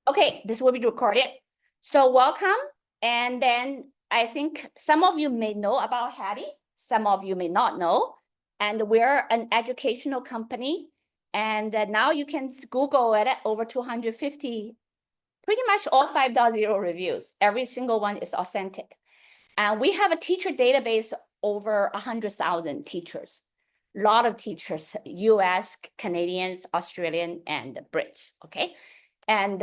Okay, this will be recorded. So welcome. And then I think some of you may know about Haddee, some of you may not know. And we're an educational company. And now you can Google it, over 250, pretty much all 5.0 reviews. Every single one is authentic. And we have a teacher database over 100,000 teachers. A lot of teachers, US, Canadians, Australian, and Brits, okay? And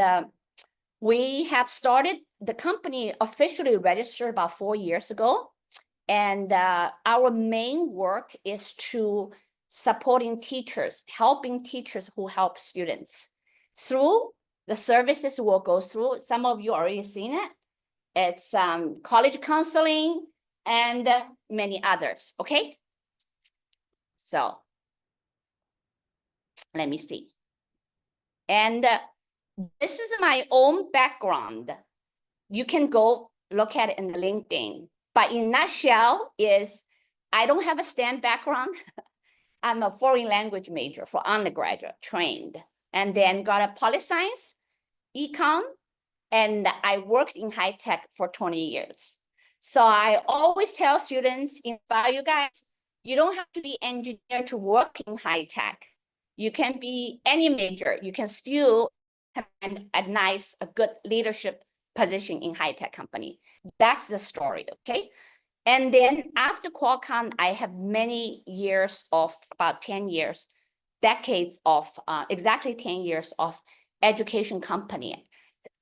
we have started the company officially registered about 4 years ago. And our main work is to supporting teachers, helping teachers who help students through the services we'll go through. Some of you already seen it. It's college counseling and many others, okay? So let me see. And this is my own background. You can go look at it in the LinkedIn. But in a nutshell is, I don't have a STEM background. I'm a foreign language major for undergraduate trained, and then got a poli-science, econ, and I worked in high tech for 20 years. So I always tell students, inspire you guys, you don't have to be engineer to work in high tech. You can be any major. You can still have a good leadership position in high tech company. That's the story, okay? And then after Qualcomm, I have many years of, about 10 years, decades of, exactly 10 years of education company.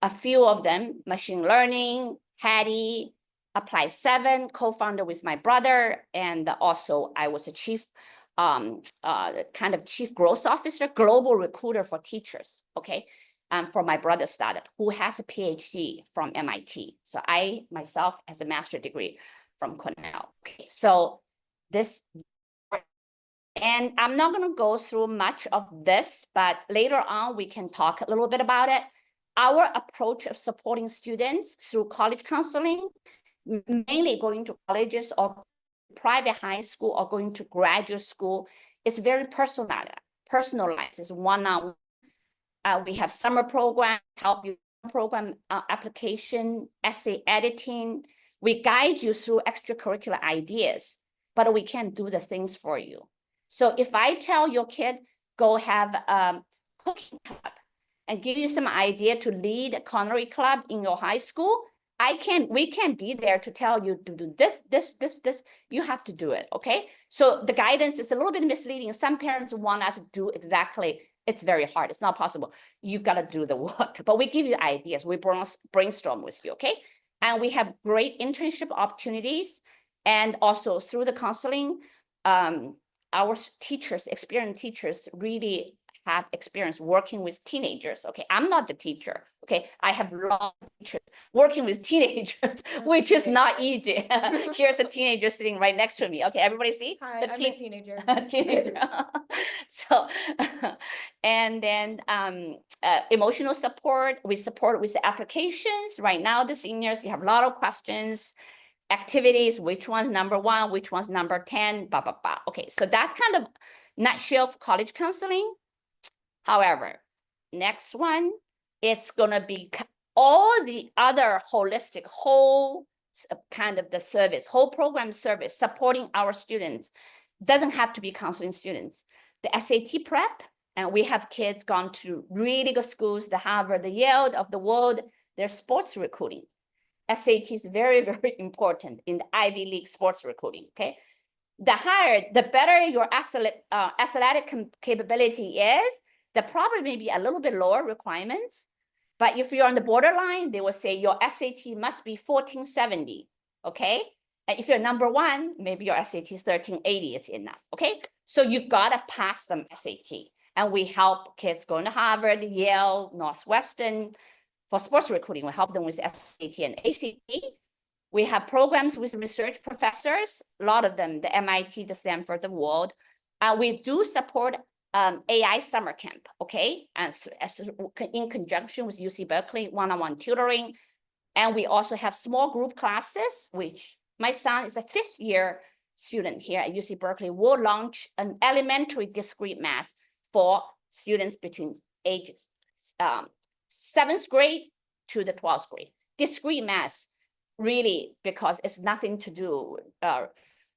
A few of them, machine learning, Haddee, Apply 7, co-founder with my brother, and also I was a chief, kind of chief growth officer, global recruiter for teachers, okay? For my brother's startup, who has a PhD from MIT. So I myself has a master's degree from Cornell. Okay, so this, and I'm not going to go through much of this, but later on we can talk a little bit about it. Our approach of supporting students through college counseling, mainly going to colleges or private high school or going to graduate school, is very personalized. It's one-on-one. We have summer program, help you program application, essay editing. We guide you through extracurricular ideas, but we can't do the things for you. So if I tell your kid, go have a cooking club and give you some idea to lead a culinary club in your high school, we can't be there to tell you to do this. You have to do it, okay? So the guidance is a little bit misleading. Some parents want us to do exactly. It's very hard. It's not possible. You got to do the work, but we give you ideas. We brainstorm with you, okay? And we have great internship opportunities. And also through the counseling, our teachers, experienced teachers, really have experience working with teenagers. Okay, I'm not the teacher. Okay, I have a lot of teachers working with teenagers, which is not easy. Here's a teenager sitting right next to me. Okay, everybody see? Hi, I'm a teenager. Teenager. So, and then emotional support. We support with the applications. Right now, the seniors, you have a lot of questions. Activities, which one's number 1, which one's number 10, blah, blah, blah. Okay, so that's kind of nutshell for college counseling. However, next one, it's gonna be all the other holistic, whole kind of the service, whole program service, supporting our students. Doesn't have to be counseling students. The SAT prep, and we have kids gone to really good schools, the Harvard, the Yale of the world, their sports recruiting. SAT is very, very important in the Ivy League sports recruiting, okay? The higher, the better your athletic capability is, the probably may be a little bit lower requirements. But if you're on the borderline, they will say your SAT must be 1470, okay? And if you're number 1, maybe your SAT is 1380 is enough, okay? So you gotta pass some SAT. And we help kids going to Harvard, Yale, Northwestern. For sports recruiting, we help them with SAT and ACT. We have programs with research professors, a lot of them, the MIT, the Stanford, the world. We do support AI summer camp, okay? And in conjunction with UC Berkeley, one-on-one tutoring. And we also have small group classes, which my son is a 5th year student here at UC Berkeley. We'll launch an elementary discrete math for students between ages 7th grade to the 12th grade. Discrete math, really, because it's nothing to do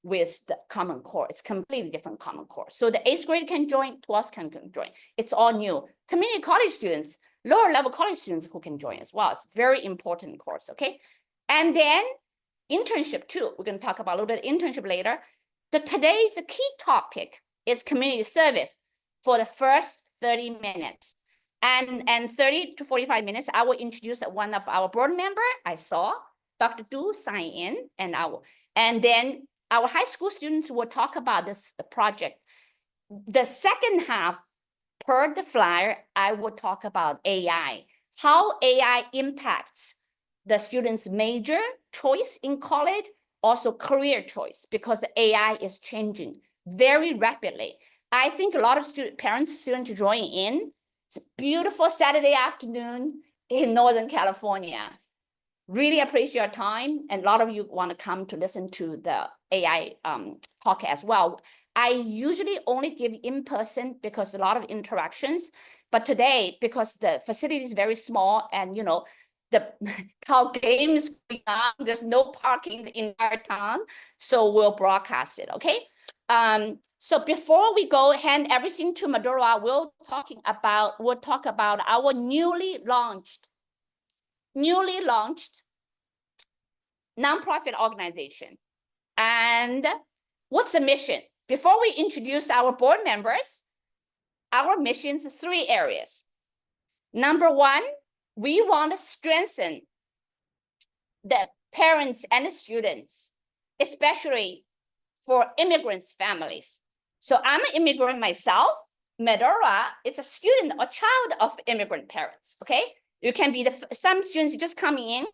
with the Common Core. It's completely different Common Core. So the 8th grade can join, 12th can join. It's all new. Community college students, lower level college students who can join as well. It's very important course, okay? And then internship too. We're going to talk about a little bit of internship later. Today's key topic is community service for the first 30 minutes. And 30 to 45 minutes, I will introduce one of our board member. I saw Dr. Du sign in, and then our high school students will talk about this project. The second half, per the flyer, I will talk about AI, how AI impacts the students' major choice in college, also career choice, because the AI is changing very rapidly. I think a lot of parents join in. It's a beautiful Saturday afternoon in Northern California. Really appreciate your time. And a lot of you want to come to listen to the AI talk as well. I usually only give in person because a lot of interactions. But today, because the facility is very small and, you know, how games going on, there's no parking in our town. So we'll broadcast it, okay? So before we go hand everything to Madura, we'll talk about our newly launched nonprofit organization. And what's the mission? Before we introduce our board members, our mission is 3 areas. Number 1, we want to strengthen the parents and the students, especially for immigrants' families. So I'm an immigrant myself. Medora is a student or child of immigrant parents, okay? You can be some students just coming in,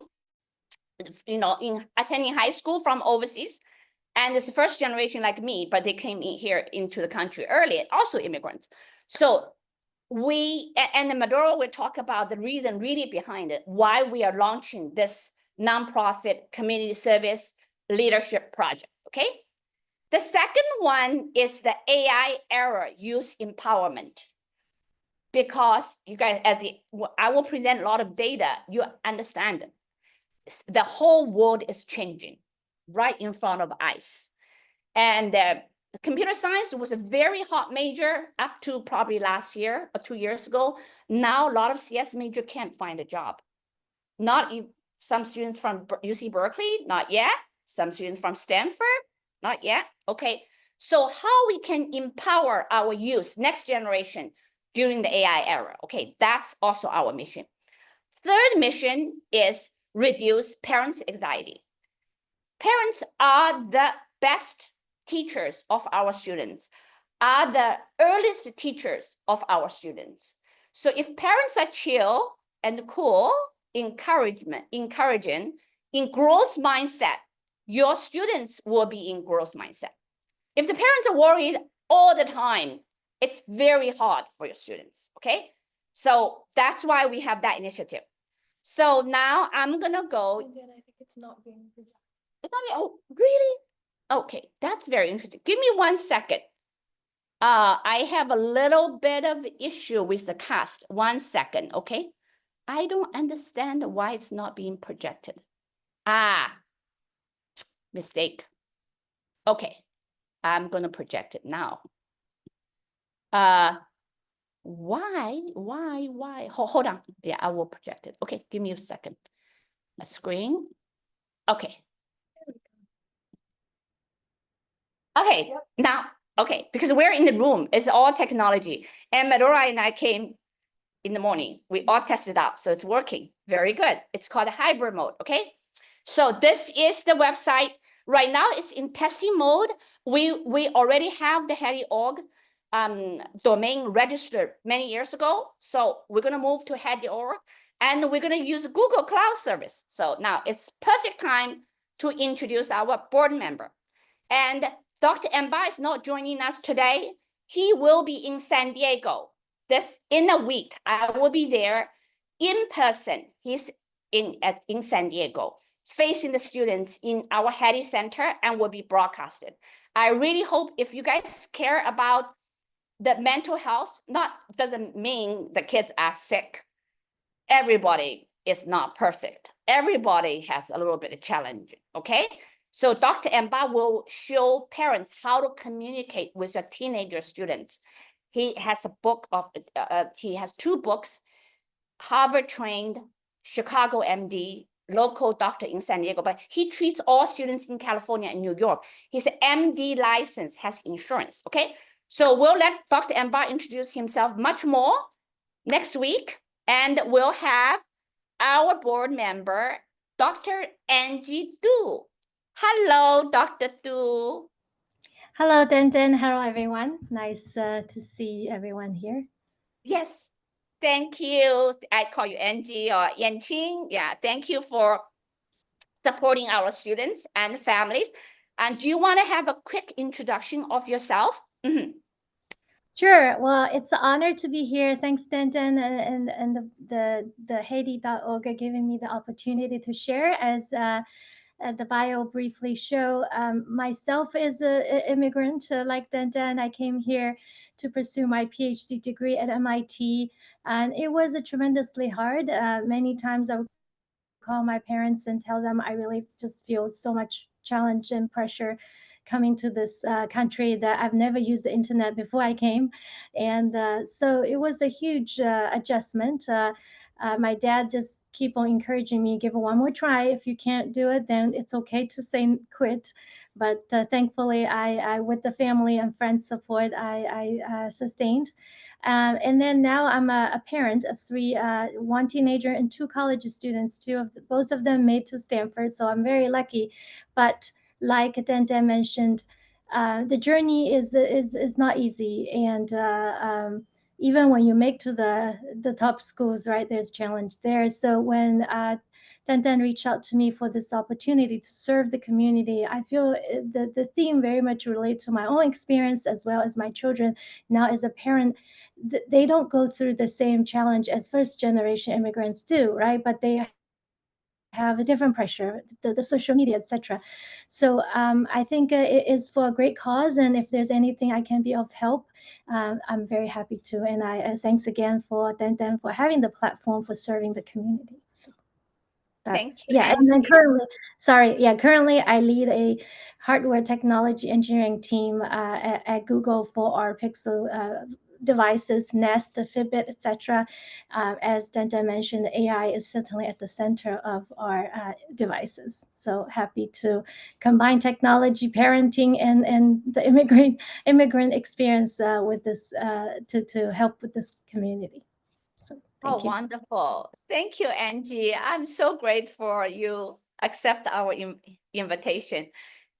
you know, attending high school from overseas, and it's the first generation like me, but they came in here into the country early, also immigrants. So and the Maduro will talk about the reason really behind it, why we are launching this nonprofit community service leadership project, okay? The second one is the AI era youth empowerment. Because you guys, I will present a lot of data, you understand the whole world is changing right in front of eyes. And computer science was a very hot major up to probably last year or 2 years ago. Now a lot of CS major can't find a job. Not even some students from UC Berkeley, not yet. Some students from Stanford, not yet. Okay, so how we can empower our youth, next generation, during the AI era. Okay, that's also our mission. Third mission is reduce parents' anxiety. Parents are the best teachers of our students, are the earliest teachers of our students. So if parents are chill and cool, encouraging, in growth mindset, your students will be in growth mindset. If the parents are worried all the time, it's very hard for your students, okay? So that's why we have that initiative. So now I'm gonna go. Again, I think it's not being projected. Oh, really? Okay, that's very interesting. Give me 1 second. I have a little bit of issue with the cast. 1 second, okay? I don't understand why it's not being projected. Mistake. Okay, I'm gonna project it now. Why? Hold on. Yeah, I will project it. Okay, give me a second. A screen. Okay. Okay, yep. Now, okay, because we're in the room, it's all technology. And Medora and I came in the morning. We all tested out, so it's working. Very good. It's called a hybrid mode, okay? So this is the website. Right now it's in testing mode. We already have the Haddee.org domain registered many years ago. So we're gonna move to Haddee.org and we're gonna use Google Cloud Service. So now it's perfect time to introduce our board member. And Dr. Mba is not joining us today. He will be in San Diego. In a week, I will be there in person. He's in San Diego, facing the students in our Haddee Center and will be broadcasted. I really hope if you guys care about the mental health, doesn't mean the kids are sick. everybody is not perfect. Everybody has a little bit of challenge, okay? So Dr. Mba will show parents how to communicate with a teenager students. He has a book of, he has 2 books, Harvard trained, Chicago MD, local doctor in San Diego, but he treats all students in California and New York. His MD license has insurance, okay? So we'll let Dr. Mba introduce himself much more next week, and we'll have our board member, Dr. Angie Du. Hello, Dr. Du. Hello, Denden. Hello, everyone. Nice to see everyone here. Yes, thank you. I call you Angie or Yanqing. Yeah, thank you for supporting our students and families. And do you want to have a quick introduction of yourself? Sure. Well, it's an honor to be here. Thanks, Denden, and the Haddee.org giving me the opportunity to share. As the bio briefly show, myself is an immigrant like Denden. I came here to pursue my PhD degree at MIT, and it was a tremendously hard. Many times I would call my parents and tell them I really just feel so much challenge and pressure coming to this country that I've never used the internet before I came. And so it was a huge adjustment. My dad just keep on encouraging me, give it one more try. If you can't do it, then it's okay to say quit. But thankfully, I with the family and friends support, I sustained. And then now I'm a parent of 3, 1 teenager and 2 college students. Both of them made to Stanford, so I'm very lucky. But like Dende mentioned, the journey is not easy, and even when you make to the top schools, right, there's challenge there. So when Denden reached out to me for this opportunity to serve the community, I feel the theme very much relates to my own experience as well as my children. Now as a parent, they don't go through the same challenge as first generation immigrants do, right? But they have a different pressure, the social media, etc. So I think it is for a great cause, and if there's anything I can be of help, I'm very happy to. And I thanks again for Denden for having the platform for serving the community. So Thank that's you, and then currently I lead a hardware technology engineering team at Google for our Pixel devices, Nest, Fitbit, etc. As Denta mentioned, AI is certainly at the center of our devices. So happy to combine technology, parenting, and the immigrant experience with this to help with this community. So thank you. Wonderful. Thank you, Angie. I'm so grateful you accept our invitation.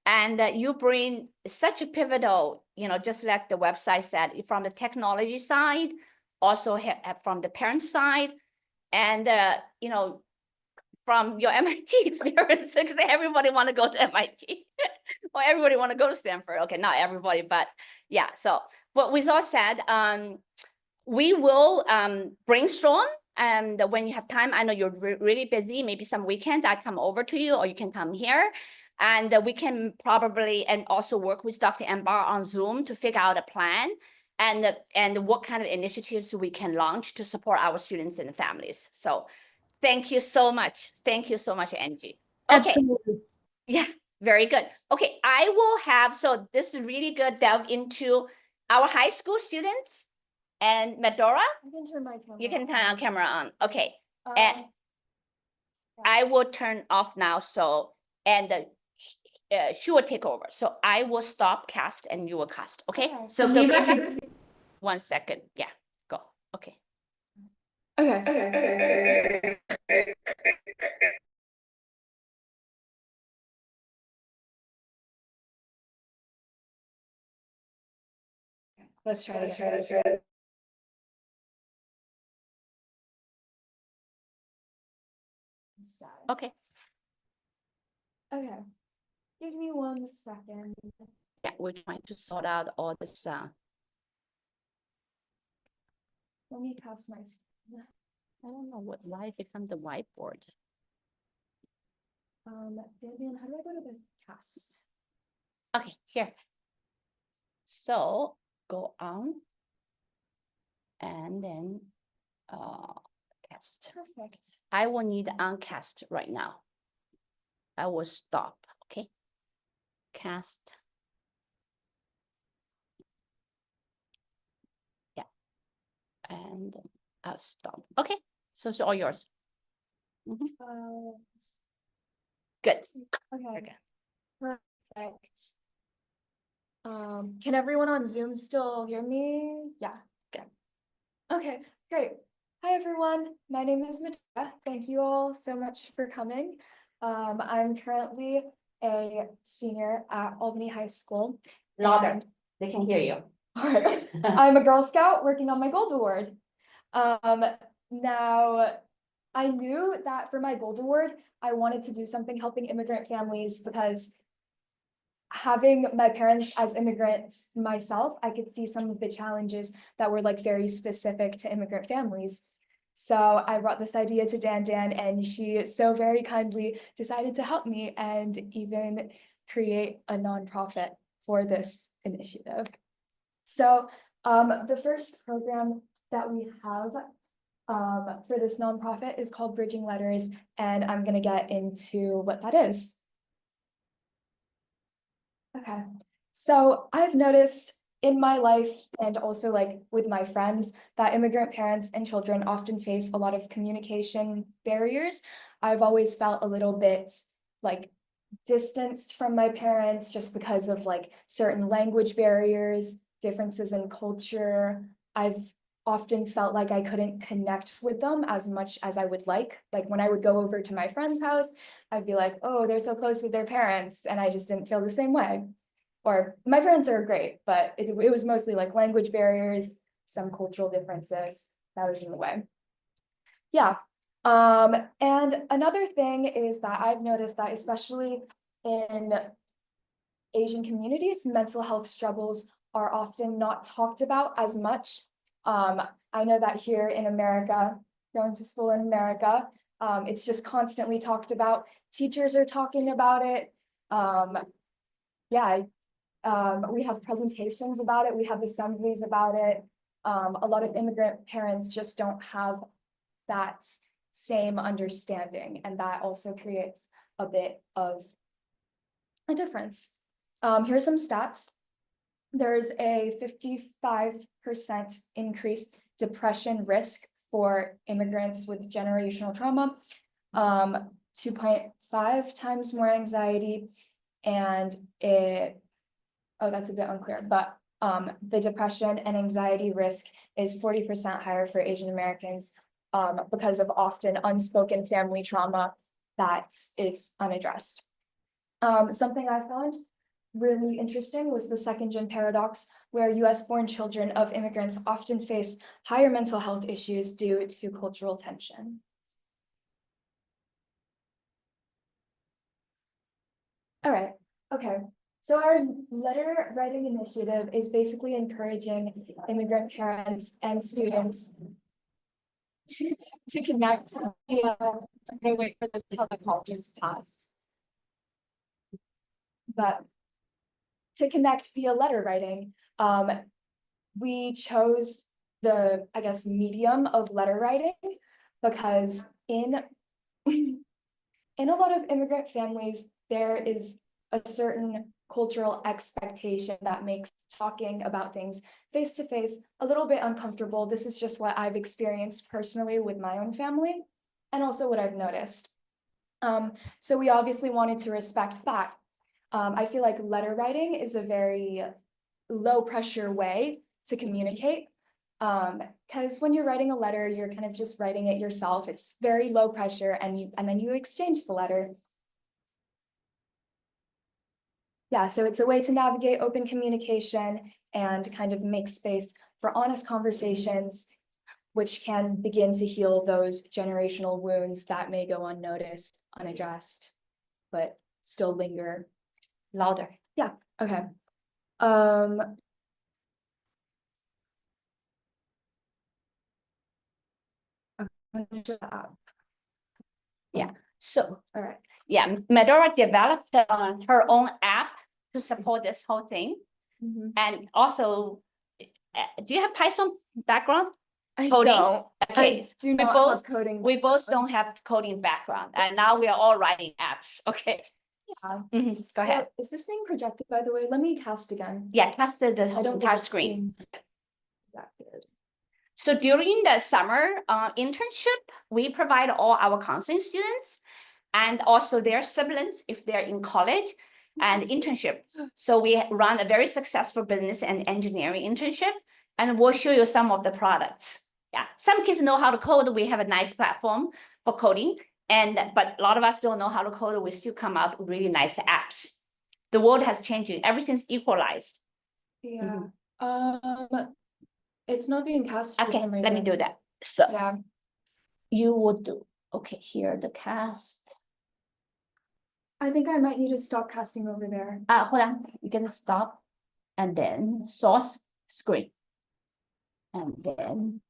And you bring such a pivotal, just like the website said, from the technology side, also from the parent side, and, from your MIT experience, because everybody want to go to MIT or everybody want to go to Stanford. Okay, not everybody, but yeah. So what we all said, we will brainstorm, and when you have time, I know you're really busy, maybe some weekend I come over to you, or you can come here, and we can probably, and also work with Dr. Mba on Zoom to figure out a plan and what kind of initiatives we can launch to support our students and families. So thank you so much. Thank you so much, Angie. Okay. Absolutely. Yeah, very good. Okay, I will have, so this is really good delve into our high school students. And Medora, I can turn my camera. you can turn on camera on. Okay, and yeah. I will turn off now. So, and she will take over. So I will stop cast and you will cast. Okay. Okay. So you guys, guys 1 second. Yeah, go. Okay. Okay. Let's try. Okay. Okay. Give me 1 second. Yeah, we're trying to sort out all this. Let me cast my screen. I don't know why it become the whiteboard. Davian, how do I go to the cast? Okay, here. So go on, and then uncast. Perfect. I will need uncast right now. I will stop, okay? Cast. Yeah. And I'll stop. Okay, so it's all yours. Mhm. Good. Okay. Okay. Perfect. Can everyone on Zoom still hear me? Yeah, good. Okay, great. Hi, everyone. My name is Medea. Thank you all so much for coming. I'm currently a senior at Albany High School. Louder. and- They can hear you. Alright. I'm a Girl Scout working on my Gold Award. Now, I knew that for my Gold Award, I wanted to do something helping immigrant families because having my parents as immigrants myself, I could see some of the challenges that were like very specific to immigrant families. So I brought this idea to Dan, and she so very kindly decided to help me and even create a nonprofit for this initiative. So the first program that we have for this nonprofit is called Bridging Letters, and I'm gonna get into what that is. Okay, so I've noticed in my life and also like with my friends that immigrant parents and children often face a lot of communication barriers. I've always felt a little bit like distanced from my parents just because of like certain language barriers, differences in culture. I've often felt like I couldn't connect with them as much as I would like. Like when I would go over to my friend's house, I'd be like, oh, they're so close with their parents, and I just didn't feel the same way. Or my parents are great, but it was mostly like language barriers, some cultural differences that was in the way. Yeah. And another thing is that I've noticed that especially in Asian communities, mental health struggles are often not talked about as much. I know that here in America, going to school in America, it's just constantly talked about. Teachers are talking about it. Yeah, we have presentations about it. We have assemblies about it. A lot of immigrant parents just don't have that same understanding, and that also creates a bit of a difference. Here's some stats. There's a 55% increased depression risk for immigrants with generational trauma, 2.5 times more anxiety, and that's a bit unclear, but the depression and anxiety risk is 40% higher for Asian Americans because of often unspoken family trauma that is unaddressed. Something I found really interesting was the second-gen paradox, where US-born children of immigrants often face higher mental health issues due to cultural tension. All right, okay. So our letter writing initiative is basically encouraging immigrant parents and students to connect. Okay, wait for this helicopter to pass. But to connect via letter writing, we chose the, I guess, medium of letter writing because in a lot of immigrant families, there is a certain cultural expectation that makes talking about things face to face a little bit uncomfortable. This is just what I've experienced personally with my own family and also what I've noticed. So we obviously wanted to respect that. I feel like letter writing is a very low pressure way to communicate. Because when you're writing a letter, you're kind of just writing it yourself. It's very low pressure, and then you exchange the letter. Yeah, so it's a way to navigate open communication and kind of make space for honest conversations, which can begin to heal those generational wounds that may go unnoticed, unaddressed, but still linger. Louder. Yeah, okay. Yeah, so, All right. yeah, Medora developed her own app to support this whole thing. Mhm. And also, do you have Python background? I Coding? don't. Okay, I do we not both- have coding. We both don't backgrounds. have coding background, and now we are all writing apps. Okay. Yeah. Mhm, Go So, ahead. is this being projected, by the way? Let me cast again. Yeah, test the I don't entire think it's screen. being projected. So during the summer internship, we provide all our counseling students and also their siblings if they're in college and internship. So we run a very successful business and engineering internship, and we'll show you some of the products. Yeah, some kids know how to code. We have a nice platform for coding, but a lot of us don't know how to code. We still come out with really nice apps. The world has changed. Everything's equalized. Yeah. It's not being cast for Okay, some reason. let me do that. So Yeah. you would do, okay, here the cast. I think I might need to stop casting over there. Hold on, you're gonna stop and then source screen. And then,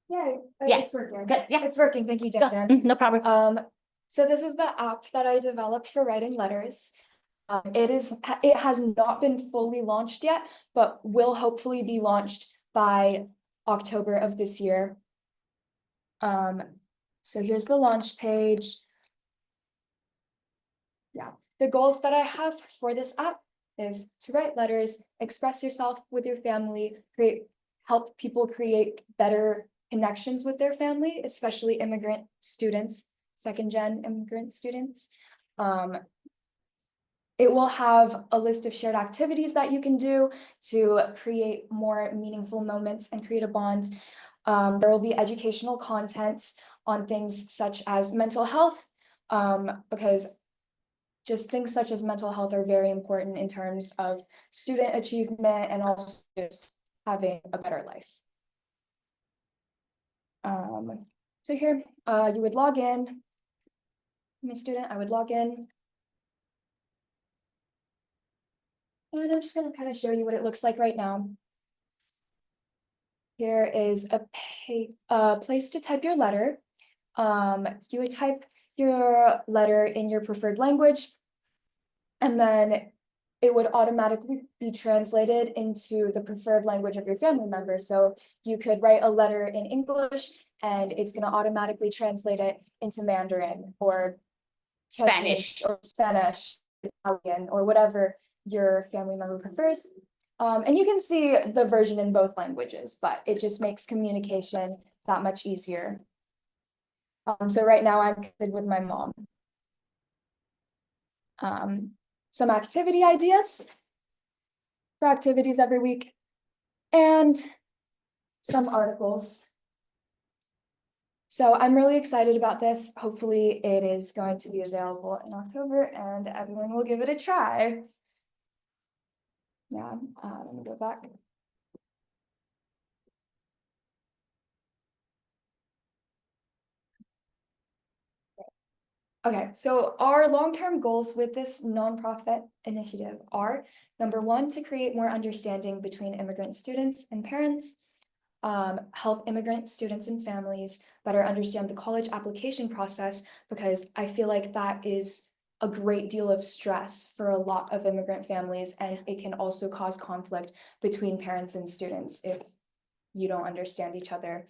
Yay, Yeah, it's working. good, yeah. It's working. Thank you, Dan. No problem. So this is the app that I developed for writing letters. It has not been fully launched yet, but will hopefully be launched by October of this year. So here's the launch page. Yeah, the goals that I have for this app is to write letters, express yourself with your family, help people create better connections with their family, especially immigrant students, second-gen immigrant students. It will have a list of shared activities that you can do to create more meaningful moments and create a bond. There will be educational content on things such as mental health, because just things such as mental health are very important in terms of student achievement and also just having a better life. So here, you would log in. I'm a student, I would log in. And I'm just gonna kind of show you what it looks like right now. Here is a place to type your letter. You would type your letter in your preferred language, and then it would automatically be translated into the preferred language of your family member. So you could write a letter in English, and it's gonna automatically translate it into Mandarin or Spanish. or Spanish, Italian, or whatever your family member prefers. And you can see the version in both languages, but it just makes communication that much easier. So right now I'm connected with my mom. Some activity ideas for activities every week, and some articles. So I'm really excited about this. Hopefully it is going to be available in October and everyone will give it a try. Yeah, let me go back. Okay, so our long-term goals with this nonprofit initiative are, number one, to create more understanding between immigrant students and parents, help immigrant students and families better understand the college application process, because I feel like that is a great deal of stress for a lot of immigrant families, and it can also cause conflict between parents and students if you don't understand each other.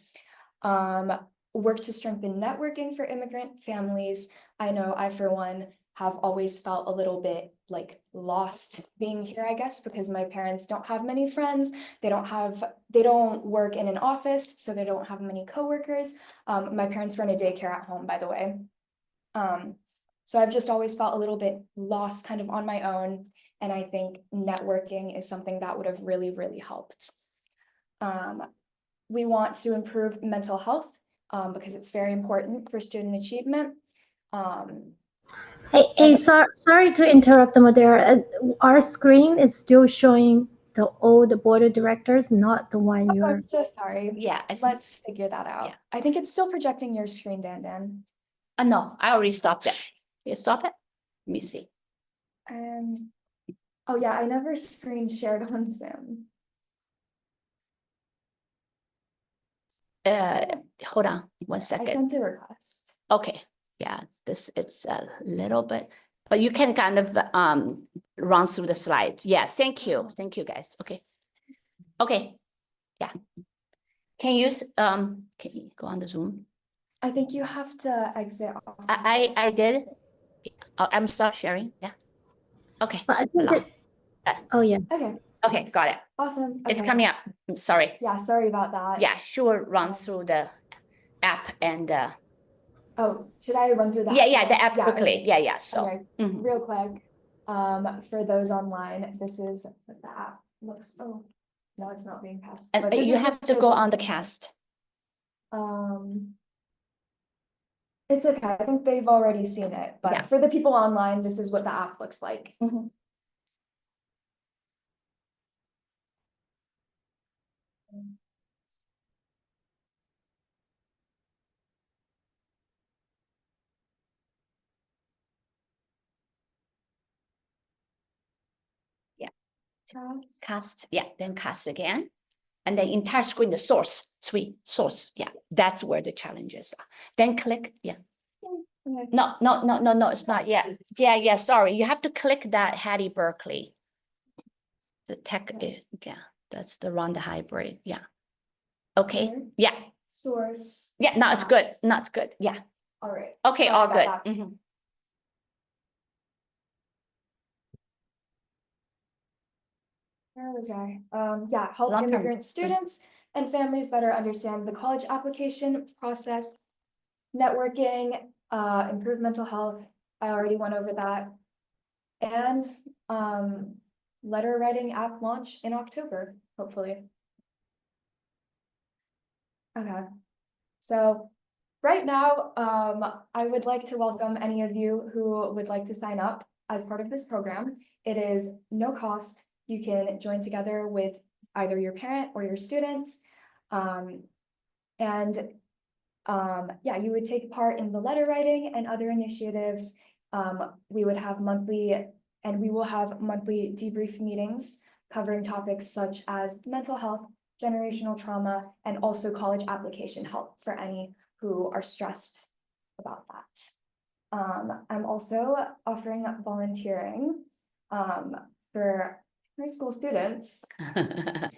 Work to strengthen networking for immigrant families. I know I, for one, have always felt a little bit like lost being here, I guess, because my parents don't have many friends. They don't work in an office, so they don't have many coworkers. My parents run a daycare at home, by the way. So I've just always felt a little bit lost kind of on my own. And I think networking is something that would have really, really helped. We want to improve mental health because it's very important for student achievement. Sorry to interrupt the moderator. Our screen is still showing the old board of directors, not the one you're. I'm so sorry. Yeah, Let's figure that out. Yeah. I think it's still projecting your screen, Dan. No, I already stopped it. You stop it? Let me see. Oh yeah, I never screen shared on Zoom. Hold on one I second. sent a request. Okay, yeah, it's a little bit, but you can kind of run through the slides. Yes, thank you guys. Okay, yeah. can you go on the Zoom? I think you have to exit off. I did. Oh, I'm stop sharing. Yeah. Okay. But I think Allow. oh yeah. Okay, Okay, got it. awesome. It's Okay. coming up. I'm sorry. Yeah, sorry about that. Yeah, sure. Run through the app and Oh, should I run through that? yeah, the app Yeah, quickly. okay. Yeah. So Okay, real quick. For those online, this is what the app looks. Oh, no, it's not being passed. and But this you is have just to go on the link. cast. It's okay. I think they've already seen it, but Yeah. for the people online, this is what the app looks like. Yeah. Cast. Yeah. Then cast again. And then entire screen, the source, source. Yeah, that's where the challenges are. Then click, yeah. No, it's not yet. Yeah, sorry. You have to click that Haddee Berkeley. The tech, yeah, that's the run the hybrid, yeah. Okay, yeah. Source. Yeah, no, it's good, no, it's good, yeah. All right. Okay, Sorry all about good. that. Where was I? Yeah, help Long-term. immigrant students and families better understand the college application process, networking, improve mental health. I already went over that. And letter writing app launch in October, hopefully. Okay. So right now, I would like to welcome any of you who would like to sign up as part of this program. It is no cost. You can join together with either your parent or your students. Yeah, you would take part in the letter writing and other initiatives. We will have monthly debrief meetings covering topics such as mental health, generational trauma, and also college application help for any who are stressed about that. I'm also offering volunteering for high school students. If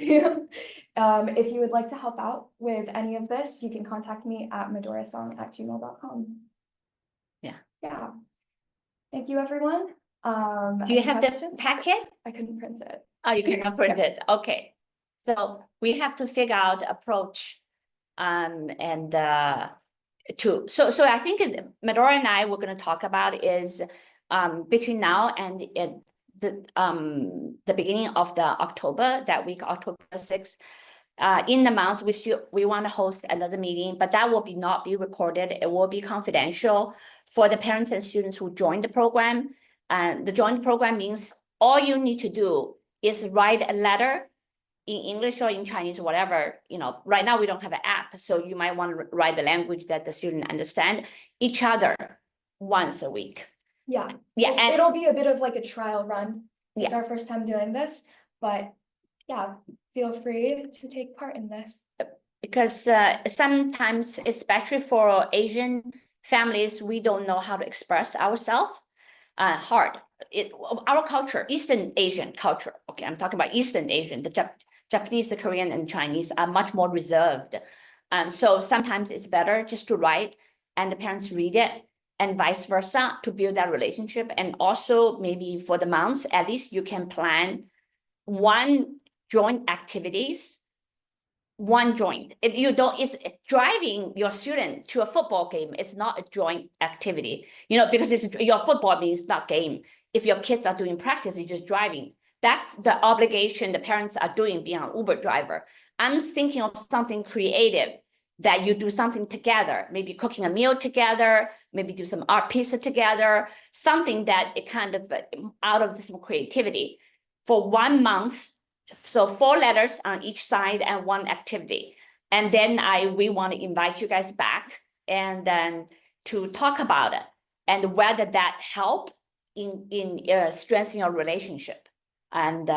you would like to help out with any of this, you can contact me at medorasong@gmail.com. Yeah. Thank you, everyone. Do you have this packet? I couldn't print it. Oh, you cannot print it, okay. So we have to figure out approach so I think Medora and I, we're going to talk about is between now and the beginning of the October, that week, October 6th, in the month, we want to host another meeting, but that will not be recorded. It will be confidential for the parents and students who join the program. And the join program means all you need to do is write a letter in English or in Chinese, whatever. Right now we don't have an app, so you might want to write the language that the student understand each other once a week. Yeah, and it'll be a bit of like a trial run. It's Yeah. our first time doing this, but yeah, feel free to take part in this. Because sometimes, especially for Asian families, we don't know how to express ourselves. Hard. Our culture, Eastern Asian culture. Okay, I'm talking about Eastern Asian. The Japanese, the Korean, and Chinese are much more reserved. So sometimes it's better just to write and the parents read it, and vice versa, to build that relationship. And also maybe for the months, at least you can plan one joint activities. One joint. It's driving your student to a football game. It's not a joint activity, because your football means not game. If your kids are doing practice, you're just driving. That's the obligation the parents are doing being an Uber driver. I'm thinking of something creative that you do something together, maybe cooking a meal together, maybe do some art piece together, something that it kind of out of some creativity for 1 month. So 4 letters on each side and 1 activity. And then we want to invite you guys back and then to talk about it and whether that help in strengthening your relationship. And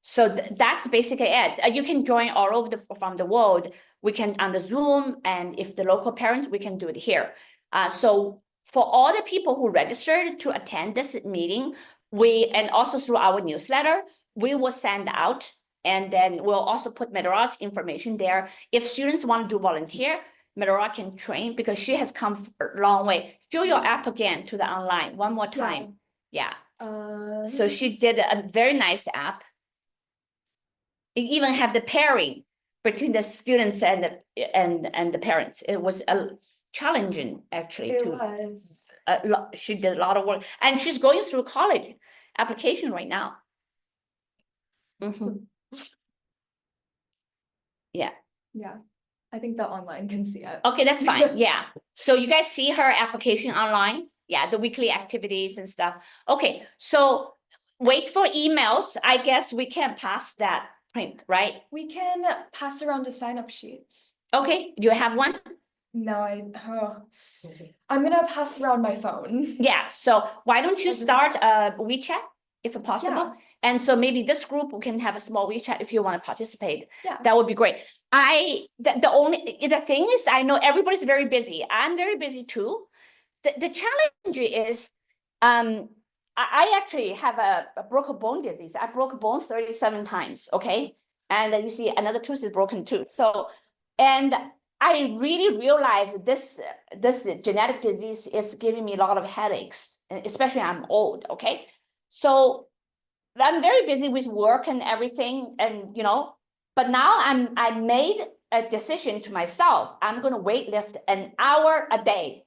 so that's basically it. You can join all over from the world. We can on the Zoom, and if the local parents, we can do it here. So for all the people who registered to attend this meeting, and also through our newsletter, we will send out And then we'll also put Medora's information there. If students want to do volunteer, Medora can train because she has come a long way. Show your app again to the online one more time. Yeah. So she did a very nice app. It even have the pairing between the students and the parents. It was challenging actually. It was. She did a lot of work, and she's going through college application right now. Yeah. Yeah. I think the online can see it. Okay, that's fine. Yeah. So you guys see her application online? Yeah, the weekly activities and stuff. Okay, so wait for emails. I guess we can pass that print, right? We can pass around the sign-up sheets. Okay, you have one? No, I'm gonna pass around my phone. Yeah, so why don't you start WeChat if possible? Yeah. And so maybe this group can have a small WeChat if you want to participate. Yeah. That would be great. The thing is, I know everybody's very busy. I'm very busy too. The challenge is, I actually have a broken bone disease. I broke a bone 37 times, okay? And you see another tooth is broken too. So, and I really realized this genetic disease is giving me a lot of headaches, especially I'm old, okay? So I'm very busy with work and everything, and but now I made a decision to myself. I'm gonna weightlift an hour a day.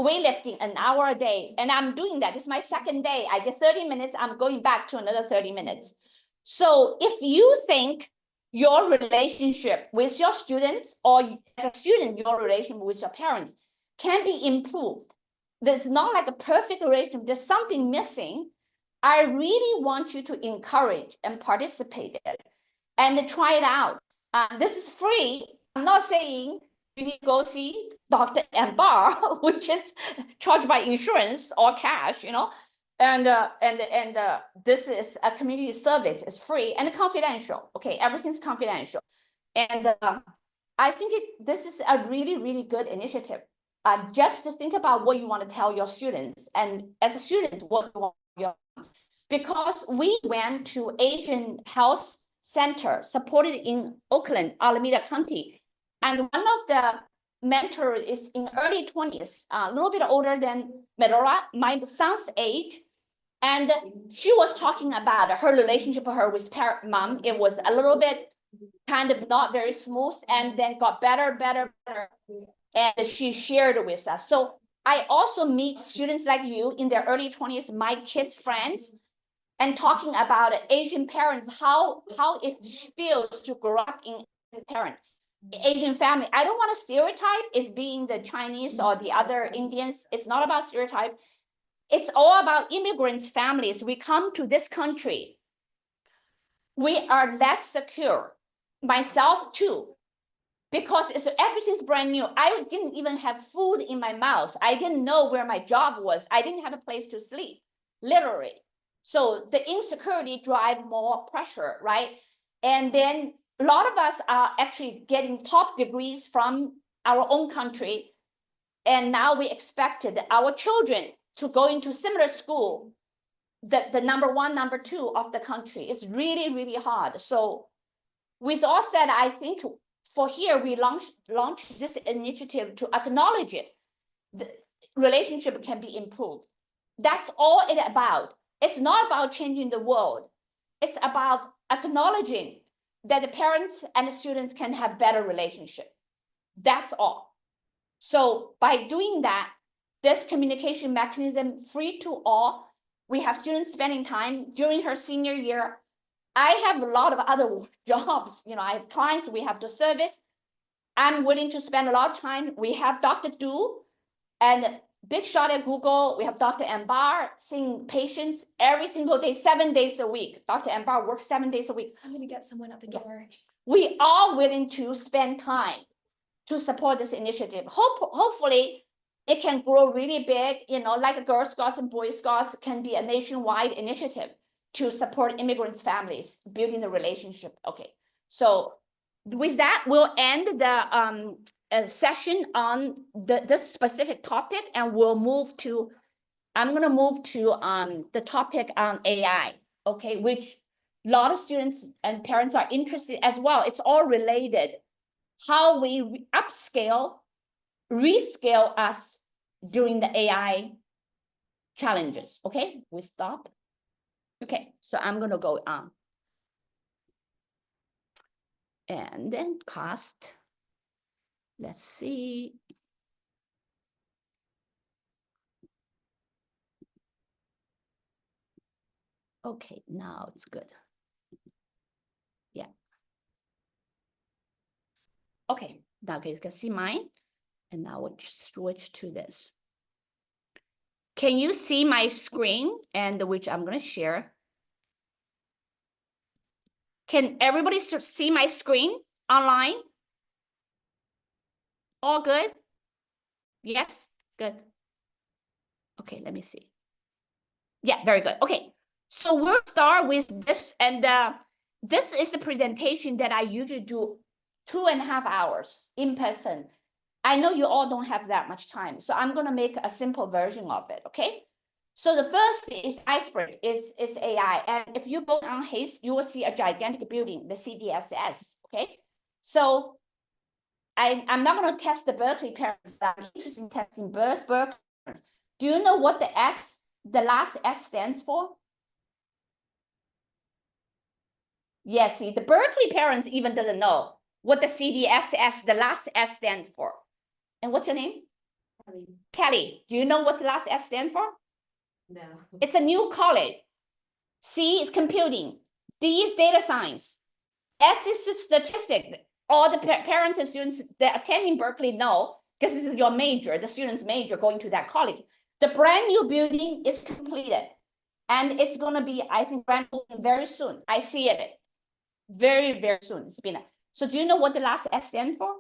Weightlifting an hour a day, and I'm doing that. This is my second day. I did 30 minutes. I'm going back to another 30 minutes. So if you think your relationship with your students, or as a student, your relationship with your parents can be improved, there's not like a perfect relationship. There's something missing. I really want you to encourage and participate in it and try it out. This is free. I'm not saying you need to go see Dr. Ambar, which is charged by insurance or cash, and this is a community service. It's free and confidential. Okay, everything's confidential, and I think this is a really, really good initiative. Just to think about what you want to tell your students, and as a student, what you want because we went to Asian Health Center supported in Oakland, Alameda County. And one of the mentors is in early 20s, a little bit older than Medora, my son's age. And she was talking about her relationship with her mom. It was a little bit kind of not very smooth, and then got better. And she shared with us. So I also meet students like you in their early 20s, my kids' friends, and talking about Asian parents, how it feels to grow up in Asian family. I don't want to stereotype as being the Chinese or the other Indians. It's not about stereotype. It's all about immigrants' families. We come to this country. We are less secure. Myself too. Because everything's brand new. I didn't even have food in my mouth. I didn't know where my job was. I didn't have a place to sleep, literally. So the insecurity drive more pressure, right? And then a lot of us are actually getting top degrees from our own country. And now we expected our children to go into similar school, the number one, number two of the country. It's really, really hard. So with all said, I think for here, we launched this initiative to acknowledge it. The relationship can be improved. That's all it's about. It's not about changing the world. It's about acknowledging that the parents and the students can have better relationship. That's all. So by doing that, this communication mechanism free to all, we have students spending time during her senior year. I have a lot of other jobs. I have clients we have to service. I'm willing to spend a lot of time. We have Dr.to and big shot at Google. We have Dr. Ambar seeing patients every single day, 7 days a week. Dr. Ambar works 7 days a week. I'm going to get someone at the door. We are willing to spend time to support this initiative. Hopefully, it can grow really big, like Girl Scouts and Boy Scouts can be a nationwide initiative to support immigrants' families, building the relationship. Okay, so with that, we'll end the session on this specific topic, and we'll move to, I'm gonna move to the topic on AI, okay, which A lot of students and parents are interested as well. It's all related. How we upscale, rescale us during the AI challenges. Okay, we stop. Okay, so I'm gonna go on. And then cost. Let's see. Okay, now it's good. Yeah. Okay, now you guys can see mine. And now we'll switch to this. Can you see my screen and which I'm gonna share? Can everybody see my screen online? All good? Yes, good. Okay, let me see. Yeah, very good. Okay, so we'll start with this, and this is the presentation that I usually do 2.5 hours in person. I know you all don't have that much time, so I'm gonna make a simple version of it, okay? So the first is iceberg, is AI. And if you go on his, you will see a gigantic building, the CDSS, okay? So I'm not gonna test the Berkeley parents, but I'm interested in testing Berkeley parents. Do you know what the last S stands for? Yes, see, the Berkeley parents even doesn't know what the CDSS, the last S stands for. And what's your name? Kelly. Kelly, do you know what the last S stands for? No. It's a new college. C is computing. D is data science. S is statistics. All the parents and students that attending Berkeley know, because this is your major, the student's major going to that college. The brand new building is completed. And it's going to be, I think, grand opening very soon. I see it very, very soon. It's been. So do you know what the last S stands for?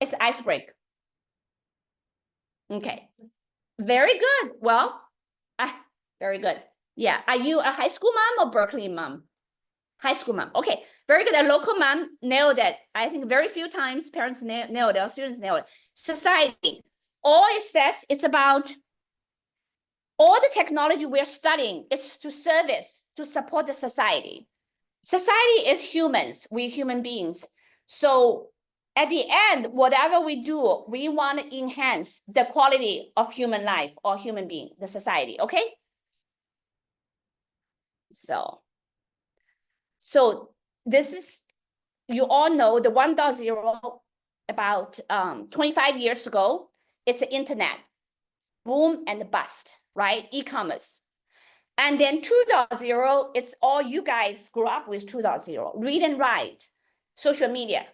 It's iceberg. Okay. Very good. Well, very good. Yeah. Are you a high school mom or Berkeley mom? High school mom. Okay. Very good. A local mom nailed it. I think very few times parents nailed it, or students nailed it. Society. All it says, it's about all the technology we're studying is to support the society. Society is humans, we human beings. So at the end, whatever we do, we want to enhance the quality of human life or human being, the society, okay? So this is, you all know the 1.0 about 25 years ago, it's the internet, boom and bust, right? E-commerce. And then 2.0, it's all you guys grew up with 2.0, read and write, social media.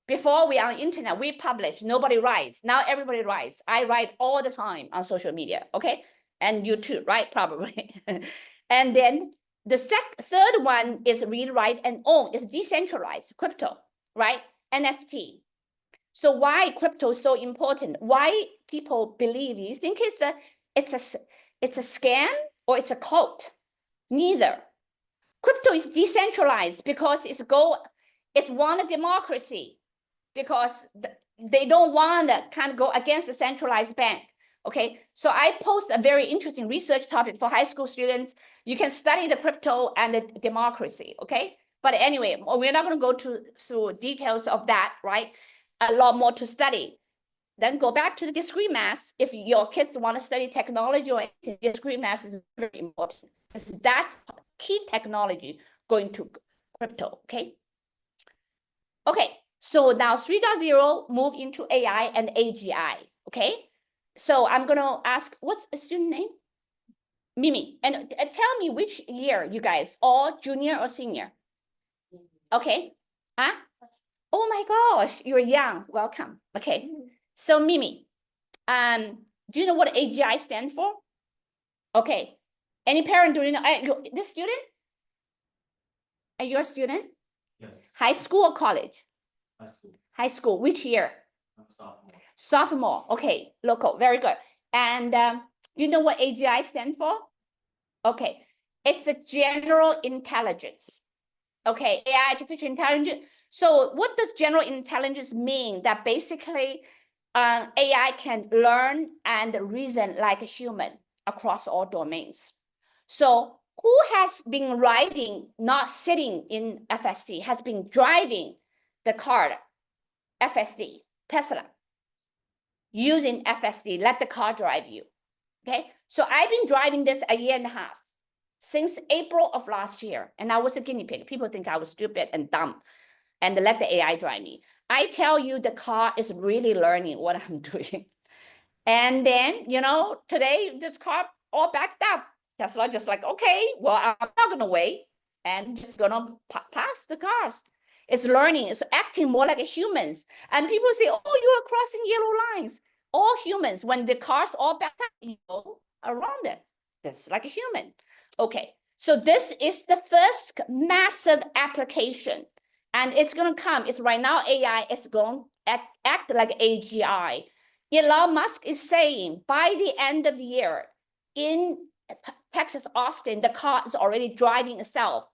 Before we are on internet, we publish, nobody writes. Now everybody writes. I write all the time on social media, okay? And you too, right? Probably. And then the third one is read, write, and own. It's decentralized, crypto, right? NFT. So why crypto is so important? Why people believe? You think it's a scam or it's a cult? Neither. Crypto is decentralized because it's want a democracy, because they don't want to kind of go against the centralized bank. Okay, so I post a very interesting research topic for high school students. You can study the crypto and the democracy, okay? But anyway, we're not going to go through details of that, right? A lot more to study. Then go back to the discrete math. If your kids want to study technology or anything, discrete math is very important, because that's key technology going to crypto, okay? Okay, so now 3.0 move into AI and AGI, okay? So I'm gonna ask, what's a student name? Mimi, and tell me which year you guys, all junior or senior? Okay, huh? Oh my gosh, you're young, welcome. Okay, so Mimi, do you know what AGI stands for? Okay, any parent do you know, this student? Are you a student? Yes. High school or college? High school. High school, which year? Sophomore. Sophomore, okay, local, very good. And do you know what AGI stands for? Okay, it's a general intelligence. Okay, AI, artificial intelligence. So what does general intelligence mean? That basically AI can learn and reason like a human across all domains. So who has been riding, not sitting in FSD, has been driving the car, FSD, Tesla, using FSD, let the car drive you, okay? So I've been driving this a year and a half, since April of last year, and I was a guinea pig. People think I was stupid and dumb and let the AI drive me. I tell you, the car is really learning what I'm doing. And then, today this car all backed up. Tesla just like, okay, well, I'm not gonna wait and just gonna pass the cars. It's learning, it's acting more like humans. And people say, oh, you are crossing yellow lines. All humans, when the cars all back up, you go around it. That's like a human. Okay, so this is the first massive application. And it's gonna come, it's right now AI is going to act like AGI. Elon Musk is saying by the end of the year in Texas, Austin, the car is already driving itself.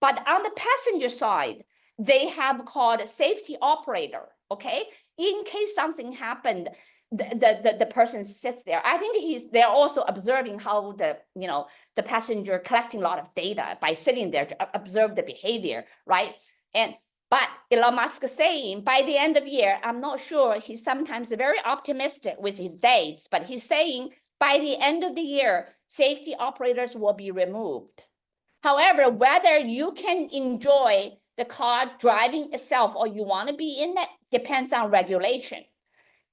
But on the passenger side, they have called a safety operator, okay? In case something happened, the person sits there. I think they're also observing how the passenger collecting a lot of data by sitting there to observe the behavior, right? But Elon Musk is saying by the end of the year, I'm not sure, he's sometimes very optimistic with his dates, but he's saying by the end of the year, safety operators will be removed. However, whether you can enjoy the car driving itself or you want to be in that depends on regulation,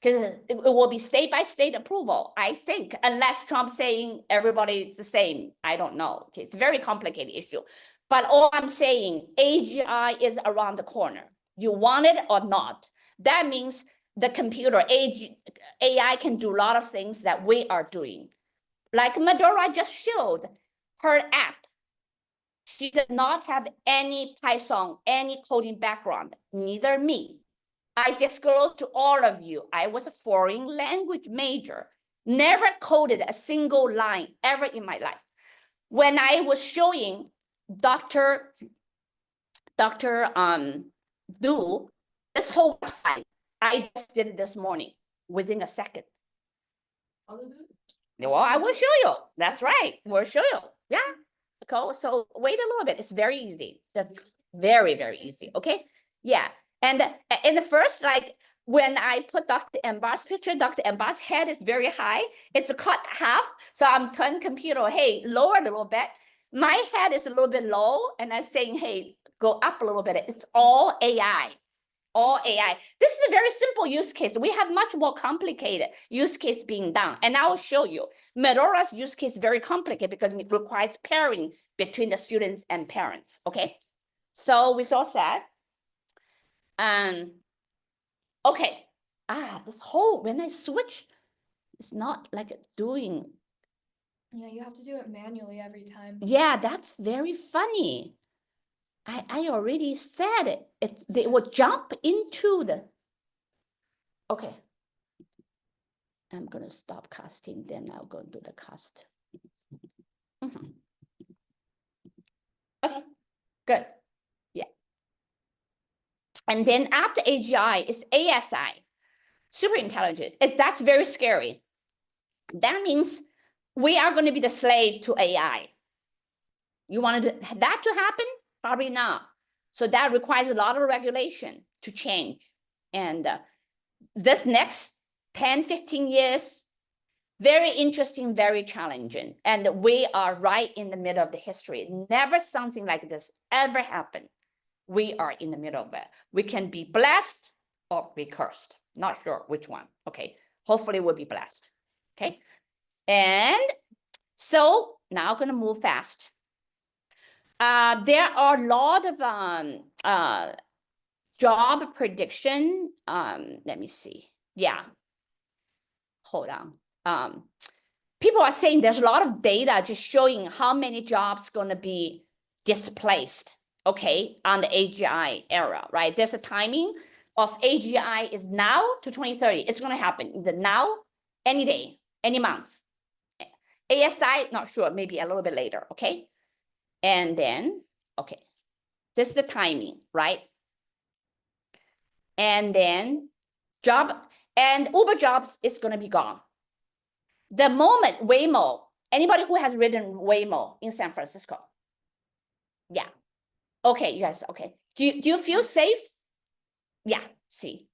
because it will be state by state approval, I think, unless Trump's saying everybody is the same. I don't know. It's a very complicated issue. But all I'm saying, AGI is around the corner. You want it or not. That means the computer, AI can do a lot of things that we are doing. Like Medora just showed, her app, she did not have any Python, any coding background, neither me. I disclosed to all of you, I was a foreign language major, never coded a single line ever in my life. When I was showing Dr. Do this whole website, I just did it this morning within a second. Well, I will show you. That's right. We'll show you. Yeah. Okay. So wait a little bit. It's very easy. That's very, very easy. Okay. Yeah. And in the first, like when I put Dr. Mbar's picture, Dr. Mbar's head is very high. It's cut half. So I'm telling computer, hey, lower a little bit. My head is a little bit low. And I'm saying, hey, go up a little bit. It's all AI. All AI. This is a very simple use case. We have much more complicated use case being done. And I will show you. Medora's use case is very complicated because it requires pairing between the students and parents. Okay. So we saw that. Okay. This whole, when I switch, it's not like doing. Yeah, you have to do it manually every time. Yeah, that's very funny. I already said it. They will jump into the. Okay. I'm going to stop casting, then I'll go do the cast. Okay, good. Yeah. And then after AGI is ASI, super intelligent. That's very scary. That means we are going to be the slave to AI. You want that to happen? Probably not. So that requires a lot of regulation to change. And this next 10, 15 years, very interesting, very challenging. And we are right in the middle of the history. Never something like this ever happened. We are in the middle of it. We can be blessed or be cursed. Not sure which one. Okay. Hopefully we'll be blessed. Okay. And so now I'm going to move fast. There are a lot of job prediction. Let me see. Yeah. Hold on. People are saying there's a lot of data just showing how many jobs going to be displaced, okay, on the AGI era, right? There's a timing of AGI is now to 2030. It's going to happen the now, any day, any month. ASI, not sure, maybe a little bit later, okay? And then, okay, this is the timing, right? And then job and Uber jobs is going to be gone. The moment Waymo, Anybody who has ridden Waymo in San Francisco? Yeah. Okay, you guys, okay. Do you feel safe? Yeah, see.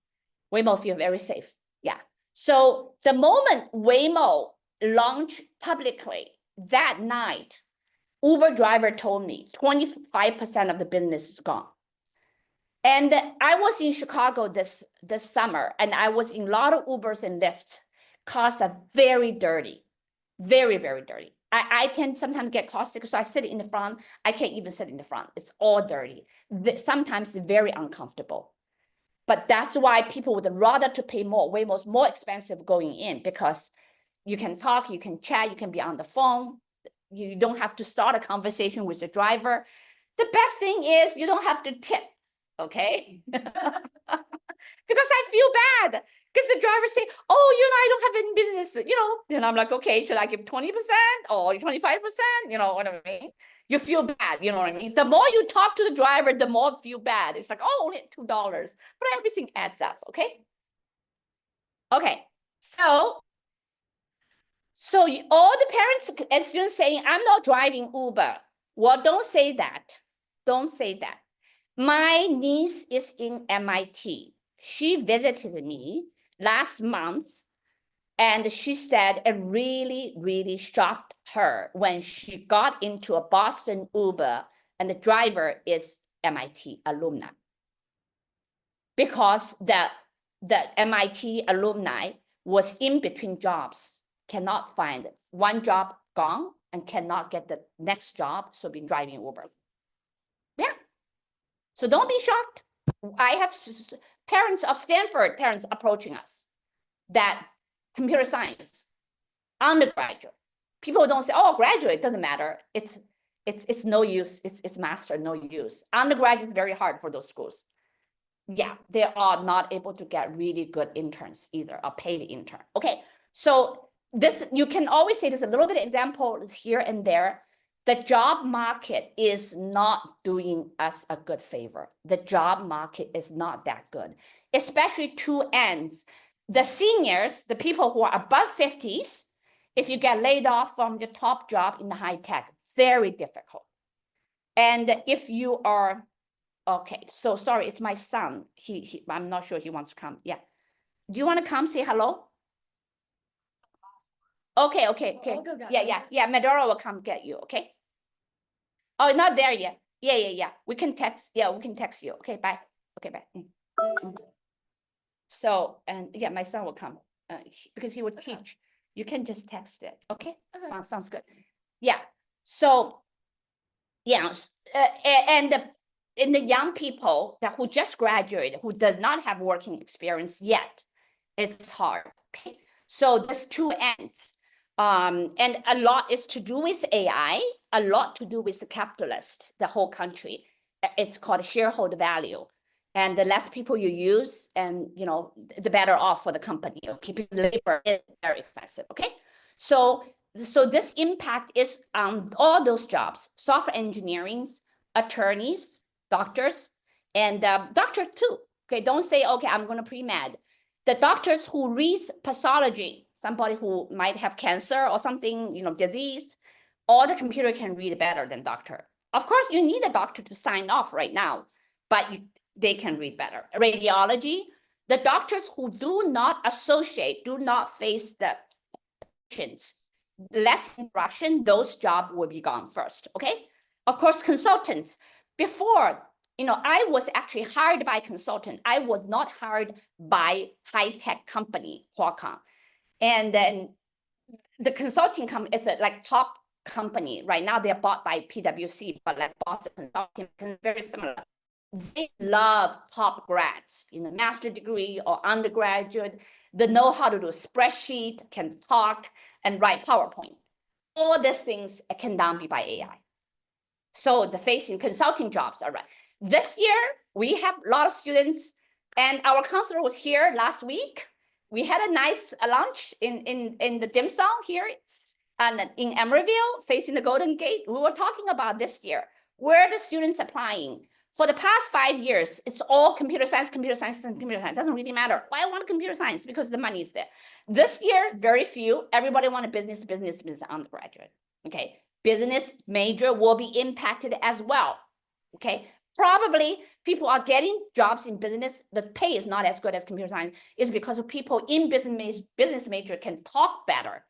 Waymo feel very safe. Yeah. So the moment Waymo launched publicly that night, Uber driver told me 25% of the business is gone. And I was in Chicago this summer, and I was in a lot of Ubers and Lyfts. Cars are very dirty, very, very dirty. I tend sometimes get car sick, so I sit in the front. I can't even sit in the front. It's all dirty. Sometimes it's very uncomfortable. But that's why people would rather to pay more. Waymo's more expensive going in because you can talk, you can chat, you can be on the phone. You don't have to start a conversation with the driver. The best thing is you don't have to tip, okay? Because I feel bad because the driver say, oh, I don't have any business, Then I'm like, okay, should I give 20% or 25%? You know what I mean? You feel bad, you know what I mean? The more you talk to the driver, the more you feel bad. It's like, oh, only $2, but everything adds up, okay? Okay, so all the parents and students saying, I'm not driving Uber. Well, don't say that. Don't say that. My niece is in MIT. She visited me last month, and she said it really, really shocked her when she got into a Boston Uber and the driver is MIT alumni. Because the MIT alumni was in between jobs, cannot find one job gone and cannot get the next job, so been driving Uber. Yeah. So don't be shocked. I have parents of Stanford parents approaching us that computer science, undergraduate. People don't say, oh, graduate, doesn't matter. It's no use. It's master, no use. Undergraduate, very hard for those schools. Yeah, they are not able to get really good interns either, a paid intern. Okay, so this, you can always say there's a little bit of example here and there. The job market is not doing us a good favor. The job market is not that good, especially two ends. The seniors, the people who are above 50s, if you get laid off from your top job in the high tech, very difficult. And if you are, okay, so sorry, it's my son. I'm not sure he wants to come. Yeah. Do you want to come say hello? Okay. Yeah. Medora will come get you, okay? Oh, not there yet. Yeah. We can text. Yeah, we can text you. Okay, bye. Okay, bye. So, and yeah, my son will come because he would teach. You can just text it, okay? Sounds good. Yeah. So, yeah, and in the young people who just graduated, who does not have working experience yet, it's hard. Okay, so there's two ends. And a lot is to do with AI, a lot to do with the capitalist, the whole country. It's called shareholder value. And the less people you use, and the better off for the company. Okay, because labor is very expensive. Okay, so this impact is on all those jobs: software engineering, attorneys, doctors, and doctors too. Okay, don't say, okay, I'm going to pre-med. The doctors who read pathology, somebody who might have cancer or something, disease, all the computer can read better than doctor. Of course, you need a doctor to sign off right now, but they can read better. Radiology, the doctors who do not face the patients, less interaction, those jobs will be gone first, okay? Of course, consultants. Before, I was actually hired by consultant. I was not hired by high-tech company, Qualcomm. And then the consulting company is like top company. Right now, they're bought by PwC, but like Boston Consulting, very similar. They love top grads, master degree or undergraduate. They know how to do a spreadsheet, can talk, and write PowerPoint. All these things can now be by AI. So the facing consulting jobs are right. This year, we have a lot of students, and our counselor was here last week. We had a nice lunch in the dim sum here and in Emeryville, facing the Golden Gate. We were talking about this year, where the students applying. For the past 5 years, it's all computer science, and computer science. It doesn't really matter. Why I want computer science? Because the money is there. This year, very few. Everybody want a business undergraduate. Okay, business major will be impacted as well. Okay, probably people are getting jobs in business. The pay is not as good as computer science. Is because of people in business major can talk better.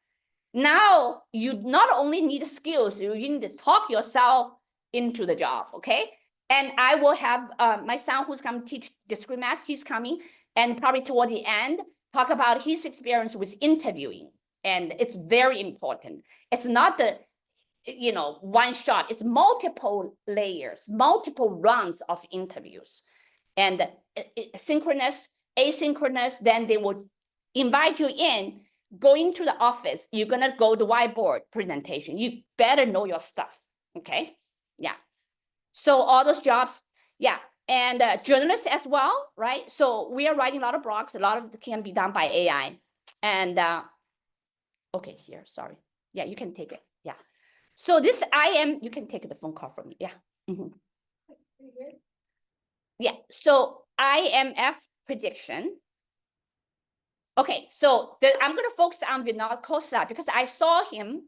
Now you not only need skills, you need to talk yourself into the job. Okay. And I will have my son who's coming to teach discrete math, he's coming, and probably toward the end, talk about his experience with interviewing. And it's very important. It's not the, one shot, it's multiple layers, multiple rounds of interviews. And synchronous, asynchronous, then they will invite you in, go into the office, you're gonna go to whiteboard presentation. You better know your stuff, okay? Yeah. So all those jobs, yeah, and journalists as well, right? So we are writing a lot of blogs. A lot of it can be done by AI. And okay, here, sorry. Yeah, you can take it. Yeah. So this you can take the phone call from me. Yeah. Mm-hmm. Yeah. So IMF prediction. Okay, so I'm going to focus on Vinod Khosla because I saw him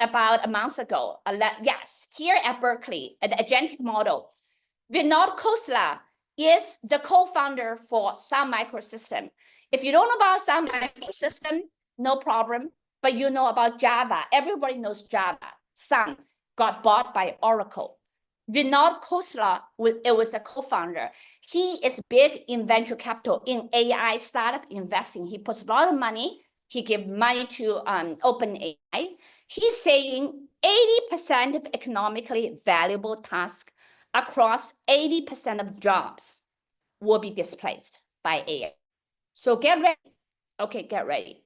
about a month ago. Yes, here at Berkeley, at the agentic model. Vinod Khosla is the co-founder for Sun Microsystem. If you don't know about Sun Microsystem, no problem, but you know about Java. Everybody knows Java. Sun got bought by Oracle. Vinod Khosla was a co-founder. He is big in venture capital, in AI startup investing. He puts a lot of money. He gives money to OpenAI. He's saying 80% of economically valuable tasks across 80% of jobs will be displaced by AI. So get ready. Okay, get ready.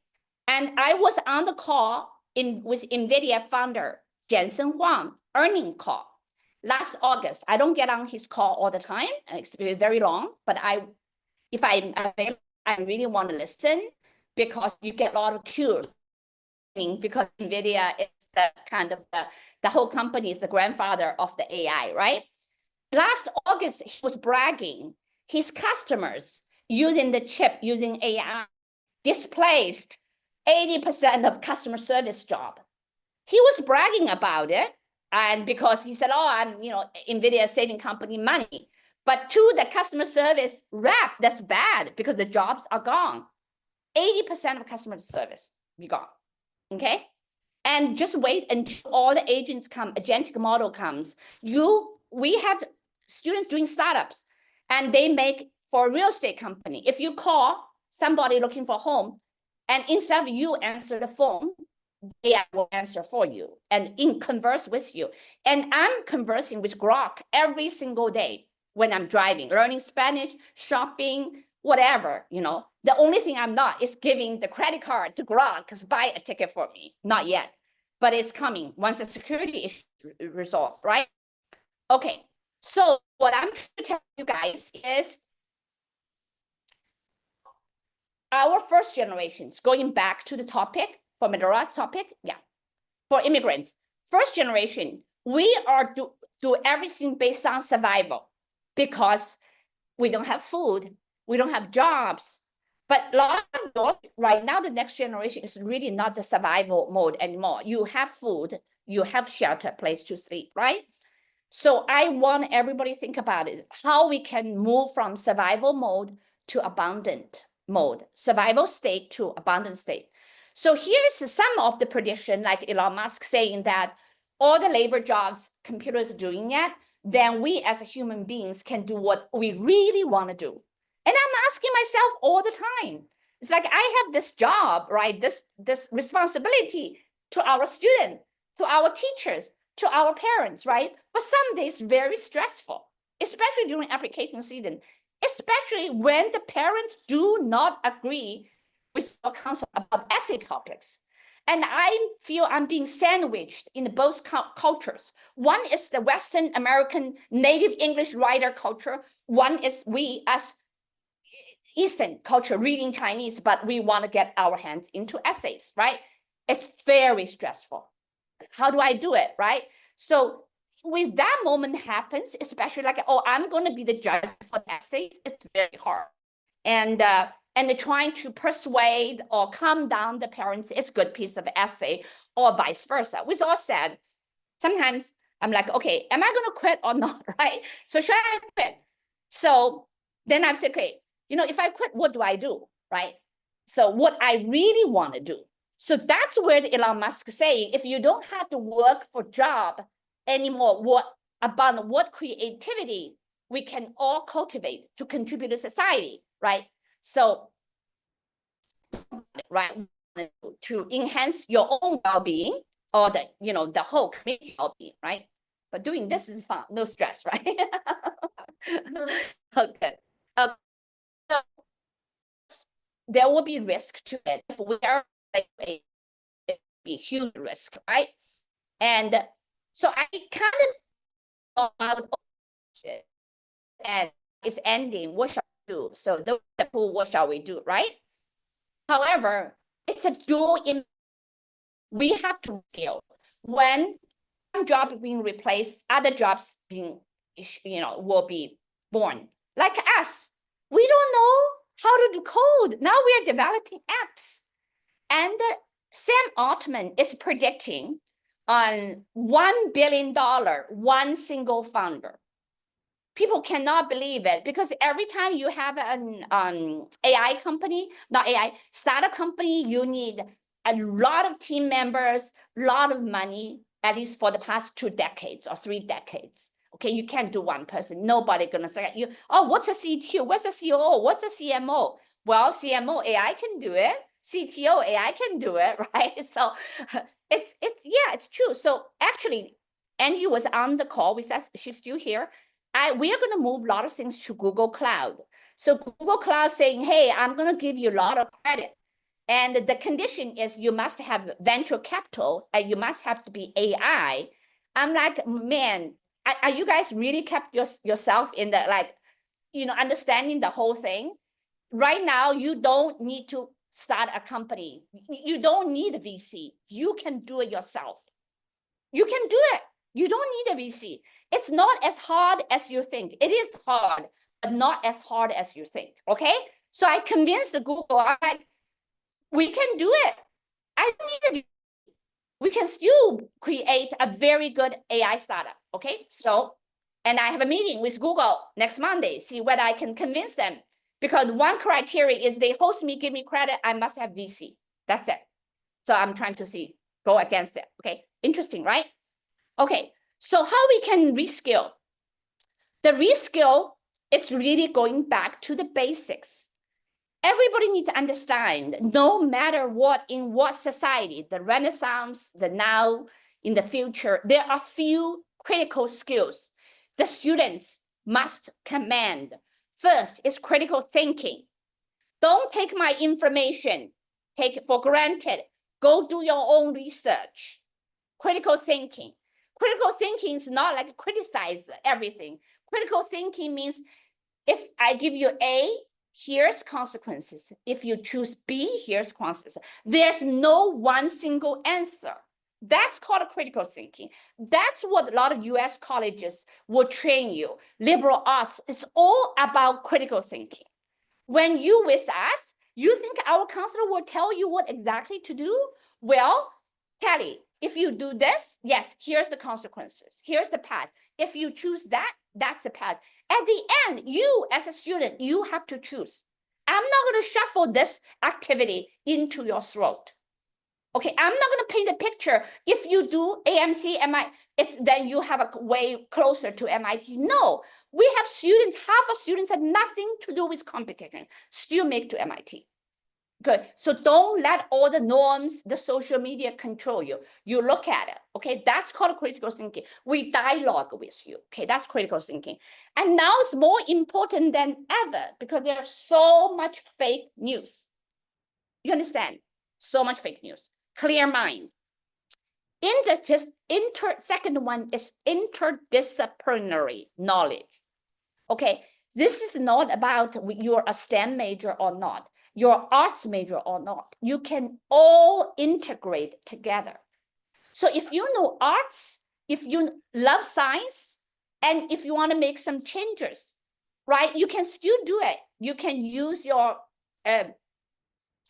And I was on the call with NVIDIA founder Jensen Huang earning call last August. I don't get on his call all the time. It's very long, but if I'm available, I really want to listen because you get a lot of cues. Because NVIDIA is the kind of the whole company is the grandfather of the AI, right? Last August, he was bragging his customers using the chip, using AI, displaced 80% of customer service job. He was bragging about it. And because he said, oh, I'm, NVIDIA saving company money. But to the customer service rep, that's bad because the jobs are gone. 80% of customer service be gone. Okay. And just wait until all the agents come, agentic model comes. We have students doing startups and they make for a real estate company. If you call somebody looking for a home and instead of you answer the phone, they will answer for you and converse with you. And I'm conversing with Grok every single day when I'm driving, learning Spanish, shopping, whatever, The only thing I'm not is giving the credit card to Grok to buy a ticket for me. Not yet, but it's coming once the security issue is resolved, right? Okay, so what I'm trying to tell you guys is our first generations, going back to the topic, for Medora's topic, yeah, for immigrants, first generation, we are do everything based on survival because we don't have food, we don't have jobs. But right now, the next generation is really not the survival mode anymore. You have food, you have shelter, place to sleep, right? So I want everybody to think about it, how we can move from survival mode to abundant mode, survival state to abundant state. So here's some of the prediction, like Elon Musk saying that all the labor jobs computers are doing it, then we as human beings can do what we really want to do. And I'm asking myself all the time. It's like I have this job, right? This responsibility to our student, to our teachers, to our parents, right? But some days very stressful, especially during application season, especially when the parents do not agree with our concept about essay topics. And I feel I'm being sandwiched in both cultures. One is the Western American native English writer culture. One is we as Eastern culture reading Chinese, but we want to get our hands into essays, right? It's very stressful. How do I do it, right? So with that moment happens, especially like, oh, I'm going to be the judge for the essays, it's very hard. And they're trying to persuade or calm down the parents, it's a good piece of essay, or vice versa. We all said, sometimes I'm like, okay, am I going to quit or not, right? So should I quit? So then I've said, okay, if I quit, what do I do, right? So what I really want to do. So that's where the Elon Musk saying, if you don't have to work for job anymore, what creativity we can all cultivate to contribute to society, right? So, right, to enhance your own well-being or the whole community well-being, right? But doing this is fun, no stress, right? Okay. So there will be risk to it if we are like a huge risk, right? And so I kind of thought about it, and it's ending. What shall we do? So the pool, what shall we do, right? However, it's a dual impact. We have to feel when one job being replaced, other jobs being, will be born. Like us, we don't know how to do code. Now we are developing apps. And Sam Altman is predicting on $1 billion, one single founder. People cannot believe it because every time you have an AI company, not AI, startup company, you need a lot of team members, a lot of money, at least for the past 2 decades or 3 decades. Okay, you can't do one person. Nobody gonna say you, oh, what's a CTO? What's a COO? What's a CMO? Well, CMO AI can do it. CTO AI can do it, right? So it's true. So actually, Angie was on the call with us. She's still here. We are going to move a lot of things to Google Cloud. So Google Cloud saying, hey, I'm going to give you a lot of credit. And the condition is you must have venture capital and you must have to be AI. I'm like, man, are you guys really kept yourself in the, like, understanding the whole thing? Right now, you don't need to start a company. You don't need a VC. You can do it yourself. You can do it. You don't need a VC. It's not as hard as you think. It is hard, but not as hard as you think, okay? So I convinced Google, I'm like, we can do it. I don't need a VC. We can still create a very good AI startup, okay? So, and I have a meeting with Google next Monday, see whether I can convince them. Because one criteria is they host me, give me credit, I must have VC. That's it. So I'm trying to go against it, okay? Interesting, right? Okay, so how we can reskill? The reskill, it's really going back to the basics. Everybody needs to understand, no matter what, in what society, the Renaissance, the now, in the future, there are few critical skills the students must command. First is critical thinking. Don't take my information, take it for granted. Go do your own research. Critical thinking. Critical thinking is not like criticize everything. Critical thinking means if I give you A, here's consequences. If you choose B, here's consequences. There's no one single answer. That's called critical thinking. That's what a lot of US colleges will train you. Liberal arts, it's all about critical thinking. When you with us, you think our counselor will tell you what exactly to do? Well, Kelly, if you do this, yes, here's the consequences. Here's the path. If you choose that, that's the path. At the end, you as a student, you have to choose. I'm not going to shuffle this activity into your throat. Okay, I'm not going to paint a picture. If you do AMC, then you have a way closer to MIT. No, we have students, half of students had nothing to do with competition, still make to MIT. Good. So don't let all the norms, the social media control you. You look at it. Okay, that's called critical thinking. We dialogue with you. Okay, that's critical thinking. And now it's more important than ever because there's so much fake news. You understand? So much fake news. Clear mind. Second one is interdisciplinary knowledge. Okay, this is not about you're a STEM major or not, you're arts major or not. You can all integrate together. So if you know arts, if you love science and if you want to make some changes, right, you can still do it. You can use your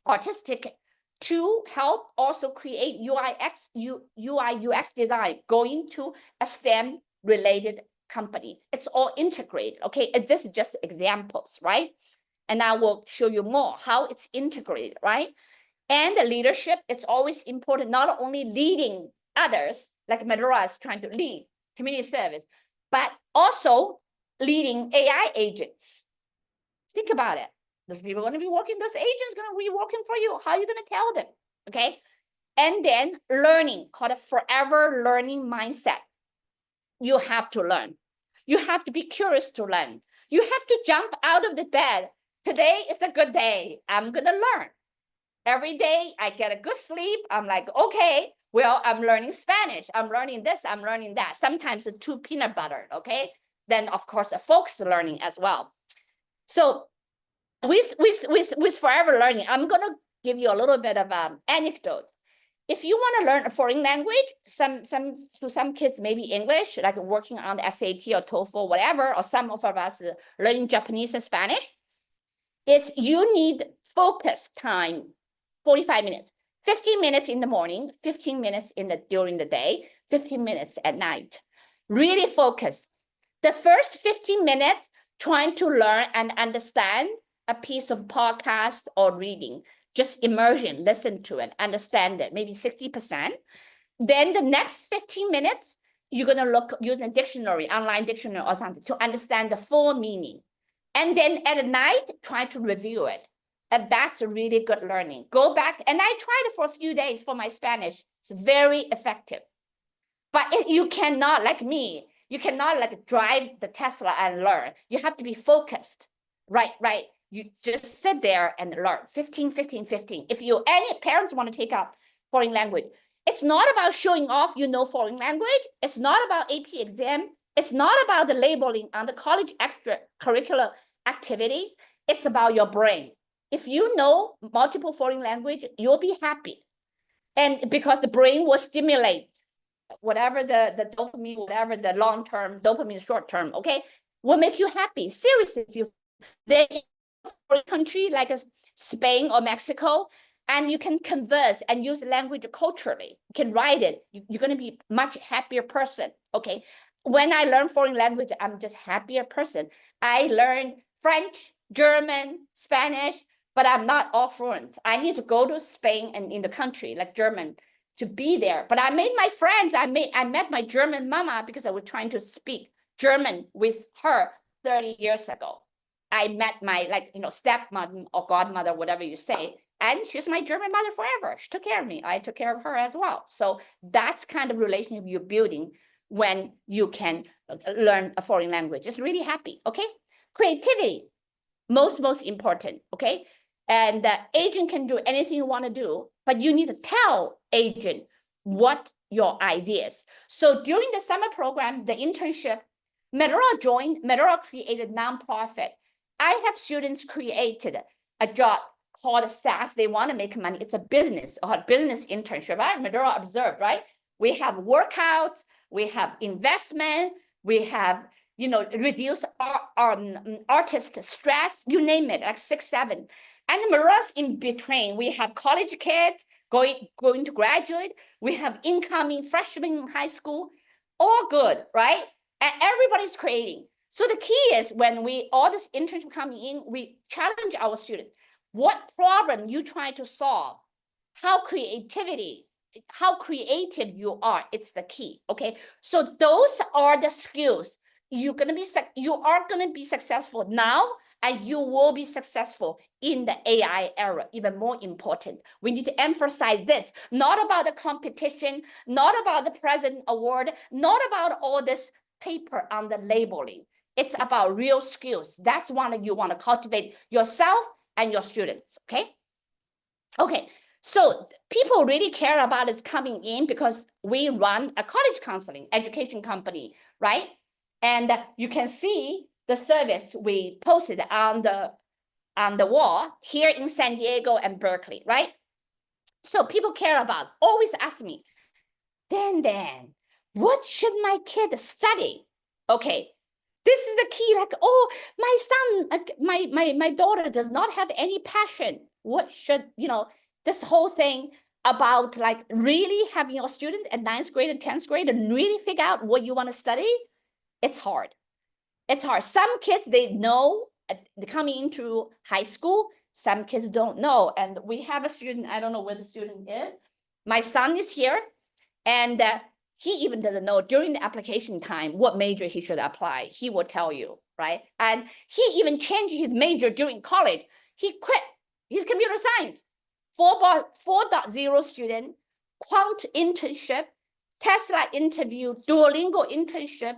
artistic to help also create UI UX design going to a STEM related company. It's all integrated, okay? And this is just examples, right? And I will show you more how it's integrated, right? And the leadership, it's always important, not only leading others, like Medora is trying to lead community service, but also leading AI agents. Think about it. Those people are going to be working, those agents going to be working for you. How are you going to tell them? Okay. And then learning, called a forever learning mindset. You have to learn. You have to be curious to learn. You have to jump out of the bed. Today is a good day. I'm going to learn. Every day I get a good sleep. I'm like, okay, well, I'm learning Spanish. I'm learning this. I'm learning that. Sometimes it's too peanut butter. Okay. Then of course, the folks learning as well. So with forever learning, I'm going to give you a little bit of an anecdote. If you want to learn a foreign language, some kids maybe English, like working on the SAT or TOEFL, whatever, or some of us learning Japanese and Spanish, is you need focus time, 45 minutes, 15 minutes in the morning, 15 minutes during the day, 15 minutes at night. Really focus. The first 15 minutes trying to learn and understand a piece of podcast or reading, just immersion, listen to it, understand it, maybe 60%. Then the next 15 minutes, you're going to use a dictionary, online dictionary or something to understand the full meaning. And then at night, try to review it. And that's a really good learning. Go back, and I tried it for a few days for my Spanish. It's very effective. But you cannot, like me, you cannot like drive the Tesla and learn. You have to be focused, right? You just sit there and learn 15, 15, 15. If any parents want to take up foreign language, it's not about showing off you know foreign language. It's not about AP exam. It's not about the labeling on the college extracurricular activities. It's about your brain. If you know multiple foreign language, you'll be happy. And because the brain will stimulate whatever the dopamine, whatever the long-term dopamine, short-term, okay, will make you happy. Seriously, if you then for a country like Spain or Mexico, and you can converse and use language culturally, you can write it, you're going to be much happier person, okay? When I learn foreign language, I'm just happier person. I learn French, German, Spanish, but I'm not all fluent. I need to go to Spain and in the country like German to be there. But I made my friends. I met my German mama because I was trying to speak German with her 30 years ago. I met my stepmother or godmother, whatever you say, and she's my German mother forever. She took care of me. I took care of her as well. So that's kind of relationship you're building when you can learn a foreign language. It's really happy, okay? Creativity, most important, okay? And the agent can do anything you want to do, but you need to tell agent what your ideas. So during the summer program, the internship, Medora created nonprofit. I have students created a job called SaaS. They want to make money. It's a business or a business internship, right? Medora observed, right? We have workouts, we have investment, we have, reduce our artist stress, you name it, like 6, 7. And Medora's in between. We have college kids going to graduate. We have incoming freshmen in high school, all good, right? And everybody's creating. So the key is when all this internship coming in, we challenge our students. What problem you try to solve? How creative you are, it's the key, okay? So those are the skills you are going to be successful now, and you will be successful in the AI era, even more important. We need to emphasize this, not about the competition, not about the President Award, not about all this paper on the labeling. It's about real skills. That's one that you want to cultivate yourself and your students, okay? Okay, so people really care about it coming in because we run a college counseling education company, right? And you can see the service we posted on the wall here in San Diego and Berkeley, right? So people care about, always ask me, Dan, What should my kid study? Okay, this is the key. Like, oh, my son, my daughter does not have any passion. What should, this whole thing about like really having your student at 9th grade and 10th grade and really figure out what you want to study, it's hard. It's hard. Some kids, they know coming into high school, some kids don't know. And we have a student, I don't know where the student is. My son is here, and he even doesn't know during the application time what major he should apply. He will tell you, right? And he even changed his major during college. He quit his computer science. 4.0 student, quant internship, Tesla interview, Duolingo internship,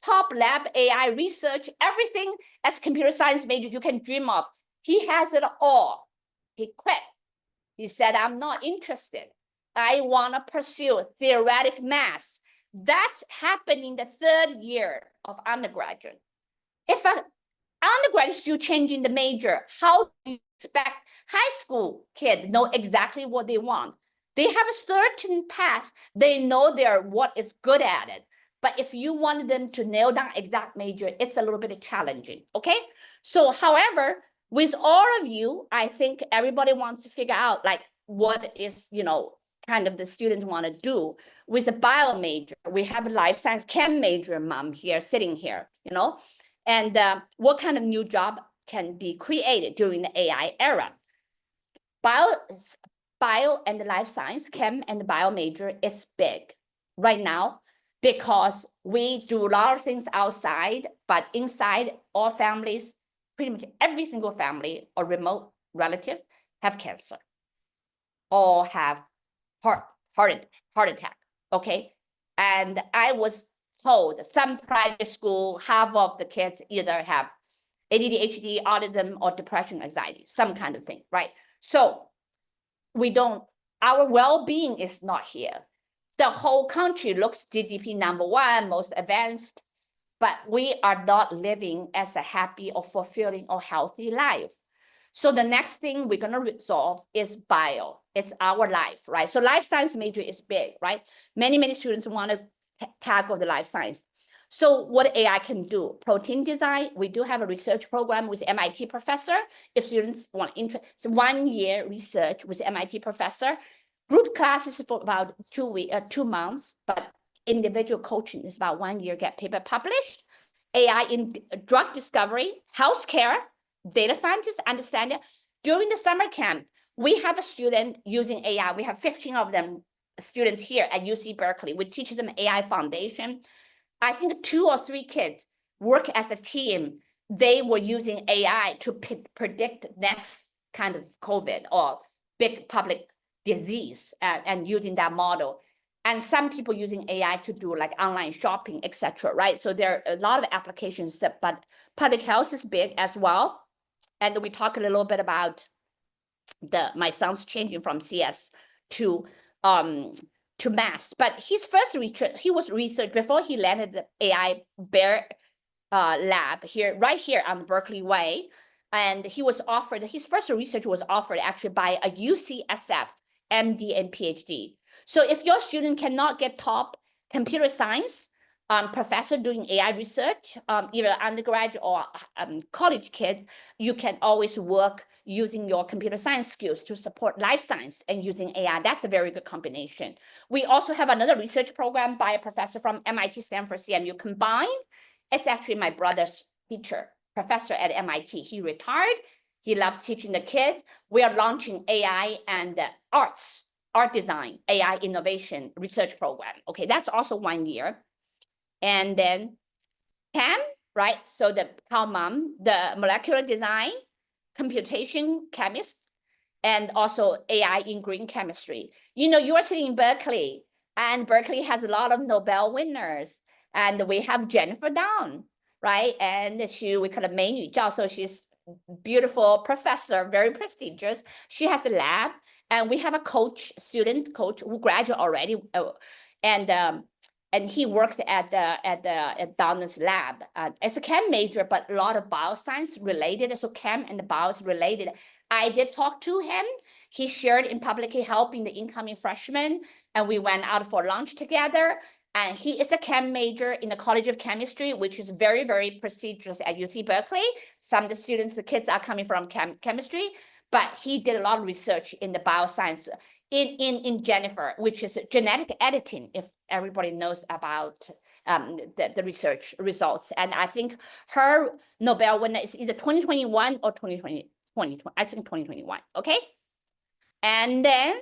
top lab AI research, everything as computer science major you can dream of. He has it all. He quit. He said, I'm not interested. I want to pursue theoretic math. That's happening the 3rd year of undergraduate. If an undergraduate is still changing the major, how do you expect high school kids know exactly what they want? They have a certain path. They know they're what is good at it. But if you want them to nail down exact major, it's a little bit challenging, okay? So however, with all of you, I think everybody wants to figure out like what is, kind of the students want to do. With a bio major, we have a life science chem major mom here, sitting here, and what kind of new job can be created during the AI era. Bio and life science, chem and bio major is big right now because we do a lot of things outside, but inside all families, pretty much every single family or remote relative have cancer or have heart attack, okay? And I was told some private school, half of the kids either have ADD, ADHD, autism, or depression, anxiety, some kind of thing, right? So our well-being is not here. The whole country looks GDP #1, most advanced, but we are not living as a happy or fulfilling or healthy life. So the next thing we're going to resolve is bio. It's our life, right? So life science major is big, right? Many students want to tackle the life science. So what AI can do? Protein design, we do have a research program with MIT professor. If students want so 1 year research with MIT professor. Group classes for about 2 months, but individual coaching is about 1 year, get paper published. AI in drug discovery, healthcare, data scientists understand it. During the summer camp, we have a student using AI. We have 15 of them students here at UC Berkeley. We teach them AI foundation. I think 2 or 3 kids work as a team. They were using AI to predict next kind of COVID or big public disease and using that model. And some people using AI to do like online shopping, etc. Right? So there are a lot of applications, but public health is big as well. And we talk a little bit about my son's changing from CS to math. But his first research, he was research before he landed the AI Bear lab here, right here on the Berkeley Way. And he was offered, his first research was offered actually by a UCSF MD and PhD. So if your student cannot get top computer science professor doing AI research, either undergraduate or college kids, you can always work using your computer science skills to support life science and using AI. That's a very good combination. We also have another research program by a professor from MIT, Stanford, CMU combined. It's actually my brother's teacher, professor at MIT. He retired. He loves teaching the kids. We are launching AI and art design, AI innovation research program. Okay, that's also 1 year. And then CAM, right? So the mom, the molecular design, computation chemist, and also AI in green chemistry. You are sitting in Berkeley, and Berkeley has a lot of Nobel winners. And we have Jennifer Down, right? And we call her 美女教授. She's beautiful professor, very prestigious. She has a lab, and we have a student coach who graduated already, and he worked at Donna's lab as a chem major, but a lot of bioscience related. So chem and the bios related. I did talk to him. He shared in publicly helping the incoming freshmen, and we went out for lunch together. And he is a chem major in the College of Chemistry, which is very, very prestigious at UC Berkeley. Some of the students, the kids are coming from chemistry, but he did a lot of research in the bioscience in Jennifer, which is genetic editing, if everybody knows about the research results. And I think her Nobel winner is either 2021 or 2020, I think 2021, okay? And then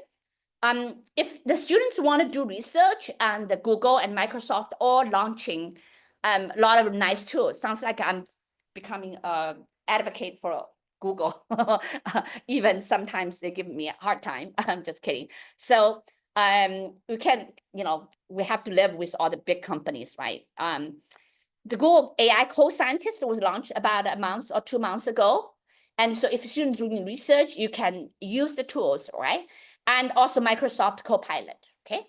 if the students want to do research, and the Google and Microsoft are launching a lot of nice tools. Sounds like I'm becoming an advocate for Google. Even sometimes they give me a hard time. I'm just kidding. So we can, we have to live with all the big companies, right? The Google AI co-scientist was launched about a month or 2 months ago. And so if students doing research, you can use the tools, right? And also Microsoft Copilot, okay?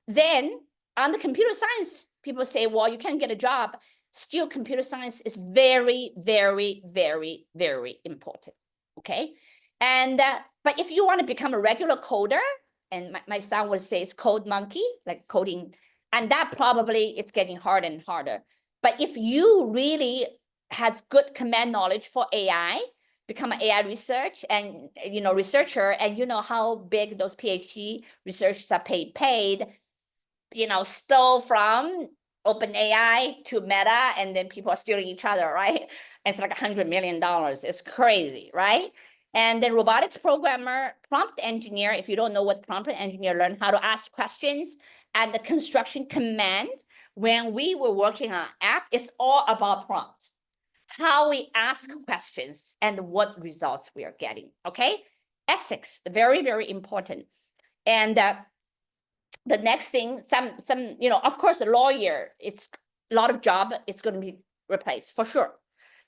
Then on the computer science, people say, well, you can't get a job. Still, computer science is very, very, very, very important, okay? And, but if you want to become a regular coder, and my son would say it's code monkey, like coding, and that probably it's getting harder and harder. But if you really has good command knowledge for AI, become an AI research and researcher, and you know how big those PhD researchers are paid, stole from OpenAI to Meta, and then people are stealing each other, right? It's like $100 million. It's crazy, right? And then robotics programmer, prompt engineer, if you don't know what prompt engineer, learn how to ask questions. And the construction command, when we were working on app, it's all about prompts. How we ask questions and what results we are getting, okay? Ethics, very, very important. And the next thing, of course, a lawyer, it's a lot of job, it's going to be replaced for sure,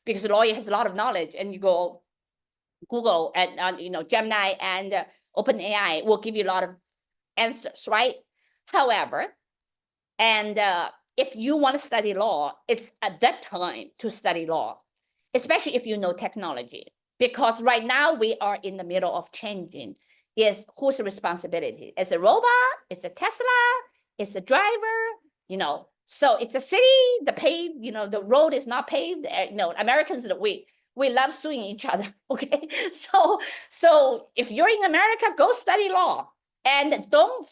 because the lawyer has a lot of knowledge, and you go Google and Gemini and OpenAI will give you a lot of answers, right? However, and if you want to study law, it's at that time to study law, especially if you know technology, because right now we are in the middle of changing. Is whose responsibility? Is a robot? It's a Tesla? It's a driver? So it's a city, the paved, the road is not paved. Americans, we love suing each other, okay? So if you're in America, go study law, and don't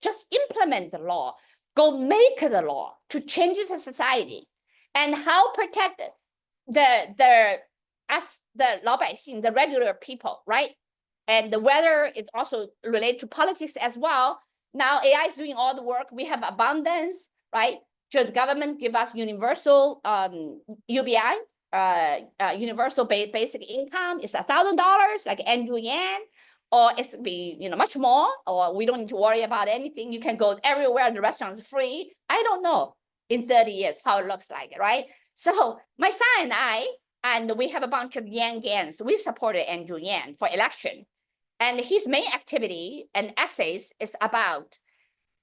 just implement the law. Go make the law to change the society, and how protect the 老百姓, the regular people, right? And the weather is also related to politics as well. Now AI is doing all the work. We have abundance, right? Should the government give us universal UBI, universal basic income? It's $1,000, like Andrew Yang, or it's be much more, or we don't need to worry about anything. You can go everywhere. The restaurant is free. I don't know in 30 years how it looks like, right? So my son and I, and we have a bunch of Yang gangs. We supported Andrew Yang for election. And his main activity and essays is about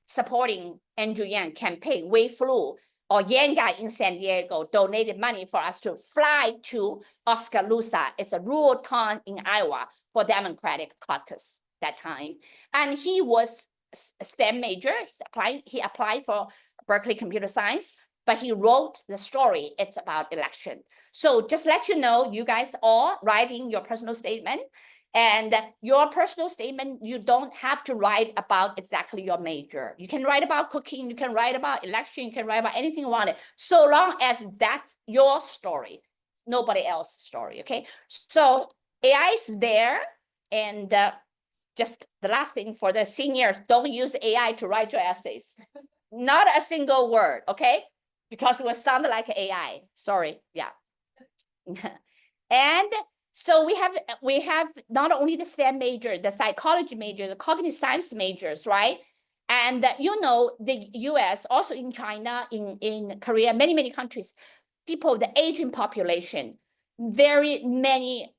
supporting Andrew Yang campaign. We flew, or Yang guy in San Diego donated money for us to fly to Oskaloosa. It's a rural town in Iowa for Democratic caucus that time. And he was a STEM major. He applied for Berkeley Computer Science, but he wrote the story. It's about election. So just let you know, you guys all writing your personal statement. And your personal statement, you don't have to write about exactly your major. You can write about cooking, you can write about election, you can write about anything you want, so long as that's your story, nobody else's story, okay? So AI is there, and just the last thing for the seniors, don't use AI to write your essays. Not a single word, okay? Because it will sound like AI, sorry, yeah. And so we have not only the STEM major, the psychology major, the cognitive science majors, right? And the US, also in China, in Korea, many countries, the aging population, very many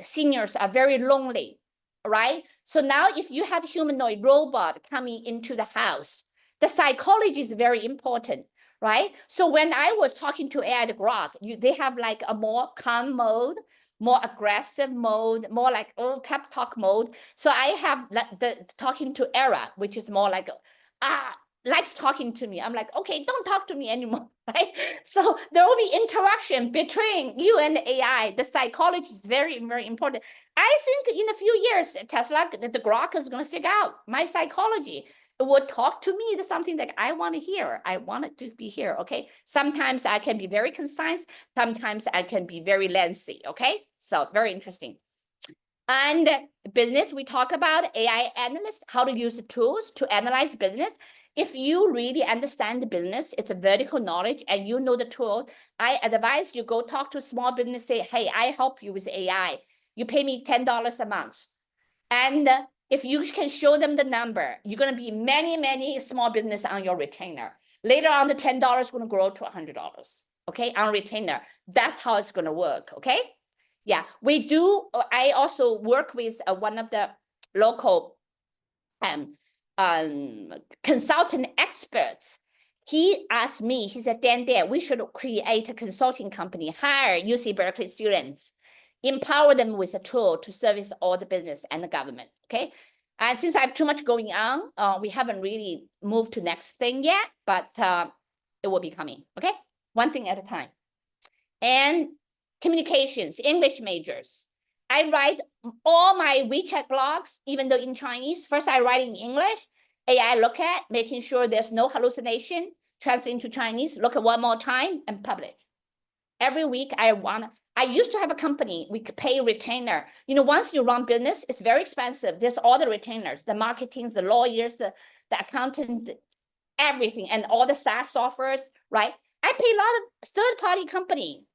seniors are very lonely, right? So now if you have humanoid robot coming into the house, the psychology is very important, right? So when I was talking to AI the Grok, they have like a more calm mode, more aggressive mode, more like pep talk mode. So I have the talking to Era, which is more like, likes talking to me. I'm like, okay, don't talk to me anymore, right? So there will be interaction between you and the AI. The psychology is very, very important. I think in a few years, Tesla, the Grok is going to figure out my psychology. It will talk to me. It's something that I want to hear. I want it to be here, okay? Sometimes I can be very concise. Sometimes I can be very lengthy, okay? So very interesting. And business, we talk about AI analysts, how to use the tools to analyze business. If you really understand the business, it's a vertical knowledge and you know the tool, I advise you go talk to a small business, say, hey, I help you with AI. You pay me $10 a month. And if you can show them the number, you're going to be many, many small business on your retainer. Later on, the $10 is going to grow to $100, okay, on retainer. That's how it's going to work, okay? Yeah, we do. I also work with one of the local consultant experts. He asked me, he said, Dan, we should create a consulting company, hire UC Berkeley students, empower them with a tool to service all the business and the government, okay? And since I have too much going on, we haven't really moved to next thing yet, but it will be coming, okay? One thing at a time. And communications, English majors. I write all my WeChat blogs, even though in Chinese. First, I write in English. AI look at, making sure there's no hallucination, translate into Chinese, look at one more time, and publish. Every week, I used to have a company, we could pay retainer. You know, once you run business, it's very expensive. There's all the retainers, the marketing, the lawyers, the accountant, everything, and all the SaaS softwares, right? I pay a lot of third-party company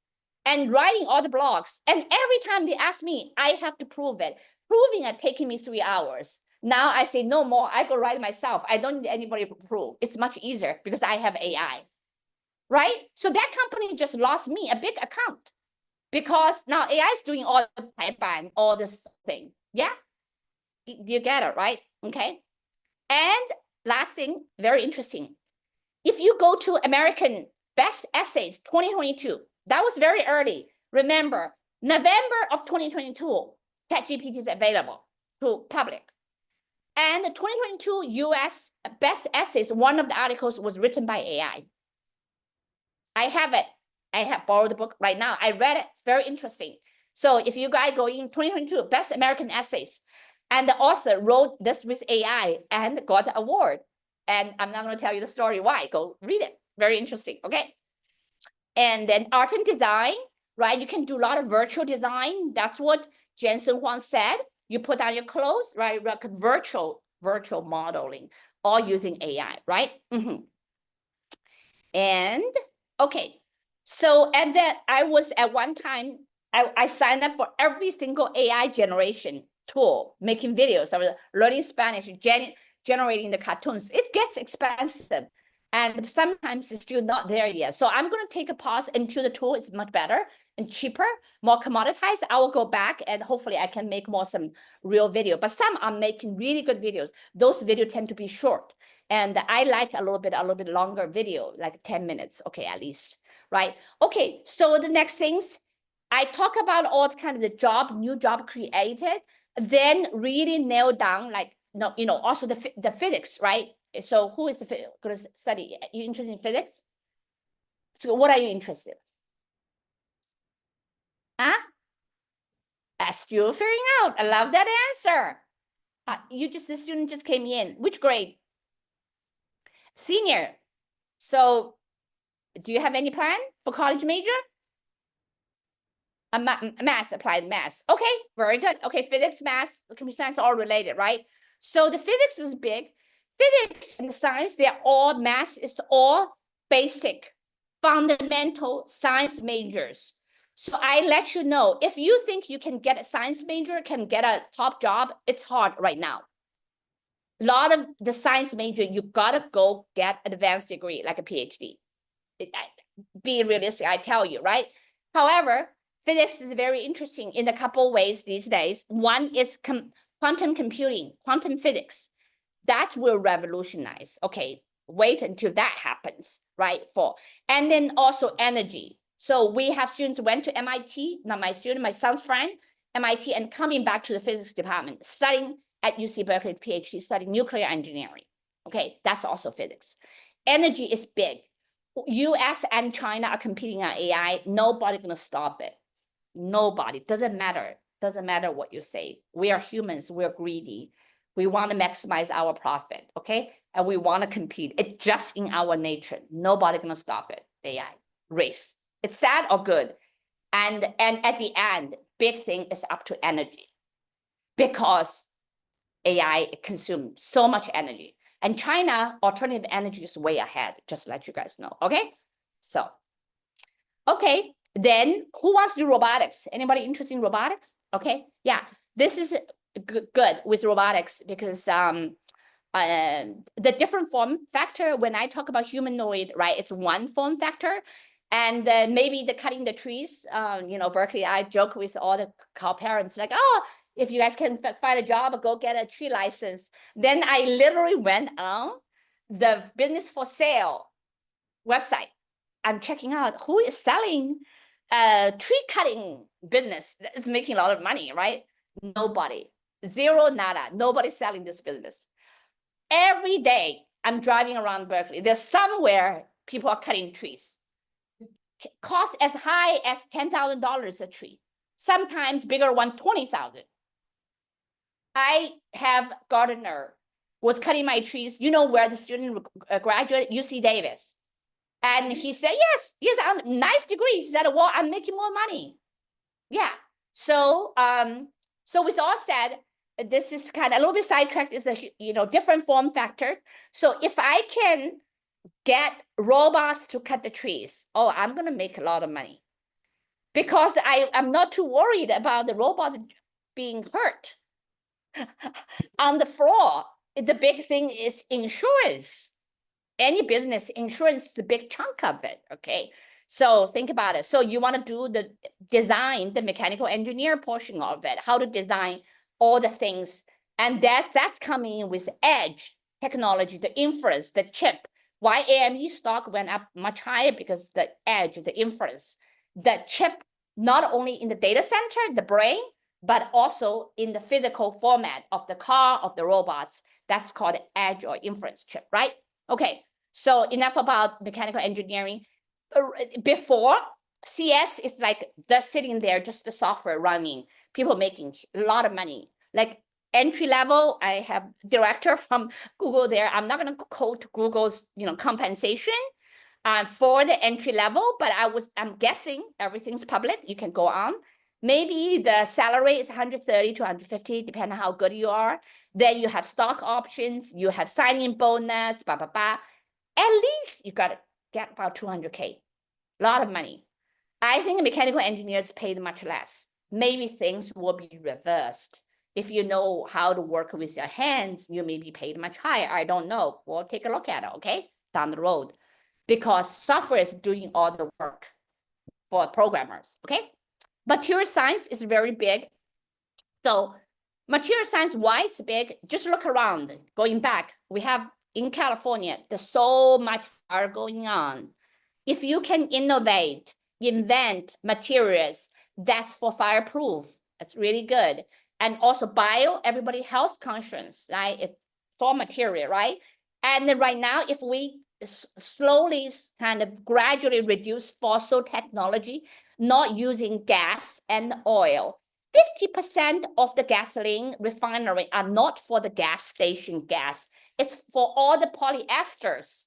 and writing all the blogs. And every time they ask me, I have to prove it. Proving it taking me 3 hours. Now I say no more. I go write myself. I don't need anybody to prove. It's much easier because I have AI, right? So that company just lost me a big account because now AI is doing all the pipeline, all this thing. Yeah, you get it, right? Okay. And last thing, very interesting. If you go to American Best Essays 2022, that was very early. Remember, November of 2022, ChatGPT is available to public. And the 2022 US Best Essays, one of the articles was written by AI. I have it. I have borrowed the book right now. I read it. It's very interesting. So if you guys go in 2022 Best American Essays, and the author wrote this with AI and got the award. And I'm not going to tell you the story why. Go read it. Very interesting. Okay. And then art and design, right? You can do a lot of virtual design. That's what Jensen Huang said. You put on your clothes, right? Virtual modeling, all using AI, right? And okay. So, and then I was at one time, I signed up for every single AI generation tool, making videos. I was learning Spanish, generating the cartoons. It gets expensive. And sometimes it's still not there yet. So I'm going to take a pause until the tool is much better and cheaper, more commoditized. I will go back and hopefully I can make some real video. But some are making really good videos. Those videos tend to be short. And I like a little bit longer video, like 10 minutes, okay, at least, right? Okay, so the next things, I talk about all kind of the new job created, then really nail down, like, also the physics, right? So who is going to study? Are you interested in physics? So what are you interested in? Huh? Still figuring out. I love that answer. The student just came in. Which grade? Senior. So do you have any plan for college major? Math, applied math. Okay, very good. Okay, physics, math, computer science, all related, right? So the physics is big. Physics and science, they're all math, it's all basic, fundamental science majors. So I let you know, if you think you can get a science major, can get a top job, it's hard right now. A lot of the science major, you gotta go get advanced degree, like a PhD. Be realistic, I tell you, right? However, physics is very interesting in a couple of ways these days. One is quantum computing, quantum physics. That will revolutionize. Okay, wait until that happens, right? And then also energy. So we have students who went to MIT, not my student, my son's friend, MIT, and coming back to the physics department, studying at UC Berkeley PhD, studying nuclear engineering. Okay, that's also physics. Energy is big. US and China are competing on AI. Nobody gonna stop it. Nobody. Doesn't matter. Doesn't matter what you say. We are humans. We're greedy. We want to maximize our profit. Okay, and we want to compete. It's just in our nature. Nobody gonna stop it. AI race. It's sad or good. And at the end, big thing is up to energy, because AI consumes so much energy. And China, alternative energy is way ahead, just to let you guys know, okay? So, okay, then who wants to do robotics? Anybody interested in robotics? Okay, yeah, this is good with robotics because the different form factor, when I talk about humanoid, right, it's one form factor. And maybe the cutting the trees, you know, Berkeley, I joke with all the parents like, oh, if you guys can find a job, go get a tree license. Then I literally went on the business for sale website. I'm checking out who is selling tree cutting business that is making a lot of money, right? Nobody, zero, nada, nobody's selling this business. Every day I'm driving around Berkeley, there's somewhere people are cutting trees. Cost as high as $10,000 a tree. Sometimes bigger one, 20,000. I have gardener was cutting my trees. You know where the student graduated? UC Davis. And he said, yes, nice degree. He said, well, I'm making more money. Yeah. So, so with all said, this is kind of a little bit sidetracked. Is a, you know, different form factor. So if I can get robots to cut the trees, oh, I'm going to make a lot of money, because I'm not too worried about the robots being hurt on the floor. The big thing is insurance. Any business, insurance is a big chunk of it, okay? So think about it. So you want to do the design, the mechanical engineer portion of it, how to design all the things. And that's coming in with edge technology, the inference, the chip. Why AMD stock went up much higher? Because the edge, the inference, the chip, not only in the data center, the brain, but also in the physical format of the car, of the robots. That's called edge or inference chip, right? Okay, so enough about mechanical engineering. Before, CS is like the sitting there, just the software running, people making a lot of money. Like entry level, I have director from Google there. I'm not going to quote Google's, you know, compensation for the entry level, but I'm guessing everything's public. You can go on. Maybe the salary is 130 to 150, depending on how good you are. Then you have stock options, you have signing bonus, blah, blah, blah. At least you got to get about 200K, a lot of money. I think mechanical engineers paid much less. Maybe things will be reversed. If you know how to work with your hands, you may be paid much higher. I don't know. We'll take a look at it, okay? Down the road. Because software is doing all the work for programmers, okay? Material science is very big. So material science, why it's big? Just look around. Going back, we have in California, there's so much fire going on. If you can innovate, invent materials that's for fireproof, that's really good. And also bio, everybody health conscious, right? It's all material, right? And then right now, if we slowly kind of gradually reduce fossil technology, not using gas and oil, 50% of the gasoline refinery are not for the gas station gas. It's for all the polyesters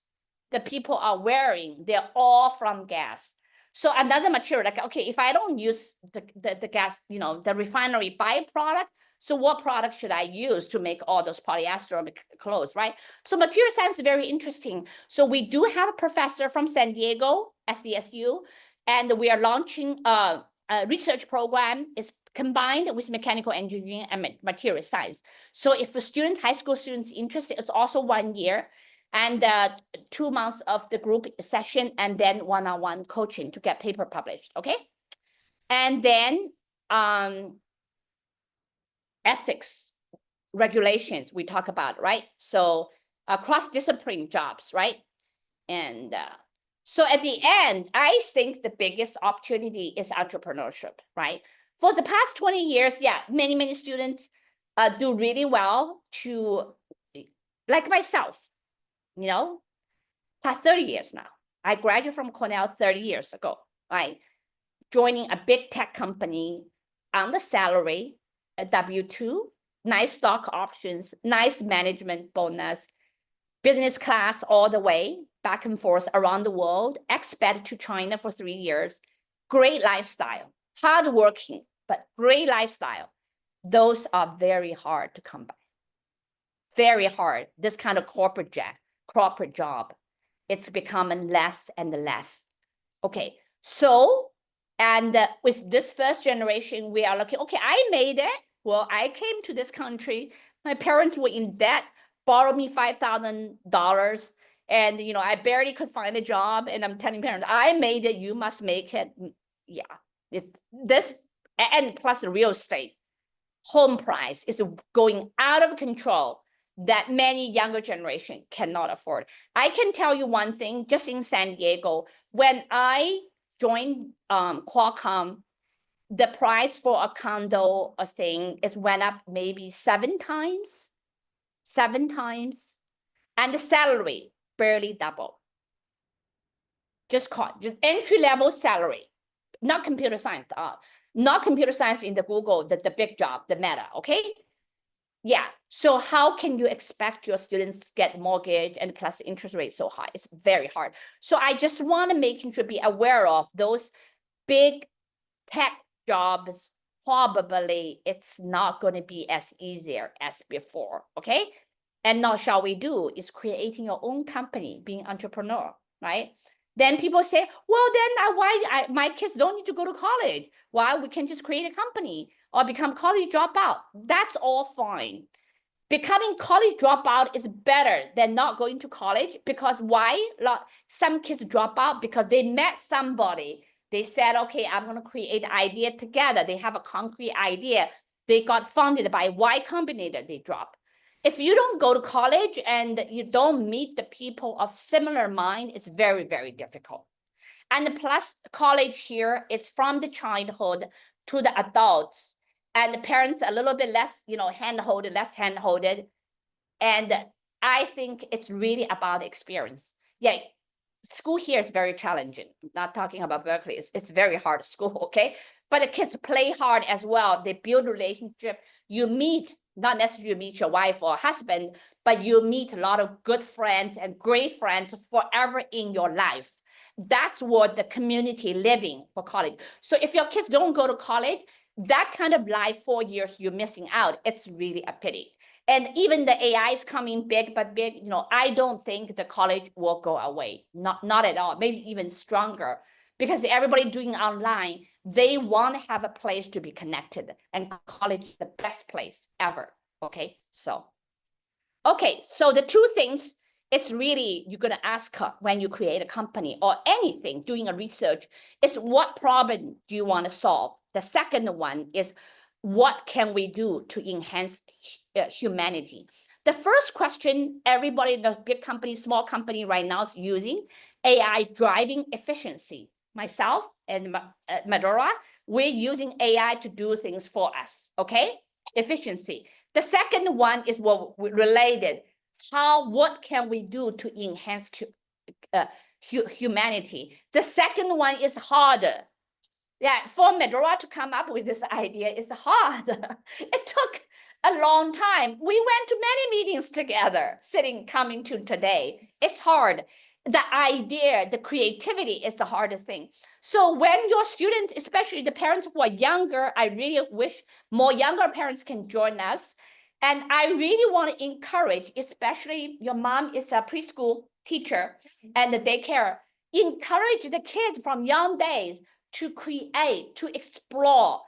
that people are wearing. They're all from gas. So another material, like, okay, if I don't use the gas, you know, the refinery byproduct, so what product should I use to make all those polyester clothes, right? So material science is very interesting. So we do have a professor from San Diego, SDSU, and we are launching a research program. Is combined with mechanical engineering and material science. So if a student, high school students interested, it's also 1 year and 2 months of the group session and then one-on-one coaching to get paper published, okay? And then ethics, regulations we talk about, right? So cross-discipline jobs, right? And so at the end, I think the biggest opportunity is entrepreneurship, right? For the past 20 years, yeah, many students do really well to, like myself, you know, past 30 years now. I graduated from Cornell 30 years ago, right? Joining a big tech company on the salary, a W-2, nice stock options, nice management bonus, business class all the way, back and forth around the world, expat to China for 3 years, great lifestyle, hardworking, but great lifestyle. Those are very hard to come by. Very hard. This kind of corporate job, it's becoming less and less. Okay, so, and with this first generation, we are looking, okay, I made it. Well, I came to this country. My parents were in debt, borrowed me $5,000. And, you know, I barely could find a job. And I'm telling parents, I made it, you must make it. Yeah, it's this, and plus the real estate, home price is going out of control that many younger generation cannot afford. I can tell you one thing, just in San Diego, when I joined Qualcomm, the price for a condo, a thing, it went up maybe 7 times, and the salary barely double. Just entry-level salary, not computer science, in the Google, the big job, the Meta, okay? Yeah, so how can you expect your students get mortgage and plus the interest rate so high? It's very hard. So I just want to make you be aware of those big tech jobs. Probably it's not going to be as easier as before, okay? And now shall we do is creating your own company, being entrepreneur, right? Then people say, well, then why my kids don't need to go to college? Why we can just create a company or become college dropout? That's all fine. Becoming college dropout is better than not going to college, because why? Some kids drop out because they met somebody. They said, okay, I'm going to create an idea together. They have a concrete idea. They got funded by Y Combinator, they drop. If you don't go to college and you don't meet the people of similar mind, it's very, very difficult. And plus college here, it's from the childhood to the adults, and the parents a little bit less, you know, less hand-holded. And I think it's really about experience. Yeah, school here is very challenging. Not talking about Berkeley, it's very hard school, okay? But the kids play hard as well. They build relationship. You meet, not necessarily meet your wife or husband, but you meet a lot of good friends and great friends forever in your life. That's what the community living for college. So if your kids don't go to college, that kind of life, 4 years, you're missing out. It's really a pity. And even the AI is coming big, you know, I don't think the college will go away. Not at all, maybe even stronger, because everybody doing online, they want to have a place to be connected, and college is the best place ever. Okay, so the two things, it's really, you're going to ask when you create a company or anything, doing a research, is what problem do you want to solve? The second one is, what can we do to enhance humanity? The first question, everybody in the big company, small company right now is using AI driving efficiency. Myself and Medora, we're using AI to do things for us, okay? Efficiency. The second one is what related. What can we do to enhance humanity? The second one is harder. Yeah, for Medora to come up with this idea is hard. It took a long time. We went to many meetings together, coming to today. It's hard. The idea, the creativity is the hardest thing. So when your students, especially the parents who are younger, I really wish more younger parents can join us. And I really want to encourage, especially your mom is a preschool teacher and the daycare, encourage the kids from young days to create, to explore,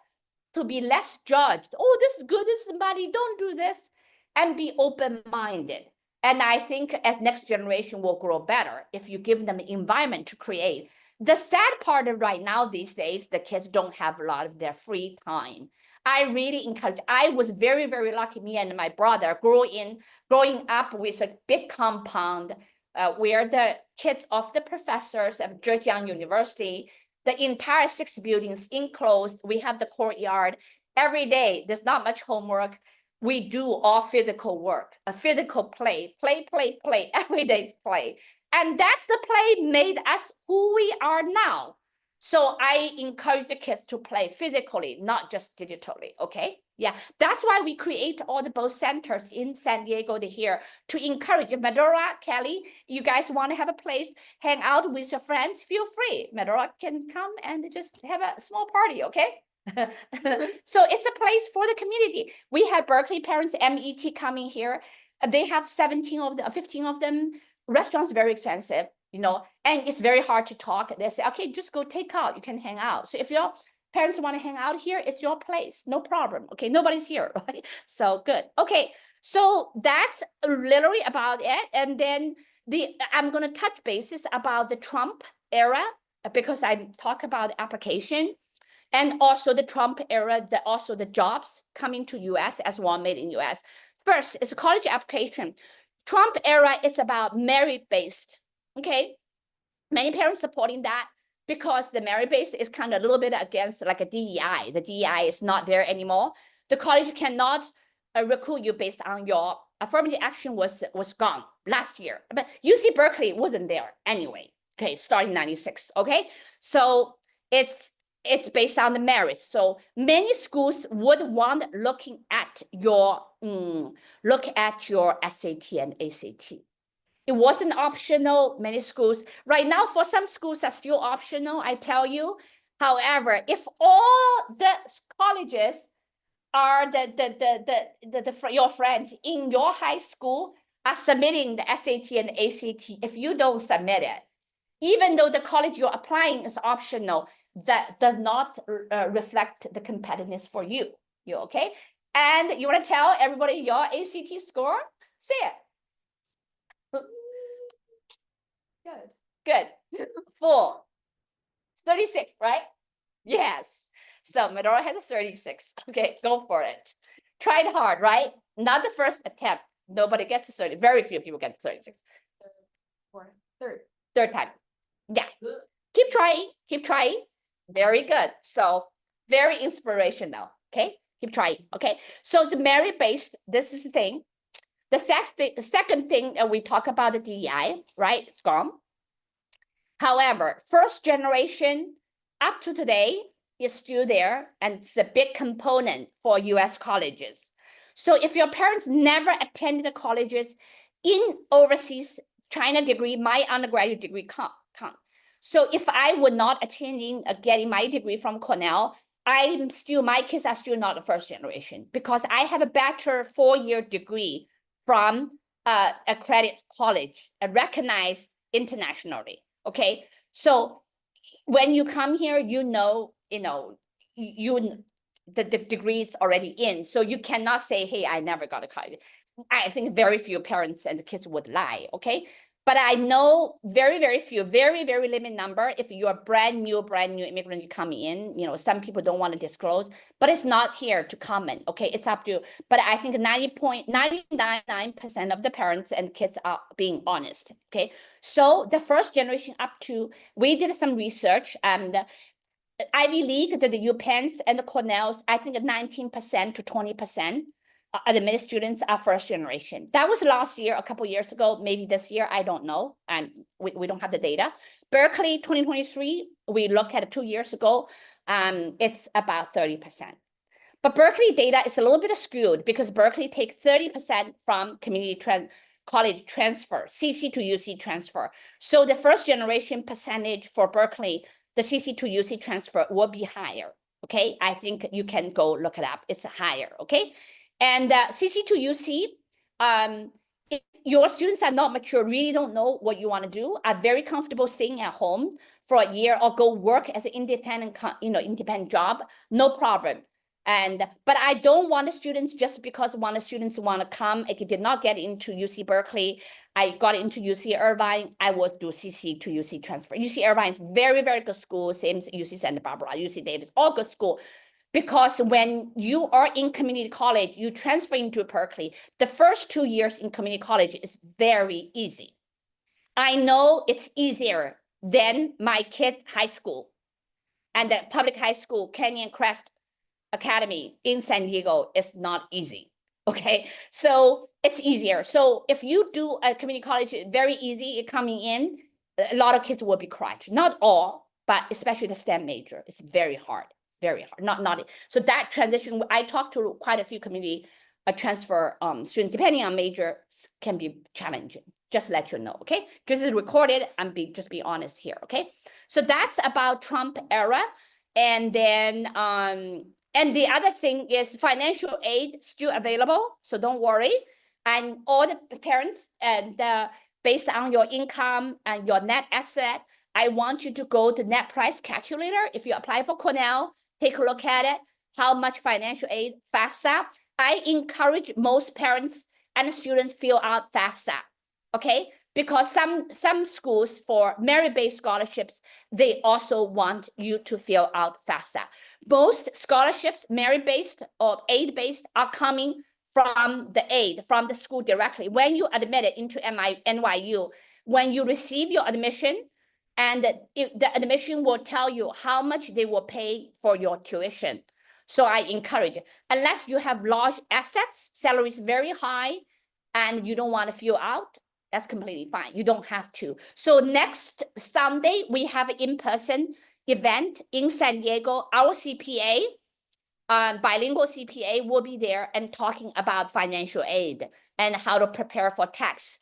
to be less judged. Oh, this is good, this is bad, don't do this, and be open-minded. And I think as next generation will grow better if you give them an environment to create. The sad part of right now these days, the kids don't have a lot of their free time. I really encourage, I was very, very lucky, me and my brother growing up with a big compound where the kids of the professors of Zhejiang University, the entire 6 buildings enclosed, we have the courtyard. Every day, there's not much homework. we do all physical work, a physical play, every day's play. And that's the play made us who we are now. So I encourage the kids to play physically, not just digitally, okay? Yeah, that's why we create all the both centers in San Diego here to encourage. Medora, Kelly, you guys want to have a place, hang out with your friends, feel free. Medora can come and just have a small party, okay? So it's a place for the community. We have Berkeley parents, MET, coming here. They have 17 of them, 15 of them. Restaurants very expensive, you know, and it's very hard to talk. They say, okay, just go take out. You can hang out. So if your parents want to hang out here, it's your place, no problem. Okay, nobody's here, right? So good. Okay, so that's literally about it. And then I'm going to touch bases about the Trump era because I talk about application. And also the Trump era, also the jobs coming to US as well, made in US. First, it's a college application. Trump era is about merit-based, okay? Many parents supporting that because the merit-based is kind of a little bit against like a DEI. The DEI is not there anymore. The college cannot recruit you based on your affirmative action was gone last year. But UC Berkeley wasn't there anyway, okay, starting 96, okay? So it's based on the merits. So many schools would want looking at your SAT and ACT. It wasn't optional. Many schools right now, for some schools are still optional, I tell you. However, if all the colleges are your friends in your high school are submitting the SAT and ACT, if you don't submit it, even though the college you're applying is optional, that does not reflect the competitiveness for you. You okay? And you want to tell everybody your ACT score? Say it. Good. 4. It's 36, right? Yes. So Medora has a 36. Okay, go for it. Tried hard, right? Not the first attempt. Nobody gets a 30. Very few people get to 36. Third time. Yeah. Keep trying. Very good. So very inspirational. Okay, keep trying. Okay, so the merit-based, this is the thing. The second thing that we talk about the DEI, right? It's gone. However, first generation up to today is still there, and it's a big component for US colleges. So if your parents never attended the colleges in overseas, China degree, my undergraduate degree count. So if I would not attending, getting my degree from Cornell, my kids are still not the first generation because I have a bachelor 4-year degree from a credit college, recognized internationally. Okay, so when you come here, the degree is already in, so you cannot say, hey, I never got a college. I think very few parents and kids would lie, okay? But I know very, very few, very, very limited number. If you're a brand new immigrant, you come in, some people don't want to disclose, but it's not here to comment, okay? It's up to you. But I think 99% of the parents and kids are being honest, okay? So the first generation up to, we did some research, and Ivy League, the UPenns and the Cornells, I think 19% to 20%. Admitted students are first generation. That was last year, a couple years ago, maybe this year, I don't know. And we don't have the data. Berkeley 2023, we looked at it 2 years ago, it's about 30%. But Berkeley data is a little bit skewed because Berkeley takes 30% from community college transfer, CC to UC transfer. So the first generation percentage for Berkeley, the CC to UC transfer will be higher, okay? I think you can go look it up, it's higher, okay? And CC to UC, if your students are not mature, really don't know what you want to do, are very comfortable staying at home for a year or go work as an independent job, no problem. But I don't want the students just because one of the students want to come. I did not get into UC Berkeley. I got into UC Irvine. I will do CC to UC transfer. UC Irvine is very, very good school. Same as UC Santa Barbara, UC Davis, all good school. Because when you are in community college, you transfer into Berkeley. The first 2 years in community college is very easy. I know it's easier than my kids' high school. And the public high school, Canyon Crest Academy in San Diego is not easy. Okay, so it's easier. So if you do a community college, very easy coming in, a lot of kids will be crushed. Not all, but especially the STEM major. It's very hard, very hard. Not so that transition. I talked to quite a few community transfer students, depending on major, can be challenging. Just let you know, okay? Because it's recorded. Just be honest here, okay? So that's about Trump era, and then and the other thing is financial aid still available, so don't worry. And all the parents, and based on your income and your net asset, I want you to go to net price calculator. If you apply for Cornell, take a look at it. How much financial aid, FAFSA. I encourage most parents and students fill out FAFSA, okay? Because some schools for merit-based scholarships, they also want you to fill out FAFSA. Most scholarships, merit-based or aid-based, are coming from the aid, from the school directly. When you admit it into NYU, when you receive your admission, and the admission will tell you how much they will pay for your tuition. So I encourage, unless you have large assets, salary is very high, and you don't want to fill out, that's completely fine. You don't have to. So next Sunday, we have an in-person event in San Diego. Our CPA, bilingual CPA, will be there and talking about financial aid and how to prepare for tax.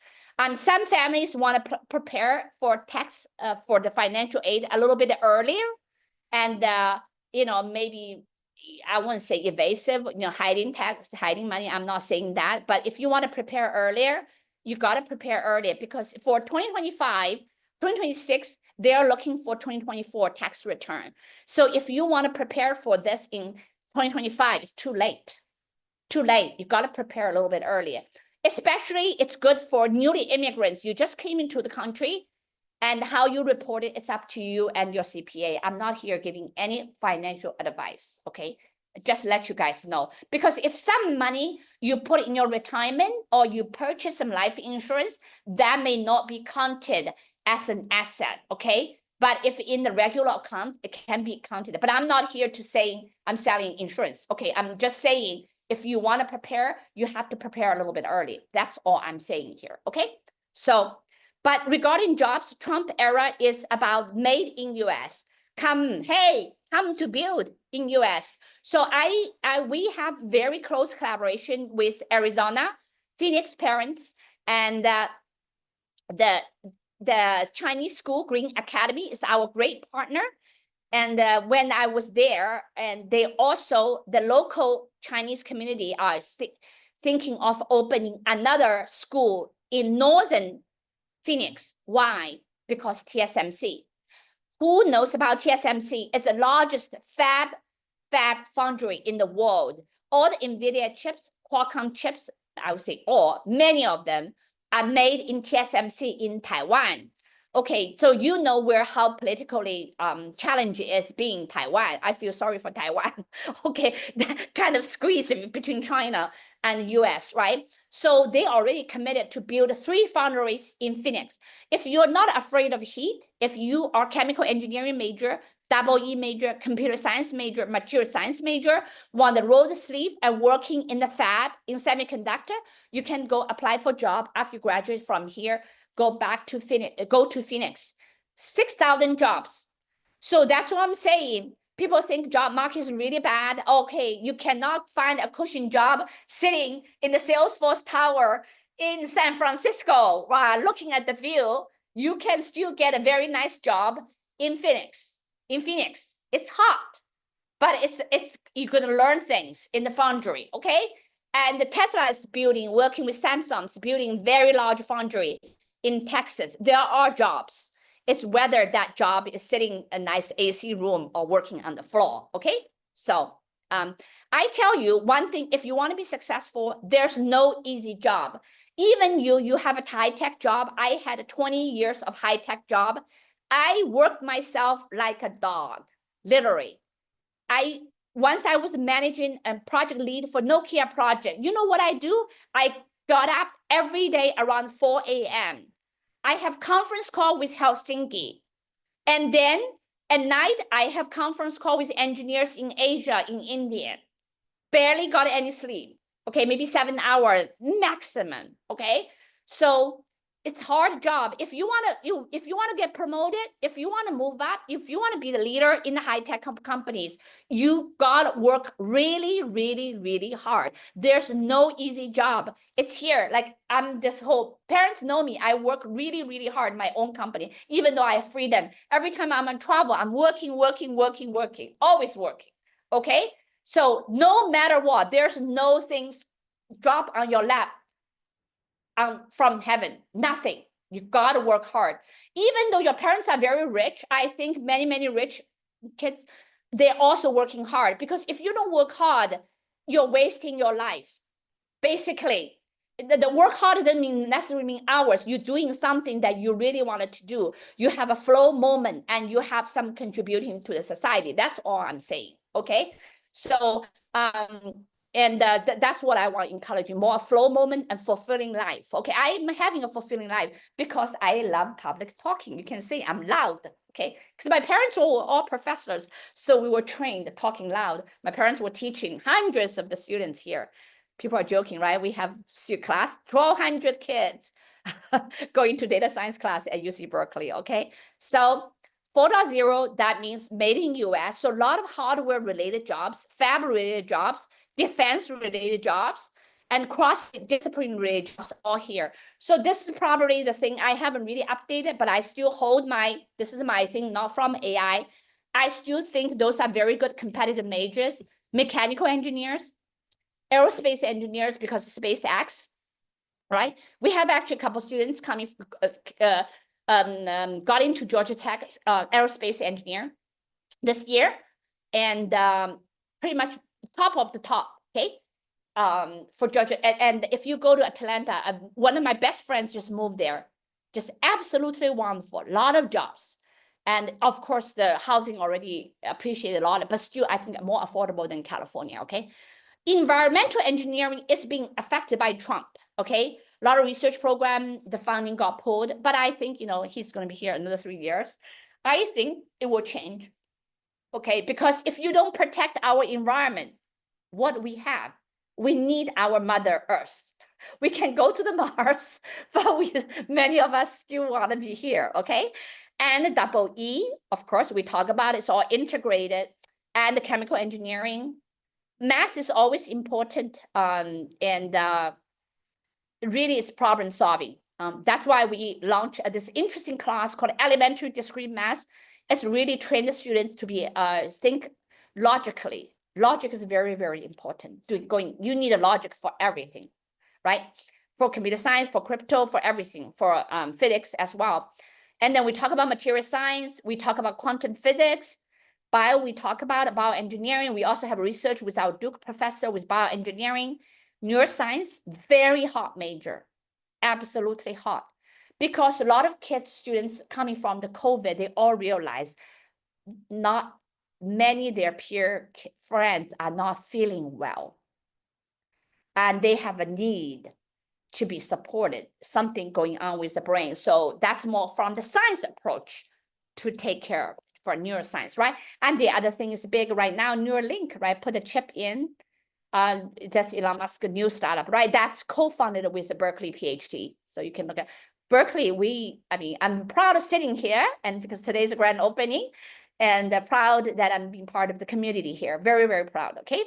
Some families want to prepare for tax, for the financial aid a little bit earlier, and maybe, I wouldn't say evasive, hiding tax, hiding money. I'm not saying that, but if you want to prepare earlier, you got to prepare earlier, because for 2025, 2026, they're looking for 2024 tax return. So if you want to prepare for this in 2025, it's too late. Too late. You got to prepare a little bit earlier. Especially, it's good for newly immigrants. You just came into the country, and how you report it, it's up to you and your CPA. I'm not here giving any financial advice, okay? Just let you guys know. Because if some money you put in your retirement or you purchase some life insurance, that may not be counted as an asset, okay? But if in the regular account, it can be counted. But I'm not here to say I'm selling insurance, okay? I'm just saying, if you want to prepare, you have to prepare a little bit early. That's all I'm saying here, okay? So, but regarding jobs, Trump era is about made in US. Come to build in US. So we have very close collaboration with Arizona, Phoenix parents, and the Chinese school, Green Academy, is our great partner. And when I was there, and they also, the local Chinese community are thinking of opening another school in northern Phoenix. Why? Because TSMC. Who knows about TSMC? It's the largest fab foundry in the world. All the NVIDIA chips, Qualcomm chips, I would say all, many of them are made in TSMC in Taiwan. Okay, so you know how politically challenged it is being Taiwan. I feel sorry for Taiwan. Okay, that kind of squeeze between China and US, right? So they already committed to build 3 foundries in Phoenix. If you're not afraid of heat, if you are chemical engineering major, EE major, computer science major, material science major, want to roll the sleeve and working in the fab in semiconductor, you can go apply for job after you graduate from here. Go to Phoenix, 6,000 jobs. So that's what I'm saying. People think job market is really bad. Okay, you cannot find a cushion job sitting in the Salesforce Tower in San Francisco while looking at the view. You can still get a very nice job in Phoenix. It's hot, but it's you're gonna learn things in the foundry, okay? And the Tesla is working with Samsung's building very large foundry in Texas. There are jobs. It's whether that job is sitting in a nice AC room or working on the floor, okay? So I tell you one thing, if you want to be successful, there's no easy job. Even you have a high-tech job. I had 20 years of high-tech job. I worked myself like a dog, literally. Once I was managing a project lead for Nokia project. You know what I do? I got up every day around 4 a.m. I have conference call with Helsinki. And then at night, I have conference call with engineers in Asia, in India. Barely got any sleep. okay, maybe 7 hours maximum, okay? So it's hard job. If you want to get promoted, if you want to move up, if you want to be the leader in the high-tech companies, you got to work really, really, really hard. There's no easy job. It's here. Like I'm this whole, parents know me. I work really, really hard in my own company, even though I have freedom. Every time I'm on travel, I'm working, always working, okay? So no matter what, there's no things drop on your lap from heaven, nothing. You got to work hard. Even though your parents are very rich, I think many rich kids, they're also working hard, because if you don't work hard, you're wasting your life. Basically, the work hard doesn't necessarily mean hours. You're doing something that you really wanted to do. You have a flow moment and you have some contributing to the society. That's all I'm saying, okay? So, that's what I want to encourage you, more flow moment and fulfilling life. Okay, I'm having a fulfilling life because I love public talking. You can see I'm loud, okay? Because my parents were all professors, so we were trained talking loud. My parents were teaching hundreds of the students here. People are joking, right? We have class, 1,200 kids going to data science class at UC Berkeley, okay? So 4.0, that means made in US. So a lot of hardware-related jobs, fab-related jobs, defense-related jobs, and cross-discipline-related jobs all here. So this is probably the thing I haven't really updated, but I still hold this is my thing, not from AI. I still think those are very good competitive majors. Mechanical engineers, aerospace engineers, because of SpaceX, right? We have actually a couple students coming, got into Georgia Tech aerospace engineer this year, and pretty much top of the top, okay? For Georgia, and if you go to Atlanta, one of my best friends just moved there, just absolutely wonderful, a lot of jobs. And of course, the housing already appreciated a lot, but still, I think more affordable than California, okay? Environmental engineering is being affected by Trump, okay? A lot of research program, the funding got pulled, but I think, he's going to be here another 3 years. I think it will change, okay? Because if you don't protect our environment, what we have, we need our Mother Earth. We can go to the Mars, but many of us still want to be here, okay? And double E, of course, we talk about it's all integrated, and the chemical engineering. Math is always important, and really is problem solving. That's why we launched this interesting class called Elementary Discrete Math. It's really train the students to be think logically. Logic is very, very important. You need a logic for everything, right? For computer science, for crypto, for everything, for physics as well. And then we talk about material science. We talk about quantum physics. Bio, we talk about bioengineering. We also have research with our Duke professor with bioengineering. Neuroscience, very hot major, absolutely hot. Because a lot of students coming from the COVID, they all realize not many of their peer friends are not feeling well. And they have a need to be supported, something going on with the brain. So that's more from the science approach to take care of for neuroscience, right? And the other thing is big right now, Neuralink, right? Put a chip in. That's Elon Musk's new startup, right? That's co-funded with the Berkeley PhD. So you can look at Berkeley. I'm proud of sitting here, and because today's a grand opening, and proud that I'm being part of the community here. Very, very proud, okay?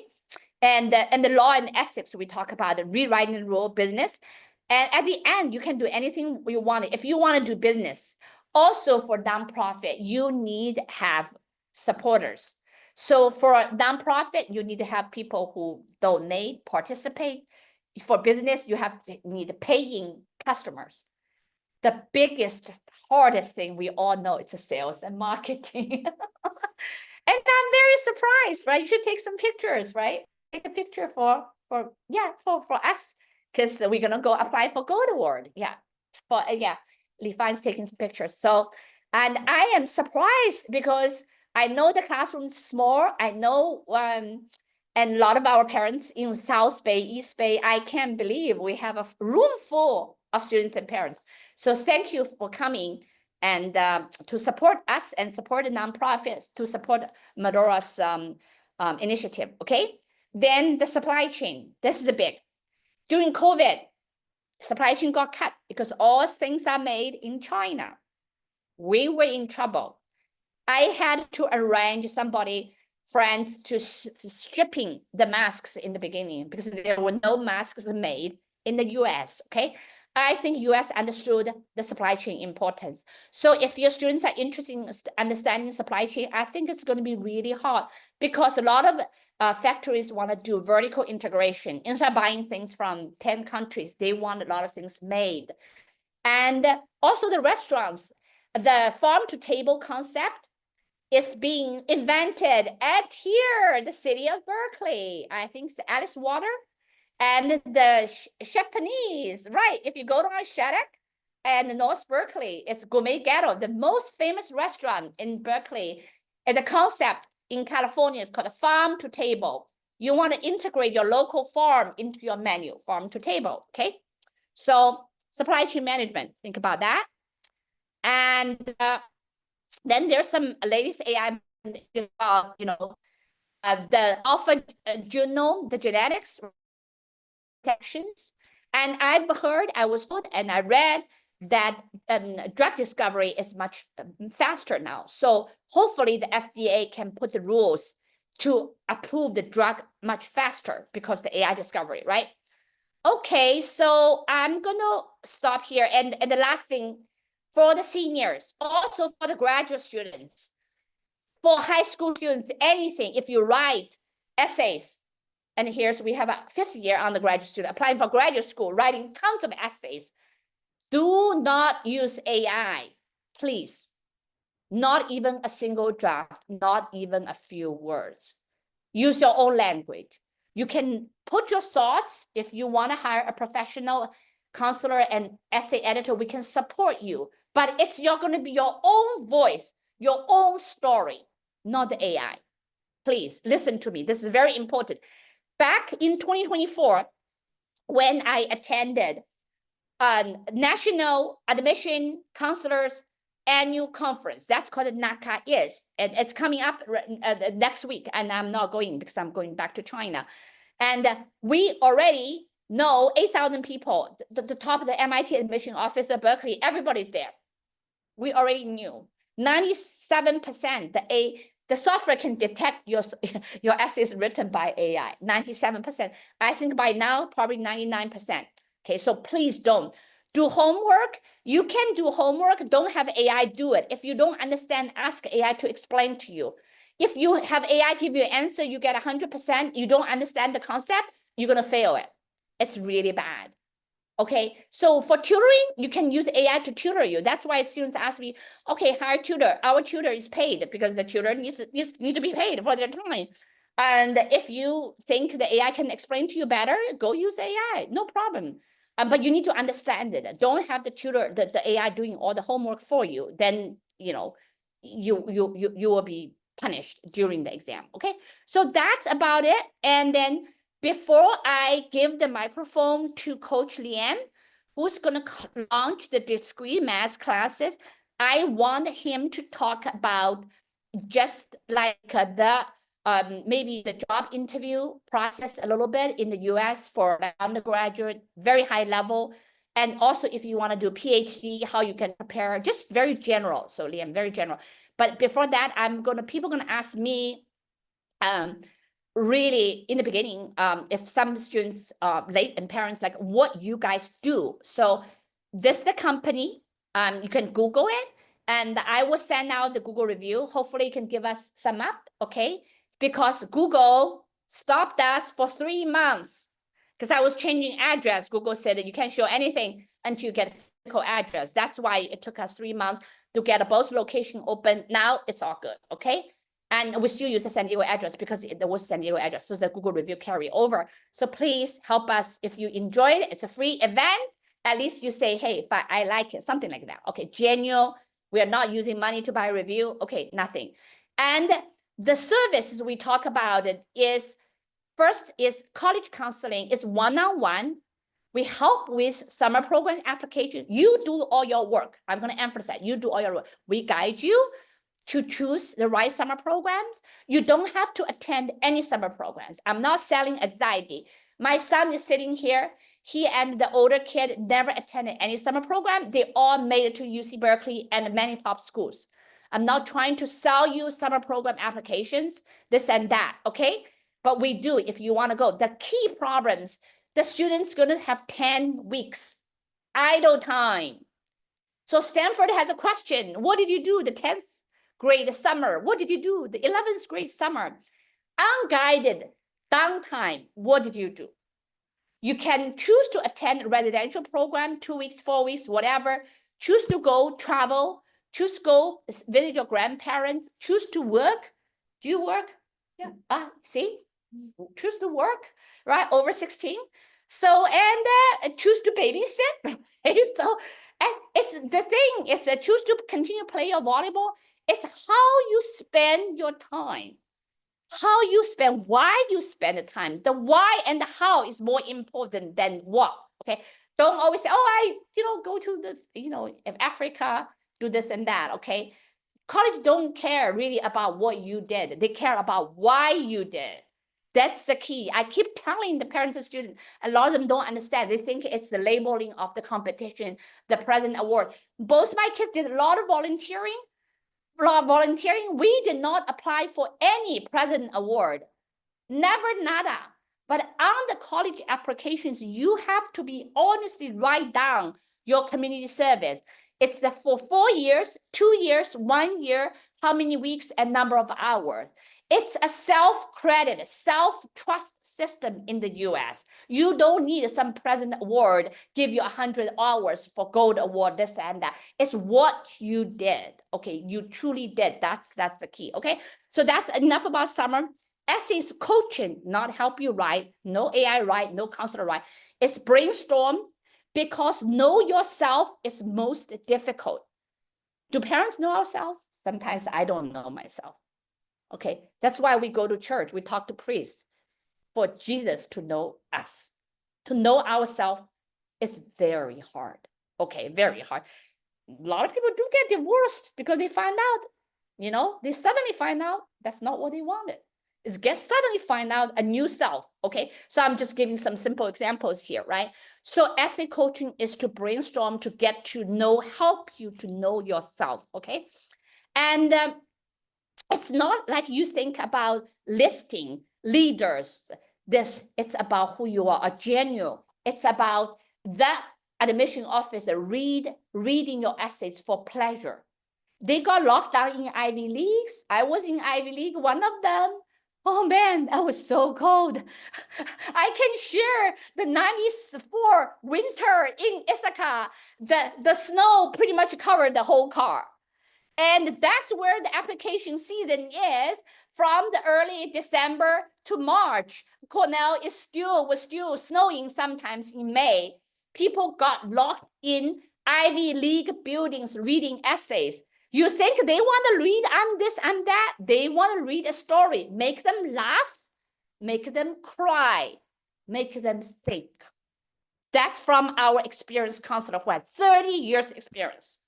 And the law and ethics, we talk about rewriting the rule of business. And at the end, you can do anything you want. If you want to do business, also for nonprofit, you need to have supporters. So for a nonprofit, you need to have people who donate, participate. For business, you need paying customers. The biggest, hardest thing we all know is sales and marketing. And I'm very surprised, right? You should take some pictures, right? Take a picture for us, because we're gonna go apply for Gold Award. Li Fan's taking some pictures. So, and I am surprised because I know the classroom's small. I know, and a lot of our parents in South Bay, East Bay, I can't believe we have a room full of students and parents. So thank you for coming and to support us and support the nonprofits, to support Medora's initiative, okay? Then the supply chain, this is a big. During COVID, supply chain got cut because all things are made in China. We were in trouble. I had to arrange friends to stripping the masks in the beginning because there were no masks made in the US, okay? I think US understood the supply chain importance. So if your students are interested in understanding supply chain, I think it's going to be really hard because a lot of factories want to do vertical integration. Instead of buying things from 10 countries, they want a lot of things made. And also the restaurants, the farm to table concept is being invented at here, the city of Berkeley. I think it's Alice Water and the Japanese, right? If you go to Shattuck and North Berkeley, it's Gourmet Ghetto, the most famous restaurant in Berkeley. And the concept in California is called farm to table. You want to integrate your local farm into your menu, farm to table, okay? So supply chain management, think about that. And then there's some latest AI, the alpha genome, the genetics detections. And I was told, and I read that drug discovery is much faster now. So hopefully the FDA can put the rules to approve the drug much faster because the AI discovery, right? Okay, so I'm gonna stop here. And the last thing, for the seniors, also for the graduate students, for high school students, anything, if you write essays, and we have a 5th year undergraduate student applying for graduate school, writing tons of essays, do not use AI, please. Not even a single draft, not even a few words. Use your own language. You can put your thoughts. If you want to hire a professional counselor and essay editor, we can support you. But it's going to be your own voice, your own story, not the AI. Please listen to me. This is very important. Back in 2024, when I attended National Admission Counselors Annual Conference, that's called NACA and it's coming up next week, and I'm not going because I'm going back to China. And we already know 8,000 people, the top of the MIT admission office at Berkeley, everybody's there. We already knew 97%, the software can detect your essays written by AI, 97%. I think by now, probably 99%. Okay, so please don't. Do homework. You can do homework. Don't have AI do it. If you don't understand, ask AI to explain to you. If you have AI give you an answer, you get 100%, you don't understand the concept, you're going to fail it. It's really bad. Okay, so for tutoring, you can use AI to tutor you. That's why students ask me, okay, hire tutor. Our tutor is paid because the tutor needs to be paid for their time. And if you think the AI can explain to you better, go use AI, no problem. But you need to understand it. Don't have the tutor, the AI doing all the homework for you. Then, you will be punished during the exam, okay? So that's about it. And then before I give the microphone to Coach Liam, who's gonna launch the Discrete math classes, I want him to talk about just like maybe the job interview process a little bit in the US for undergraduate, very high level. And also if you want to do PhD, how you can prepare, just very general. So Liam, very general. But before that, people are gonna ask me really in the beginning, if some students late and parents like what you guys do. So this is the company, you can Google it, and I will send out the Google review. Hopefully you can give us some up, okay? Because Google stopped us for 3 months because I was changing address. Google said that you can't show anything until you get physical address. That's why it took us 3 months to get both location open. Now it's all good, okay? And we still use the San Diego address because there was San Diego address, so the Google review carry over. So please help us if you enjoyed it. It's a free event. At least you say, hey, I like it, something like that. Okay, genuine. We are not using money to buy a review. Okay, nothing. And the services we talk about it is, first is college counseling. It's one-on-one. We help with summer program application. You do all your work. I'm going to emphasize, you do all your work. We guide you to choose the right summer programs. You don't have to attend any summer programs. I'm not selling anxiety. My son is sitting here. He and the older kid never attended any summer program. They all made it to UC Berkeley and many top schools. I'm not trying to sell you summer program applications, this and that, okay? But we do if you want to go. The key problems, the student's going to have 10 weeks idle time. So Stanford has a question. What did you do the 10th grade summer? What did you do the 11th grade summer? Unguided downtime, what did you do? You can choose to attend a residential program, 2 weeks, 4 weeks, whatever. Choose to go travel, choose to go visit your grandparents, choose to work. Do you work? Yeah. See, choose to work, right? Over 16. So, and choose to babysit, right? So, and it's the thing, it's choose to continue play your volleyball. It's how you spend your time. How you spend, why you spend the time. The why and the how is more important than what, okay? Don't always say, oh, I, go to the, Africa, do this and that, okay? College don't care really about what you did. They care about why you did. That's the key. I keep telling the parents and students, a lot of them don't understand. They think it's the labeling of the competition, the present award. Both my kids did a lot of volunteering. We did not apply for any president award, never, nada. But on the college applications, you have to be honestly write down your community service. It's for 4 years, 2 years, 1 year, how many weeks and number of hours. It's a self-credit, self-trust system in the US. You don't need some president award, give you 100 hours for gold award, this and that. It's what you did, okay? You truly did, that's the key, okay? So that's enough about summer. Essays coaching, not help you write, no AI write, no counselor write. It's brainstorm, because know yourself is most difficult. Do parents know ourselves? Sometimes I don't know myself. Okay, that's why we go to church. We talk to priests for Jesus to know us. To know ourselves is very hard. Okay, very hard. A lot of people do get divorced because they find out, they suddenly find out that's not what they wanted. It's suddenly find out a new self, okay? So I'm just giving some simple examples here, right? So essay coaching is to brainstorm, to get to know, help you to know yourself, okay? And it's not like you think about listing leaders. It's about who you are, a genuine. It's about that admission officer reading your essays for pleasure. They got locked down in Ivy Leagues. I was in Ivy League, one of them. Oh man, that was so cold. I can share the 94 winter in Ithaca. The snow pretty much covered the whole car. And that's where the application season is, from the early December to March. Cornell was still snowing sometimes in May. People got locked in Ivy League buildings reading essays. You think they want to read on this and that? They want to read a story, make them laugh, make them cry, make them think. That's from our experienced counselor who has 30 years experience.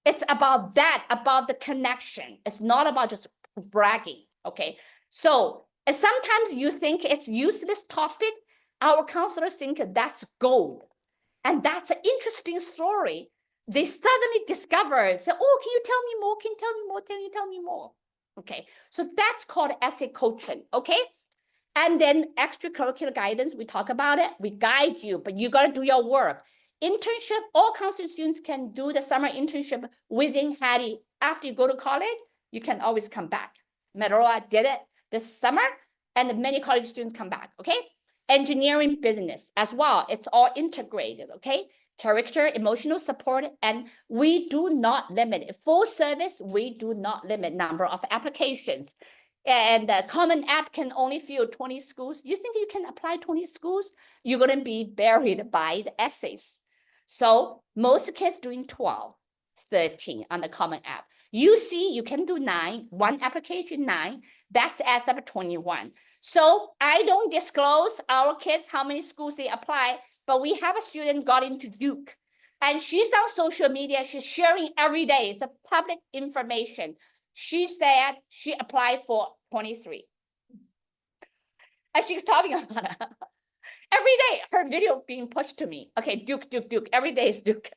It's about that, about the connection. It's not about just bragging, okay? So sometimes you think it's useless topic. Our counselors think that's gold. And that's an interesting story. They suddenly discover, say, oh, can you tell me more? Can you tell me more? Can you tell me more? Okay, so that's called essay coaching, okay? And then extracurricular guidance, we talk about it. We guide you, but you got to do your work. Internship, all counseling students can do the summer internship within Haddee. After you go to college, you can always come back. Meteora did it this summer, and many college students come back, okay? Engineering business as well. It's all integrated, okay? Character, emotional support, and we do not limit. Full service, we do not limit number of applications. And the common app can only fill 20 schools. You think you can apply 20 schools? You're gonna be buried by the essays. So most kids doing 12, 13 on the common app. You see, you can do 9, one application 9, that adds up to 21. So I don't disclose our kids how many schools they apply, but we have a student got into Duke and she's on social media, she's sharing every day, it's a public information. She said she applied for 23. And she's talking about it. Every day, her video being pushed to me. Okay, Duke, Duke, Duke. Every day is Duke.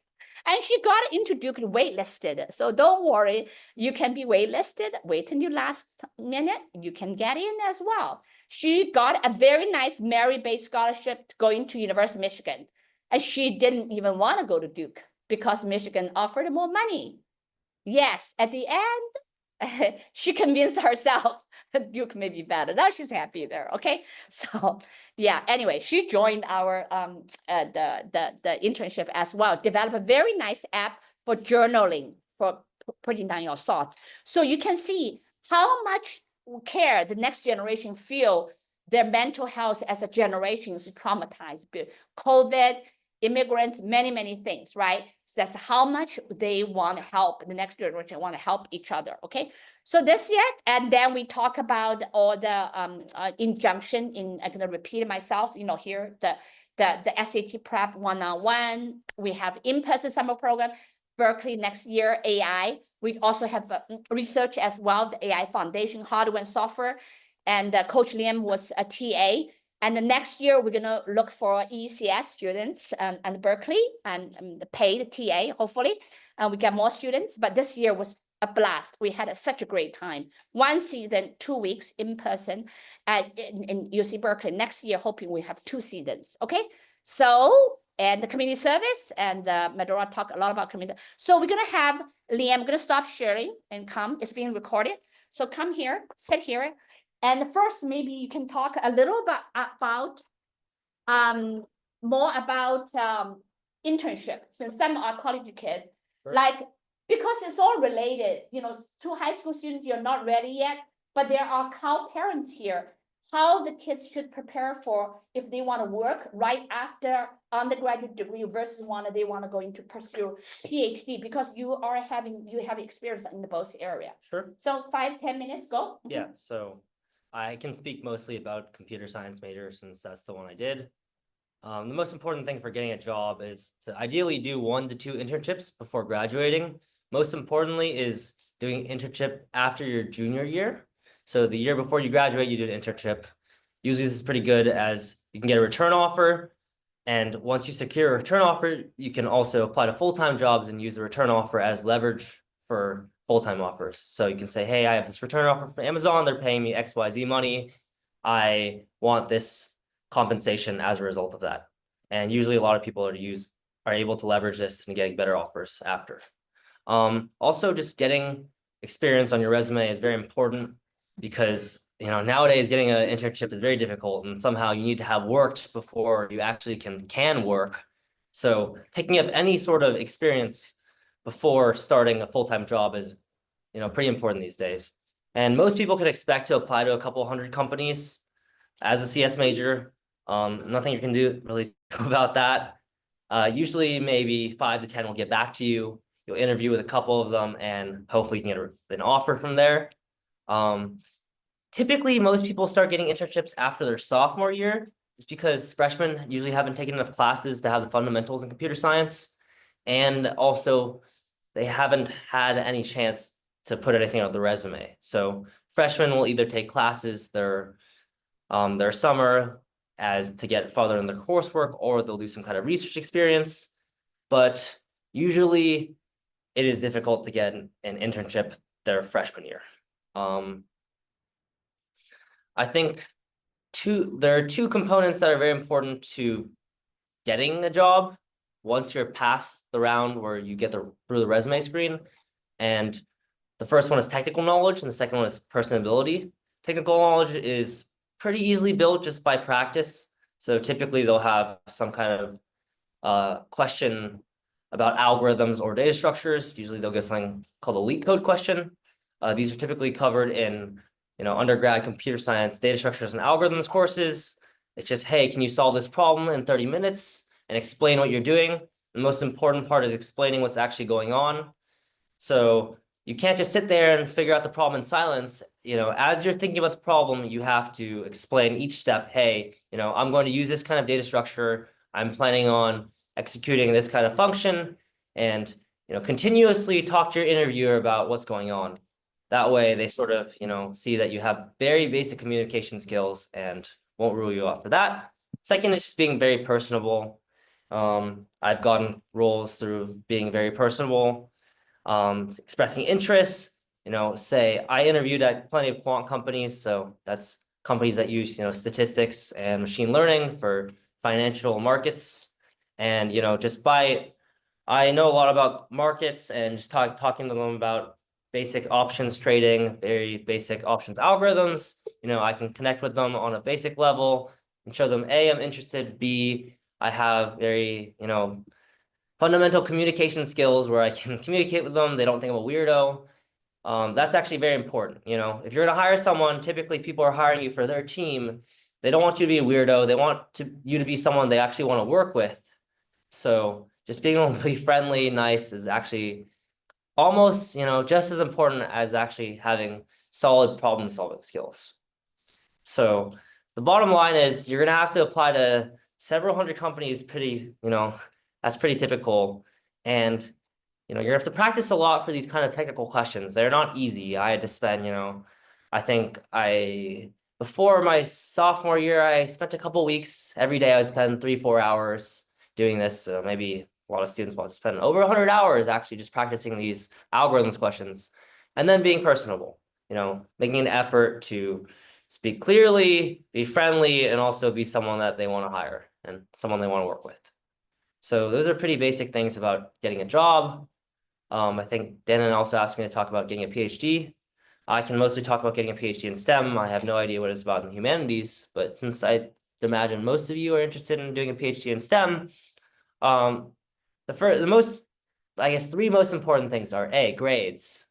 And she got into Duke waitlisted. So don't worry, you can be waitlisted. Wait till your last minute, you can get in as well. She got a very nice merit-based scholarship to go into University of Michigan. And she didn't even want to go to Duke because Michigan offered more money. Yes, at the end, she convinced herself Duke may be better. Now she's happy there. Okay, so yeah. Anyway, she joined our the internship as well. Developed a very nice app for journaling, for putting down your thoughts. So you can see how much care the next generation feel their mental health as a generation is traumatized. COVID, immigrants, many things, right? So that's how much they want to help the next generation, want to help each other. Okay. So this yet, and then we talk about all the injunction in, I'm gonna repeat myself, you know, here, the SAT prep one-on-one, we have in-person summer program, Berkeley next year, AI. We also have research as well, the AI foundation, hardware and software, and Coach Liam was a TA. And the next year, we're gonna look for ECS students and Berkeley and the paid TA, hopefully, and we get more students, but this year was a blast. We had such a great time. One season, 2 weeks in person in UC Berkeley. Next year, hoping we have 2 seasons. Okay, so and the community service and Medora talked a lot about community. So we're gonna have Liam. I'm gonna stop sharing and come. It's being recorded. So come here, sit here, and first maybe you can talk a little bit about more about internship, since some are college kids, sure. Like. Because it's all related, you know, to high school students, you're not ready yet, but there are parents here, how the kids should prepare for if they want to work right after undergraduate degree versus they want to go into pursue PhD, because you have experience in both area. Sure. So 5-10 minutes, go. Yeah, so I can speak mostly about computer science major since that's the one I did. The most important thing for getting a job is to ideally do 1 to 2 internships before graduating. Most importantly is doing internship after your junior year. So the year before you graduate, you do an internship. Usually this is pretty good as you can get a return offer. And once you secure a return offer, you can also apply to full-time jobs and use the return offer as leverage for full-time offers. So you can say, hey, I have this return offer from Amazon. They're paying me XYZ money. I want this compensation as a result of that. And usually a lot of people are able to leverage this and getting better offers after. Also just getting experience on your resume is very important because, you know, nowadays getting an internship is very difficult and somehow you need to have worked before you actually can work. So picking up any sort of experience before starting a full-time job is, you know, pretty important these days. And most people can expect to apply to a couple hundred companies as a CS major. Nothing you can do really about that. Usually maybe 5 to 10 will get back to you. You'll interview with a couple of them and hopefully you can get an offer from there. Typically, most people start getting internships after their sophomore year, just because freshmen usually haven't taken enough classes to have the fundamentals in computer science. And also they haven't had any chance to put anything on the resume. So freshmen will either take classes their summer as to get farther in their coursework, or they'll do some kind of research experience. But usually it is difficult to get an internship their freshman year. I think there are 2 components that are very important to getting a job once you're past the round where you get through the resume screen. And the first one is technical knowledge and the second one is personability. Technical knowledge is pretty easily built just by practice. So typically they'll have some kind of question about algorithms or data structures. Usually they'll get something called a LEET code question. These are typically covered in, you know, undergrad computer science, data structures and algorithms courses. It's just, hey, can you solve this problem in 30 minutes and explain what you're doing? The most important part is explaining what's actually going on. So you can't just sit there and figure out the problem in silence. You know, as you're thinking about the problem, you have to explain each step. Hey, you know, I'm going to use this kind of data structure. I'm planning on executing this kind of function, and, you know, continuously talk to your interviewer about what's going on. That way they sort of, you know, see that you have very basic communication skills and won't rule you out for that. Second is just being very personable. I've gotten roles through being very personable, expressing interests. Say I interviewed at plenty of quant companies, so that's companies that use statistics and machine learning for financial markets. And I know a lot about markets, and just talking to them about basic options trading, very basic options algorithms. I can connect with them on a basic level and show them, A, I'm interested, B, I have very, fundamental communication skills where I can communicate with them. They don't think I'm a weirdo. That's actually very important. If you're going to hire someone, typically people are hiring you for their team. They don't want you to be a weirdo. They want you to be someone they actually want to work with. So just being able to be friendly, nice is actually almost, just as important as actually having solid problem solving skills. So the bottom line is you're going to have to apply to several hundred companies that's pretty typical. And, you're going to have to practice a lot for these kind of technical questions. They're not easy. I had to spend, before my sophomore year, I spent a couple weeks every day. I would spend 3-4 hours doing this. Maybe a lot of students want to spend over 100 hours actually just practicing these algorithms questions, and then being personable, making an effort to speak clearly, be friendly, and also be someone that they want to hire and someone they want to work with. So those are pretty basic things about getting a job. I think Denon also asked me to talk about getting a PhD. I can mostly talk about getting a PhD in STEM. I have no idea what it's about in the humanities, but since I imagine most of you are interested in doing a PhD in STEM, three most important things are A, grades.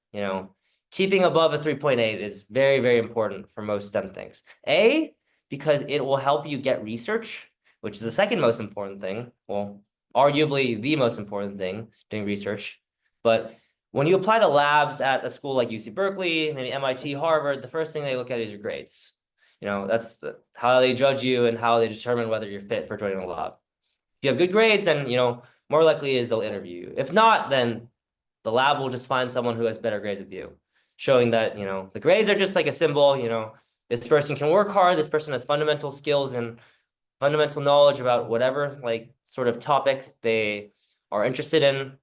Keeping above a 3.8 is very, very important for most STEM things. A, because it will help you get research, which is the second most important thing. Well, arguably the most important thing, doing research. But when you apply to labs at a school like UC Berkeley, maybe MIT, Harvard, the first thing they look at is your grades. That's how they judge you and how they determine whether you're fit for joining a lab. If you have good grades, then, more likely is they'll interview you. If not, then the lab will just find someone who has better grades with you, showing that, the grades are just like a symbol. This person can work hard. This person has fundamental skills and fundamental knowledge about whatever sort of topic they are interested in,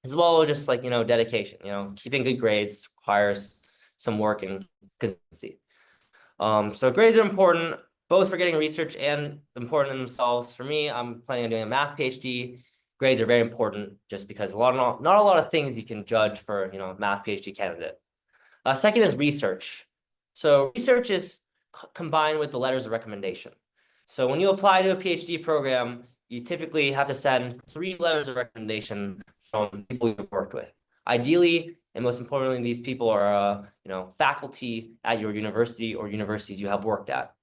as well as just dedication. Keeping good grades requires some work and consistency. So grades are important, both for getting research and important in themselves. For me, I'm planning on doing a math PhD. Grades are very important just because not a lot of things you can judge for a math PhD candidate. Second is research. So research is combined with the letters of recommendation. So when you apply to a PhD program, you typically have to send 3 letters of recommendation from people you've worked with. Ideally, and most importantly, these people are faculty at your university or universities you have worked at.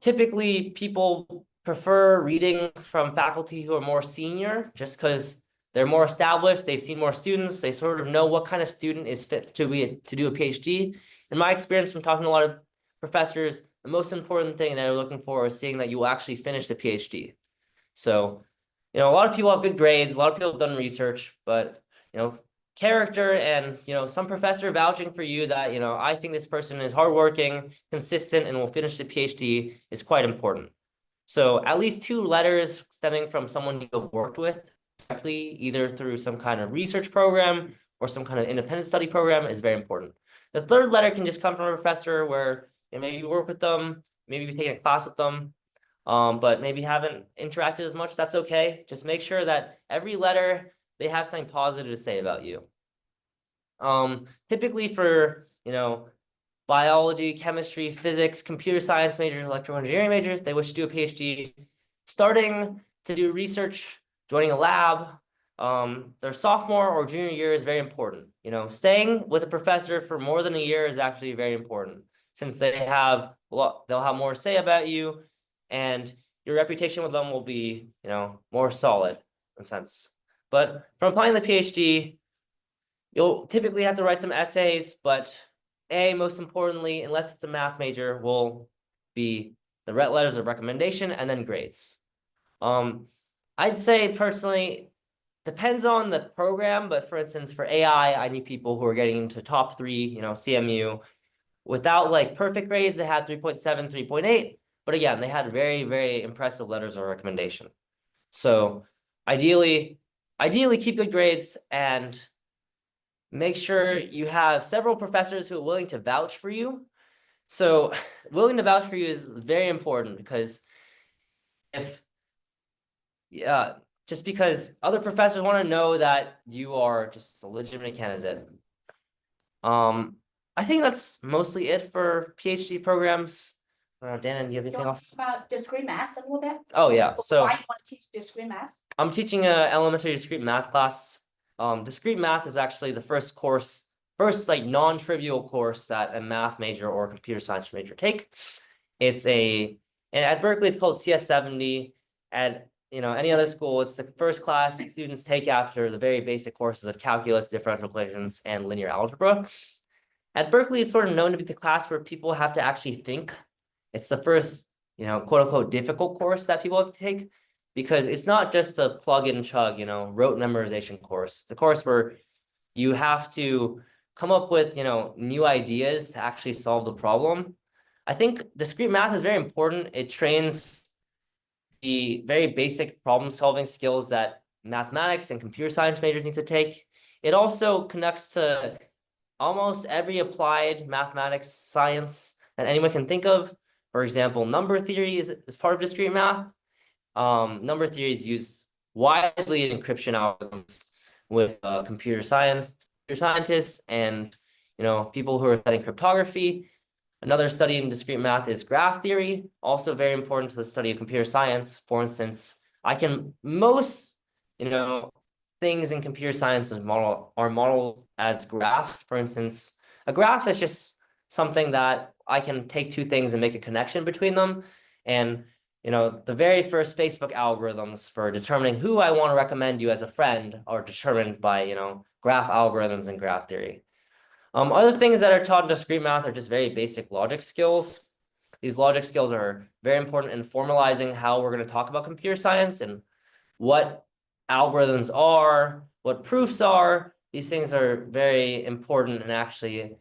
Typically people prefer reading from faculty who are more senior just because they're more established, they've seen more students, they sort of know what kind of student is fit to do a PhD. In my experience from talking to a lot of professors, the most important thing they're looking for is seeing that you will actually finish the PhD. So, a lot of people have good grades, a lot of people have done research, but, character and, some professor vouching for you that, I think this person is hardworking, consistent, and will finish the PhD is quite important. So at least 2 letters stemming from someone you've worked with directly, either through some kind of research program or some kind of independent study program, is very important. The third letter can just come from a professor where maybe you work with them, maybe you've taken a class with them, but maybe haven't interacted as much. That's okay. Just make sure that every letter, they have something positive to say about you. Typically for, biology, chemistry, physics, computer science majors, electrical engineering majors, they wish to do a PhD, starting to do research, joining a lab, their sophomore or junior year is very important. Staying with a professor for more than a year is actually very important, since they'll have more to say about you, and your reputation with them will be, more solid in a sense. But from applying the PhD, you'll typically have to write some essays, but most importantly, unless it's a math major, will be the letters of recommendation and then grades. I'd say personally, depends on the program, but for instance, for AI, I need people who are getting into top 3, CMU, without perfect grades. They had 3.7, 3.8, but again, they had very, very impressive letters of recommendation. So ideally keep good grades and make sure you have several professors who are willing to vouch for you. So willing to vouch for you is very important, because just because other professors want to know that you are just a legitimate candidate. I think that's mostly it for PhD programs. Dan, do you have anything else? About discrete math a little bit? Oh yeah, so why you want to teach discrete math? I'm teaching a elementary discrete math class. Discrete math is actually the first like non-trivial course that a math major or computer science major take. And at Berkeley, it's called CS70. At any other school, it's the first class students take after the very basic courses of calculus, differential equations, and linear algebra. At Berkeley, it's sort of known to be the class where people have to actually think. It's the first, quote unquote, difficult course that people have to take, because it's not just a plug and chug, rote memorization course. It's a course where you have to come up with, new ideas to actually solve the problem. I think discrete math is very important. It trains the very basic problem solving skills that mathematics and computer science majors need to take. It also connects to almost every applied mathematics science that anyone can think of. For example, number theory is part of discrete math. Number theory is used widely in encryption algorithms with computer scientists and people who are studying cryptography. Another study in discrete math is graph theory, also very important to the study of computer science. For instance, most things in computer science are modeled as graphs. For instance, a graph is just something that I can take two things and make a connection between them. And the very first Facebook algorithms for determining who I want to recommend you as a friend are determined by graph algorithms and graph theory. Other things that are taught in discrete math are just very basic logic skills. These logic skills are very important in formalizing how we're going to talk about computer science and what algorithms are, what proofs are. These things are very important in actually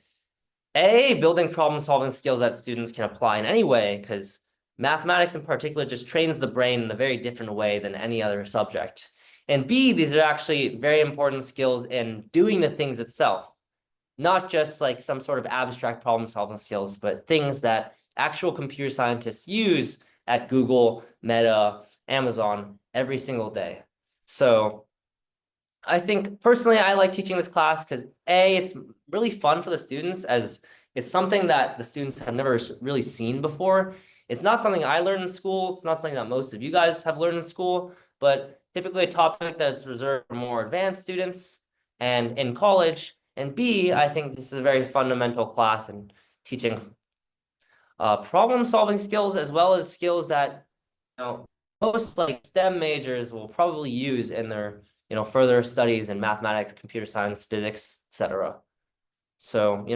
building problem solving skills that students can apply in any way, because mathematics in particular just trains the brain in a very different way than any other subject. And B, these are actually very important skills in doing the things itself, not just like some sort of abstract problem solving skills, but things that actual computer scientists use at Google, Meta, Amazon every single day. So I think personally, I like teaching this class because it's really fun for the students, as it's something that the students have never really seen before. It's not something I learned in school. It's not something that most of you guys have learned in school, but typically a topic that's reserved for more advanced students and in college. And B, I think this is a very fundamental class in teaching problem solving skills, as well as skills that most like STEM majors will probably use in their further studies in mathematics, computer science, physics, etc. So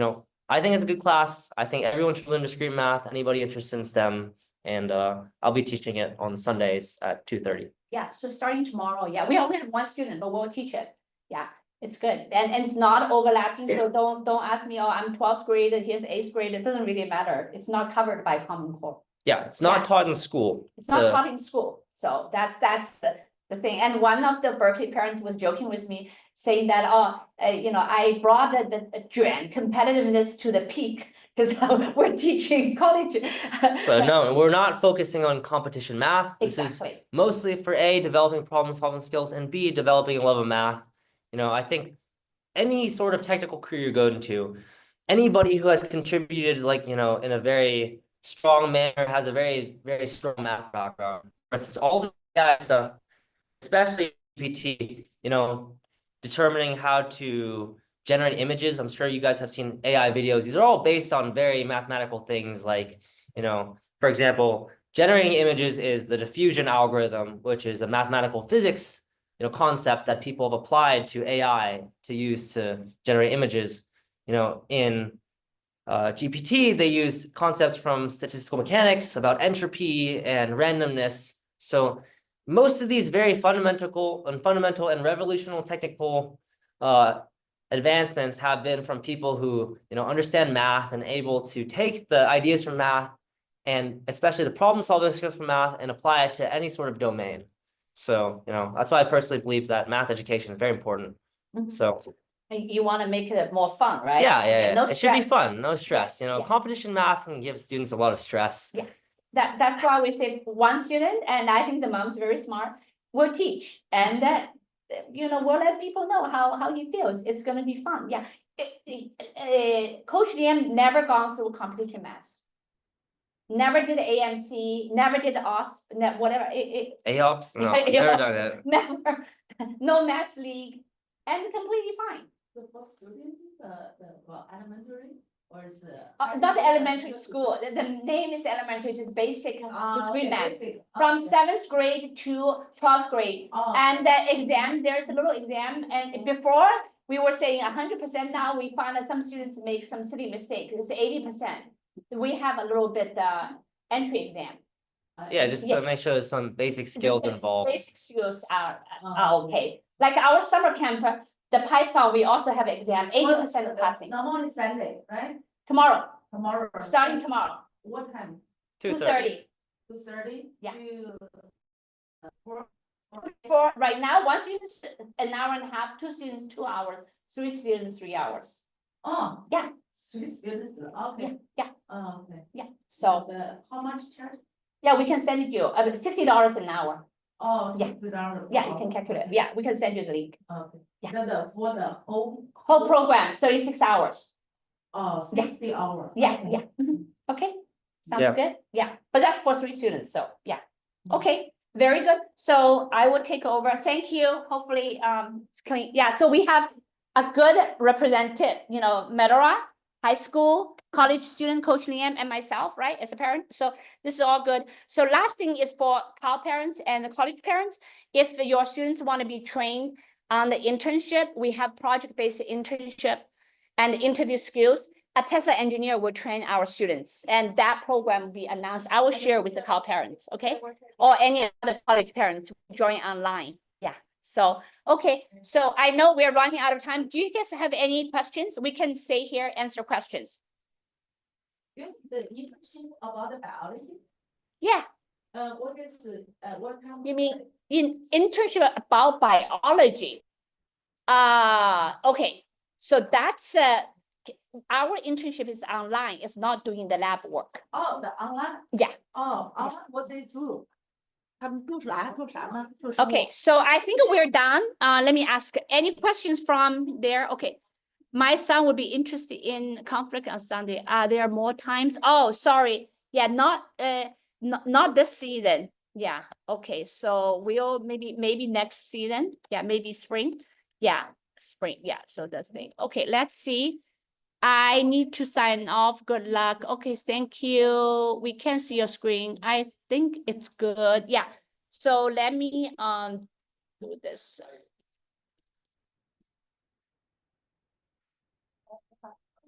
I think it's a good class. I think everyone should learn discrete math, anybody interested in STEM, and I'll be teaching it on Sundays at 2:30. Yeah, so starting tomorrow, yeah, we only have one student, but we'll teach it. Yeah, it's good. And it's not overlapping, so don't ask me, oh, I'm 12th grade, here's 8th grade. It doesn't really matter. It's not covered by Common Core. Yeah, it's not taught in school. It's not taught in school. So that's the thing. And one of the Berkeley parents was joking with me, saying that, I brought the competitiveness to the peak because we're teaching college. So no, we're not focusing on competition math. This is mostly for A, developing problem solving skills, and B, developing a love of math. I think any sort of technical career you go into, anybody who has contributed in a very strong manner has a very, very strong math background. For instance, all the AI stuff, especially GPT, determining how to generate images. I'm sure you guys have seen AI videos. These are all based on very mathematical things like, for example, generating images is the diffusion algorithm, which is a mathematical physics concept that people have applied to AI to use to generate images. In GPT, they use concepts from statistical mechanics about entropy and randomness. So most of these very fundamental and revolutionary technical advancements have been from people who understand math and able to take the ideas from math and especially the problem solving skills from math and apply it to any sort of domain. So, that's why I personally believe that math education is very important. So You want to make it more fun, right? yeah. No It should be stress. fun, no stress. Competition math can give students a lot of stress. Yeah. That's why we say one student, and I think the mom's very smart, will teach, and that, we'll let people know how he feels. It's gonna be fun. Yeah. Coach Liam never gone through competition math. Never did AMC, never did OSP, whatever. AOPS? No, never done it. Never, no math league, and completely fine. The first student, elementary, or is the? Not the elementary school. The name is elementary, just basic discrete math. From 7th grade to 12th grade. And the exam, there's a little exam, and before we were saying 100%, now we find that some students make some silly mistakes. It's 80%. We have a little bit entry exam. Yeah, just to make sure there's some basic skills involved. Basic skills are okay. Like our summer camp, the Python, we also have exam, 80% of passing. Normally Sunday, right? Tomorrow, Tomorrow. starting tomorrow, What time? 2:30. 2:30? Yeah. To For right now, one student, an hour and a half, two students, 2 hours, three students, 3 hours. Oh. Yeah. 3 students, okay. Yeah. Oh, okay. Yeah, so, How much charge? yeah, we can send it to you, $60 an hour. Oh, Yeah. $60. Yeah, you can calculate. Yeah, we can send you the link. Okay. Yeah. For the whole. Whole program, 36 hours. Oh, 60 hours. Yeah, Okay. yeah. Mhm. Okay, sounds Yeah. good. Yeah, but that's for 3 students, so yeah. Okay, very good. So I will take over. Thank you. Hopefully, it's clean. Yeah, so we have a good representative, Medora High School, college student, Coach Liam, and myself, right, as a parent. So this is all good. So last thing is for Cal parents and the college parents. If your students want to be trained on the internship, we have project-based internship and interview skills. A Tesla engineer will train our students, and that program will be announced. I will share with the Cal parents, okay? Or any other college parents who join online. Yeah. So, okay. So I know we're running out of time. Do you guys have any questions? We can stay here, answer questions. The internship about the biology? Yeah. What is what kind of? You mean in internship about biology? Okay. So that's our internship is online. It's not doing the lab work. Oh, the online? Yeah. Oh, online what they do? 他们做啥呢？ Okay, so I think we're done. Let me ask any questions from there. Okay. My son would be interested in conflict on Sunday. Are there more times? Oh, sorry. Yeah, not this season. Yeah. Okay. So we'll maybe next season. Yeah, maybe spring. Yeah, spring. Yeah. So that's the thing. Okay, let's see. I need to sign off. Good luck. Okay, thank you. We can see your screen. I think it's good. Yeah. So let me do this.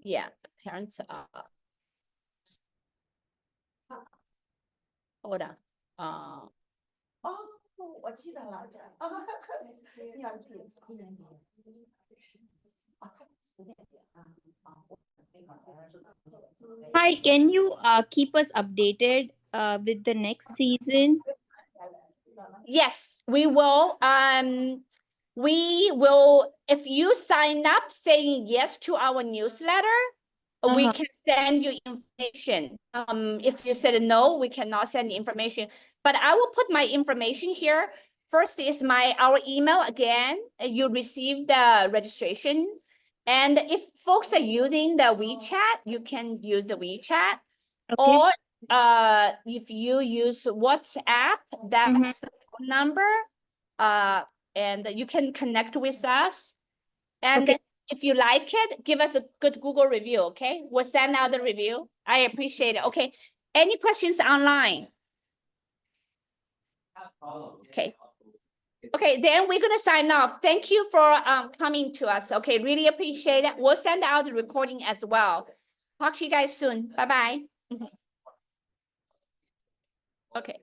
Yeah, parents are. Hold on. 哦，我记得了，第二季1年级。10年级啊。 Hi, can you keep us updated with the next season? Yes, we will. We will, if you sign up saying yes to our newsletter, we can send you information. If you said no, we cannot send the information. But I will put my information here. First is our email again. You receive the registration. And if folks are using the WeChat, you can use the WeChat. Okay. Or if you use WhatsApp, that's the phone number. And you can connect with us. And Okay. if you like it, give us a good Google review, okay? We'll send out the review. I appreciate it. Okay. Any questions online? Okay. Okay, then we're gonna sign off. Thank you for coming to us. Okay, really appreciate it. We'll send out the recording as well. Talk to you guys soon. Bye-bye. Okay.